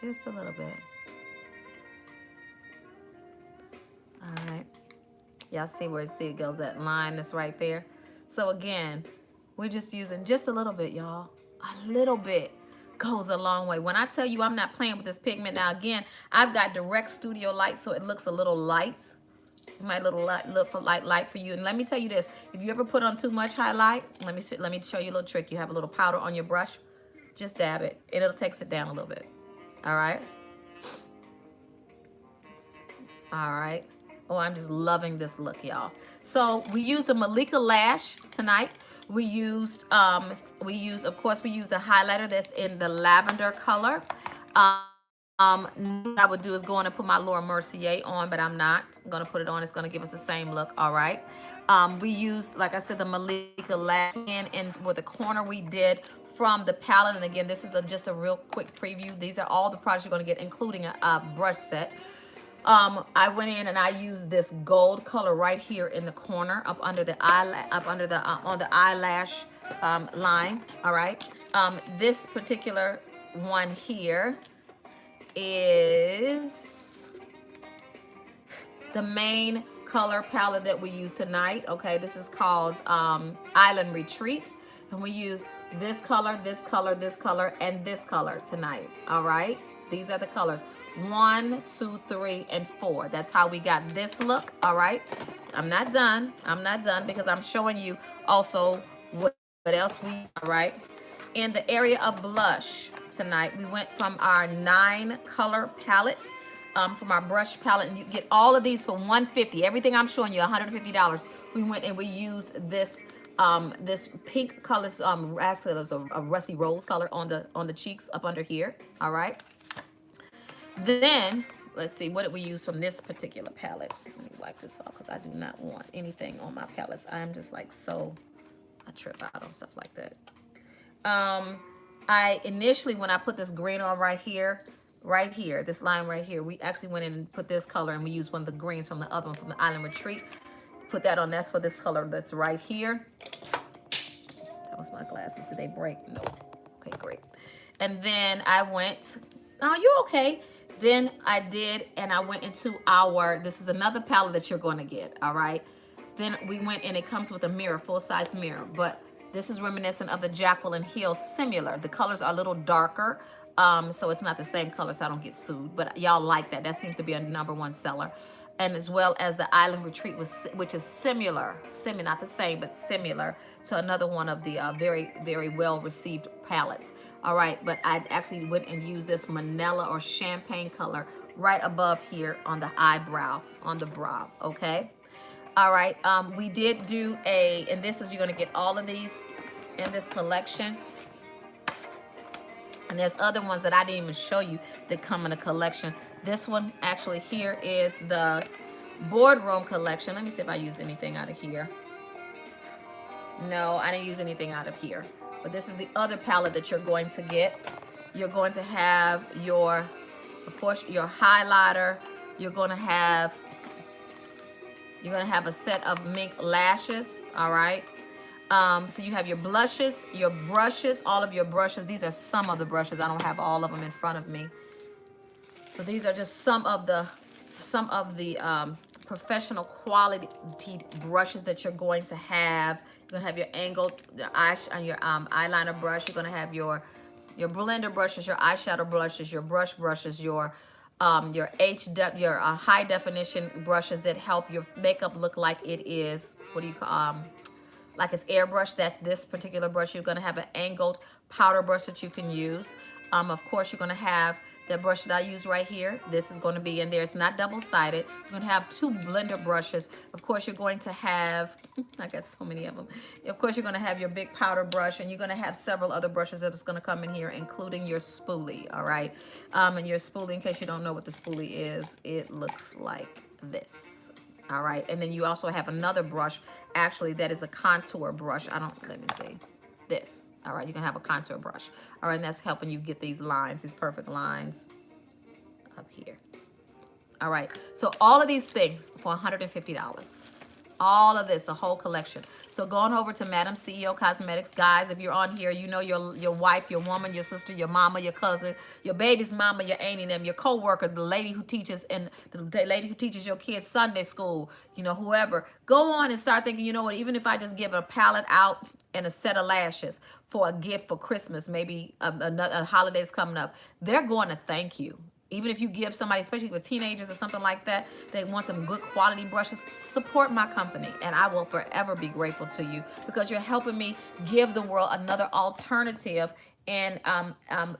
Just a little bit. All right. Y'all see where it goes, that line that's right there. So again, we're just using just a little bit, y'all. A little bit goes a long way. When I tell you I'm not playing with this pigment, now again, I've got direct studio light, so it looks a little light. It might look light for you. And let me tell you this: if you ever put on too much highlight, let me show you a little trick. You have a little powder on your brush, just dab it, and it'll take it down a little bit. All right. All right. Oh, I'm just loving this look, y'all. So we used the Malika Lash tonight. We used, of course, we used the highlighter that's in the lavender color. What I would do is go in and put my Laura Mercier on, but I'm not going to put it on. It's going to give us the same look. All right. We used, like I said, the Malika Lash in with the corner we did from the palette. And again, this is just a real quick preview. These are all the products you're going to get, including a brush set. I went in and I used this gold color right here in the corner, up under the on the eyelash line. All right. This particular one here is the main color palette that we use tonight. Okay, this is called Island Retreat, and we use this color, this color, this color, and this color tonight. All right, these are the colors 1, 2, 3, and 4. That's how we got this look. All right, I'm not done. I'm not done because I'm showing you also what else we. All right, in the area of blush tonight, we went from our 9 color palette, from our brush palette, and you get all of these for $150. Everything I'm showing you, $150. We went and we used this this pink color, actually there's a rusty rose color on the cheeks up under here. All right. Then let's see, what did we use from this particular palette? Let me wipe this off because I do not want anything on my palettes. I'm just like I trip out on stuff like that. I initially, when I put this green on right here, this line right here, we actually went in and put this color, and we used one of the greens from the other one, from the Island Retreat. Put that on. That's for this color that's right here. That was my glasses. Did they break? No. Okay, great. And then I went, oh, you okay? Then I did, and I went into this is another palette that you're going to get, all right? Then we went, and it comes with a mirror, full-size mirror, but this is reminiscent of the Jacqueline Hill, similar. The colors are a little darker, so it's not the same color, so I don't get sued. But y'all like that. That seems to be a #1 seller. And as well as the Island Retreat, which is similar, not the same, but similar to another one of the very, very well-received palettes. All right, but I actually went and used this Manila or champagne color right above here on the eyebrow, on the brow, okay? All right, we did do and this is, you're gonna get all of these in this collection. And there's other ones that I didn't even show you that come in a collection. This one actually here is the Boardroom collection. Let me see if I use anything out of here. No, I didn't use anything out of here. But this is the other palette that you're going to get. You're going to have of course, your highlighter. You're going to have a set of mink lashes, all right? So you have your blushes, your brushes, all of your brushes. These are some of the brushes. I don't have all of them in front of me. But these are just some of the professional quality brushes that you're going to have. You're going to have your angled eyeliner brush. You're going to have your blender brushes, your eyeshadow brushes, your brush brushes, your high definition brushes that help your makeup look like it is, like it's airbrush. That's this particular brush. You're going to have an angled powder brush that you can use. Of course, you're going to have the brush that I use right here. This is going to be in there. It's not double-sided. You're going to have 2 blender brushes. Of course, you're going to have, I got so many of them. Of course, you're going to have your big powder brush, and you're going to have several other brushes that is going to come in here, including your spoolie, all right? And your spoolie, in case you don't know what the spoolie is, it looks like this. All right, and then you also have another brush, actually, that is a contour brush. Let me see, this. All right, you can have a contour brush. All right, and that's helping you get these lines, these perfect lines up here. All right, so all of these things for $150. All of this, the whole collection. So going over to Madam CEO Cosmetics. Guys, if you're on here, you know your wife, your woman, your sister, your mama, your cousin, your baby's mama, your auntie, them, your co-worker, the lady who teaches your kids Sunday school, whoever. Go on and start thinking, you know what, even if I just give a palette out and a set of lashes for a gift for Christmas, maybe a holiday's coming up, they're going to thank you. Even if you give somebody, especially with teenagers or something like that, they want some good quality brushes, support my company, and I will forever be grateful to you because you're helping me give the world another alternative in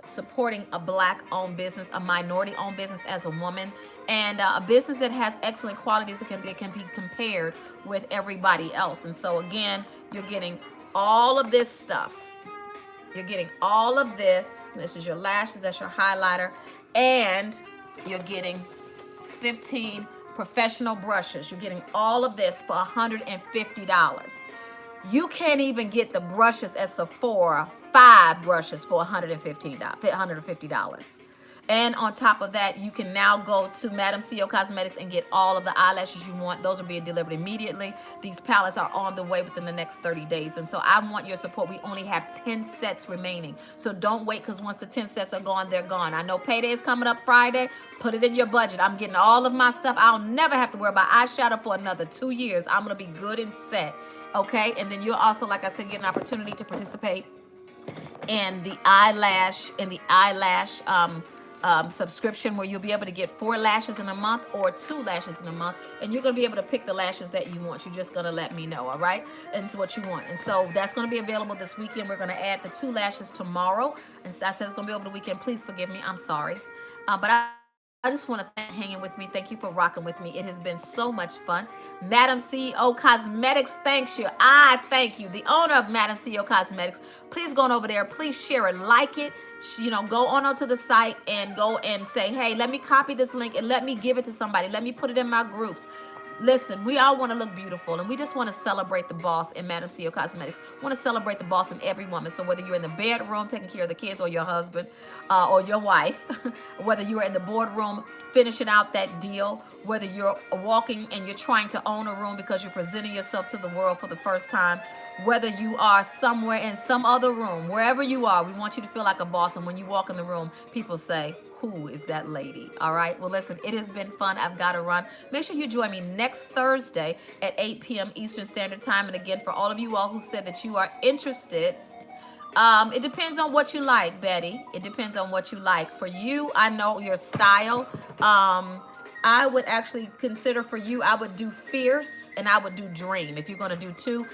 supporting a Black-owned business, a minority-owned business as a woman, and a business that has excellent qualities that can be compared with everybody else. And so again, you're getting all of this stuff. You're getting all of this. This is your lashes. That's your highlighter. And you're getting 15 professional brushes. You're getting all of this for $150. You can't even get the brushes at Sephora, 5 brushes for $150. And on top of that, you can now go to Madam CEO Cosmetics and get all of the eyelashes you want. Those are being delivered immediately. These palettes are on the way within the next 30 days. And so I want your support. We only have 10 sets remaining. So don't wait, because once the 10 sets are gone, they're gone. I know payday is coming up Friday. Put it in your budget. I'm getting all of my stuff. I'll never have to worry about eyeshadow for another 2 years. I'm going to be good and set. Okay? And then you'll also, like I said, get an opportunity to participate in the eyelash, subscription, where you'll be able to get 4 lashes in a month or 2 lashes in a month, and you're going to be able to pick the lashes that you want. You're just going to let me know, all right? And it's what you want. And so that's going to be available this weekend. We're going to add the 2 lashes tomorrow, and so I said it's going to be over the weekend. Please forgive me. I'm sorry. But I just want to thank you for hanging with me. Thank you for rocking with me. It has been so much fun. Madam CEO Cosmetics thanks you. I thank you. The owner of Madam CEO Cosmetics. Please go on over there. Please share it, like it. Go on onto the site and go and say, hey, let me copy this link and let me give it to somebody. Let me put it in my groups. Listen, we all want to look beautiful, and we just want to celebrate the boss in Madam CEO Cosmetics. We want to celebrate the boss in every woman. So whether you're in the bedroom taking care of the kids, or your husband, or your wife, whether you are in the boardroom finishing out that deal, whether you're walking and you're trying to own a room because you're presenting yourself to the world for the first time, whether you are somewhere in some other room, wherever you are, we want you to feel like a boss. And when you walk in the room, people say, who is that lady? All right. Well, listen, it has been fun. I've got to run. Make sure you join me next Thursday at 8 p.m. Eastern Standard Time. And again, for all of you all who said that you are interested, it depends on what you like, Betty. It depends on what you like. For you, I know your style. I would actually consider, for you, I would do Fierce and I would do Dream. If you're going to do 2,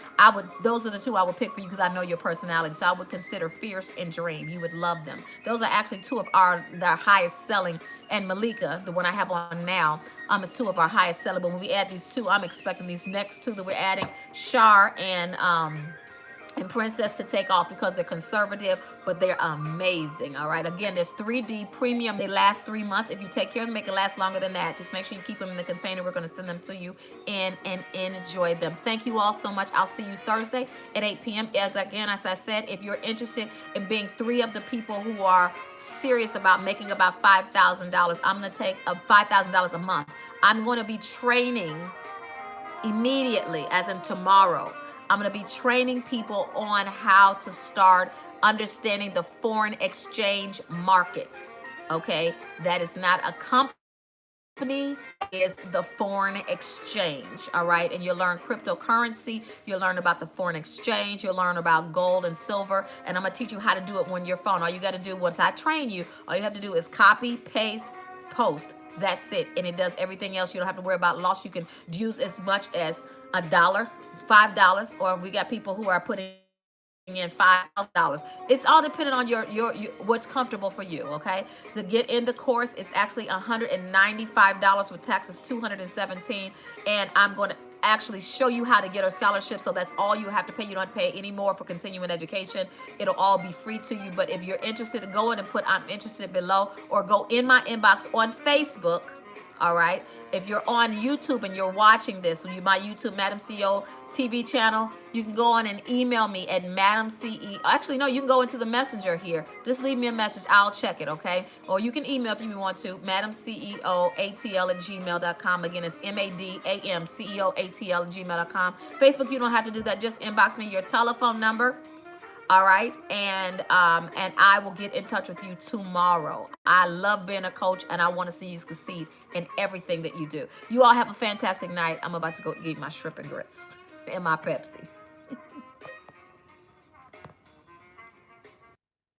those are the 2 I would pick for you, because I know your personality. So I would consider Fierce and Dream. You would love them. Those are actually 2 of our highest selling. And Malika, the one I have on now, is 2 of our highest selling. But when we add these 2, I'm expecting these next 2 that we're adding, Char and Princess, to take off, because they're conservative, but they're amazing. All right. Again, there's 3D premium. They last 3 months. If you take care of them, make it last longer than that. Just make sure you keep them in the container. We're going to send them to you and enjoy them. Thank you all so much. I'll see you Thursday at 8 p.m. Again, as I said, if you're interested in being 3 of the people who are serious about making about $5,000, I'm going to take $5,000 a month. I'm going to be training immediately, as in tomorrow. I'm going to be training people on how to start understanding the foreign exchange market. Okay? That is not a company, is the foreign exchange. All right? And you'll learn cryptocurrency. You'll learn about the foreign exchange. You'll learn about gold and silver. And I'm going to teach you how to do it on your phone. All you got to do, once I train you, all you have to do is copy, paste, post. That's it. And it does everything else. You don't have to worry about loss. You can use as much as $1, $5, or we got people who are putting in $5,000. It's all dependent on your what's comfortable for you. Okay, to get in the course, it's actually $195 with taxes, $217, and I'm going to actually show you how to get a scholarship. So that's all you have to pay. You don't have to pay any more for continuing education. It'll all be free to you. But if you're interested, go in and put I'm interested below, or go in my inbox on Facebook. All right. If you're on YouTube and you're watching this, my YouTube Madam CEO TV channel, you can go on and email me at Madam CEO. Actually, no, you can go into the messenger here. Just leave me a message. I'll check it, okay? Or you can email if you want to, madamceoatl@gmail.com. Again, it's MADAMCEOATL@gmail.com. Facebook, you don't have to do that. Just inbox me your telephone number. All right, and I will get in touch with you tomorrow. I love being a coach, and I want to see you succeed in everything that you do. You all have a fantastic night. I'm about to go eat my shrimp and grits and my Pepsi.